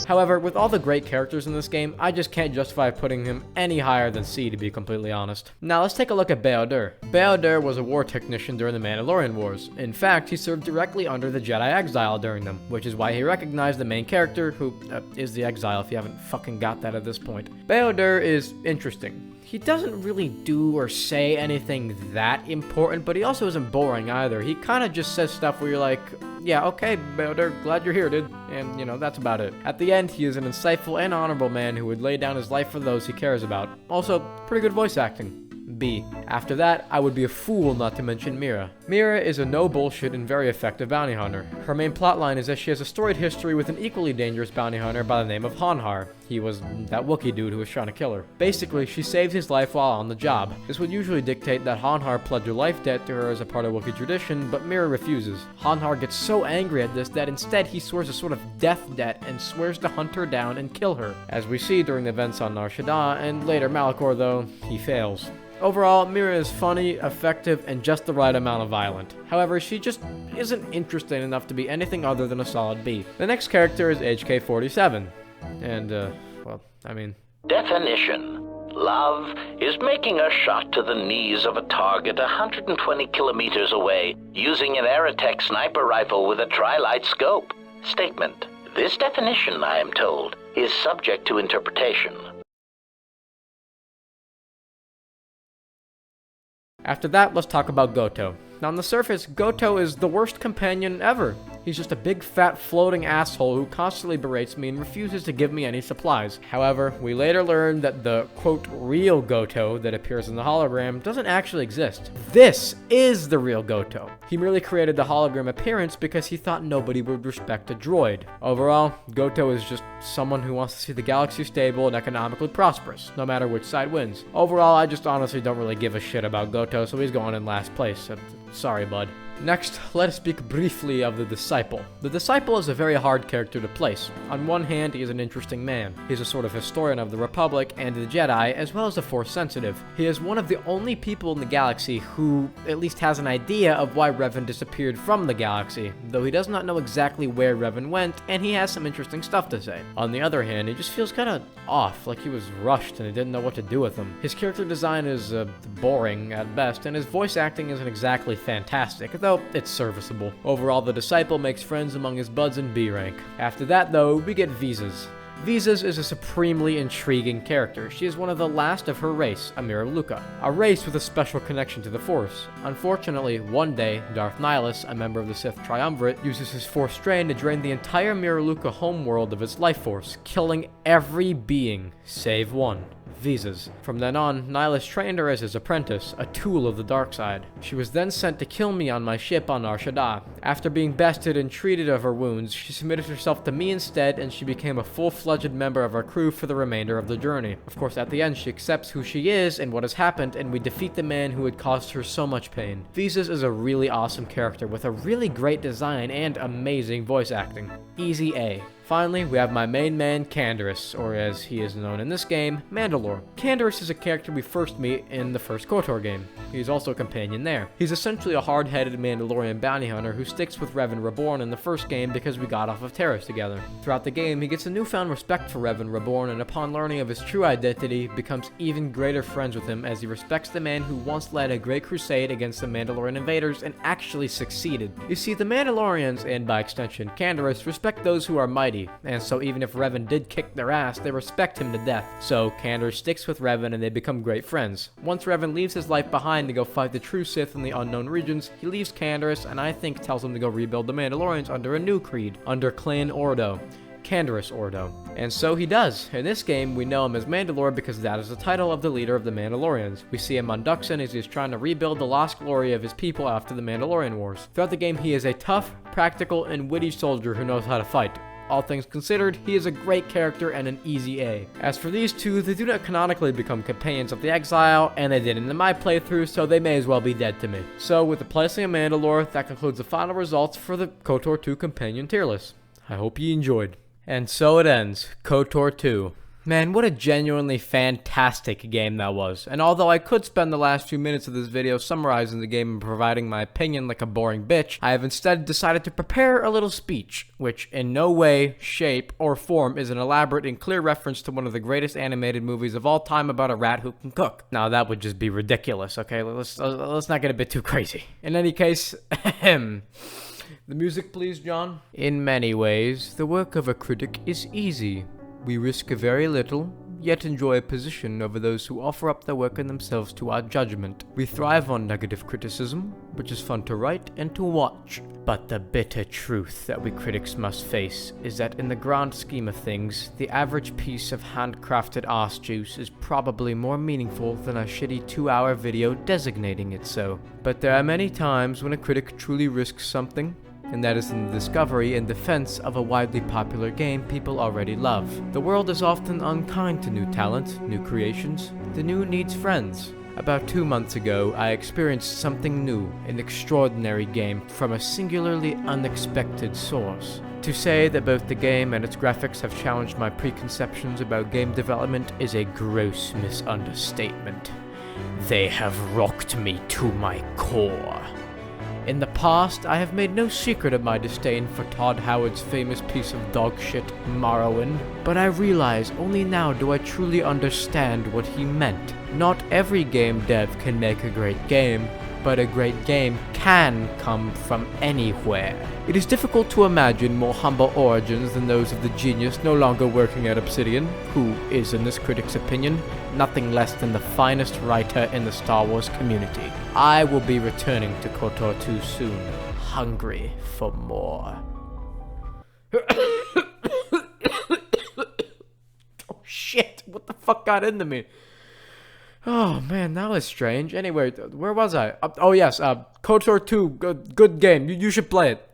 However, with all the great characters in this game, I just can't justify putting him any higher than C, to be completely honest. Now let's take a look at Bao-Dur. Bao-Dur was a war technician during the Mandalorian Wars. In fact, he served directly under the Jedi Exile during them, which is why he recognized the main character, who is the Exile if you haven't fucking got that at this point. Bao-Dur is interesting. He doesn't really do or say anything that important, but he also isn't boring either. He kind of just says stuff where you're like, yeah, okay, Bao-Dur, glad you're here, dude. And, you know, that's about it. At the end, he is an insightful and honorable man who would lay down his life for those he cares about. Also, pretty good voice acting. B. After that, I would be a fool not to mention Mira. Mira is a no-bullshit and very effective bounty hunter. Her main plotline is that she has a storied history with an equally dangerous bounty hunter by the name of Honhar. He was that Wookiee dude who was trying to kill her. Basically, she saved his life while on the job. This would usually dictate that Honhar pledge a life debt to her as a part of Wookiee tradition, but Mira refuses. Honhar gets so angry at this that instead he swears a sort of death debt and swears to hunt her down and kill her. As we see during the events on Nar Shaddaa, and later Malachor though, he fails. Overall, Mira is funny, effective, and just the right amount of violent. However, she just isn't interesting enough to be anything other than a solid B. The next character is HK-47. And, well, I mean... Definition. Love is making a shot to the knees of a target 120 kilometers away using an Aerotech sniper rifle with a tri-light scope. Statement. This definition, I am told, is subject to interpretation. After that, let's talk about Goto. Now, on the surface, Goto is the worst companion ever. He's just a big fat floating asshole who constantly berates me and refuses to give me any supplies. However, we later learn that the quote real Goto that appears in the hologram doesn't actually exist. This is the real Goto. He merely created the hologram appearance because he thought nobody would respect a droid. Overall, Goto is just someone who wants to see the galaxy stable and economically prosperous, no matter which side wins. Overall, I just honestly don't really give a shit about Goto, so he's going in last place. Sorry, bud. Next, let us speak briefly of the Disciple. The Disciple is a very hard character to place. On one hand, he is an interesting man. He's a sort of historian of the Republic and the Jedi, as well as a Force sensitive. He is one of the only people in the galaxy who at least has an idea of why Revan disappeared from the galaxy, though he does not know exactly where Revan went, and he has some interesting stuff to say. On the other hand, he just feels kinda off, like he was rushed and he didn't know what to do with him. His character design is boring at best, and his voice acting isn't exactly fantastic, though it's serviceable. Overall, the Disciple makes friends among his buds in B rank. After that, though, we get Visas. Visas is a supremely intriguing character. She is one of the last of her race, a Mira Luca, a race with a special connection to the Force. Unfortunately, one day, Darth Nihilus, a member of the Sith Triumvirate, uses his Force strain to drain the entire Mira Luca homeworld of its life force, killing every being, save one. Visas. From then on, Nihilus trained her as his apprentice, a tool of the dark side. She was then sent to kill me on my ship on Nar Shaddaa. After being bested and treated of her wounds, she submitted herself to me instead, and she became a full-fledged member of our crew for the remainder of the journey. Of course, at the end, she accepts who she is and what has happened, and we defeat the man who had caused her so much pain. Visas is a really awesome character with a really great design and amazing voice acting. Easy A. Finally, we have my main man, Canderous, or as he is known in this game, Mandalore. Canderous is a character we first meet in the first Kotor game. He's also a companion there. He's essentially a hard-headed Mandalorian bounty hunter who sticks with Revan Reborn in the first game because we got off of Telos together. Throughout the game, he gets a newfound respect for Revan Reborn, and upon learning of his true identity, becomes even greater friends with him as he respects the man who once led a great crusade against the Mandalorian invaders and actually succeeded. You see, the Mandalorians, and by extension Canderous, respect those who are mighty, and so even if Revan did kick their ass, they respect him to death. So Canderous sticks with Revan and they become great friends. Once Revan leaves his life behind to go fight the true Sith in the unknown regions, he leaves Canderous and I think tells him to go rebuild the Mandalorians under a new creed, under Clan Ordo. Canderous Ordo. And so he does. In this game, we know him as Mandalore because that is the title of the leader of the Mandalorians. We see him on Dxun as he is trying to rebuild the lost glory of his people after the Mandalorian Wars. Throughout the game, he is a tough, practical, and witty soldier who knows how to fight. All things considered, he is a great character and an easy A. As for these two, they do not canonically become companions of the Exile, and they didn't in my playthrough, so they may as well be dead to me. So, with the placing of Mandalore, that concludes the final results for the KOTOR 2 companion tier list. I hope you enjoyed. And so it ends, KOTOR 2. Man, what a genuinely fantastic game that was. And although I could spend the last few minutes of this video summarizing the game and providing my opinion like a boring bitch, I have instead decided to prepare a little speech, which in no way, shape, or form is an elaborate and clear reference to one of the greatest animated movies of all time about a rat who can cook. Now that would just be ridiculous, okay? Let's not get a bit too crazy. In any case, ahem. The music, please, John. In many ways, the work of a critic is easy. We risk very little, yet enjoy a position over those who offer up their work and themselves to our judgment. We thrive on negative criticism, which is fun to write and to watch. But the bitter truth that we critics must face is that in the grand scheme of things, the average piece of handcrafted arse juice is probably more meaningful than a shitty 2-hour video designating it so. But there are many times when a critic truly risks something, and that is in the discovery and defense of a widely popular game people already love. The world is often unkind to new talent, new creations. The new needs friends. About 2 months ago, I experienced something new, an extraordinary game from a singularly unexpected source. To say that both the game and its graphics have challenged my preconceptions about game development is a gross misunderstatement. They have rocked me to my core. In the past, I have made no secret of my disdain for Todd Howard's famous piece of dogshit, Morrowind, but I realize only now do I truly understand what he meant. Not every game dev can make a great game, but a great game can come from anywhere. It is difficult to imagine more humble origins than those of the genius no longer working at Obsidian, who is, in this critic's opinion, nothing less than the finest writer in the Star Wars community. I will be returning to KOTOR 2 soon, hungry for more. Oh shit, what the fuck got into me? Oh man, that was strange. Anyway, where was I? Oh yes, Kotor 2, good game. You should play it.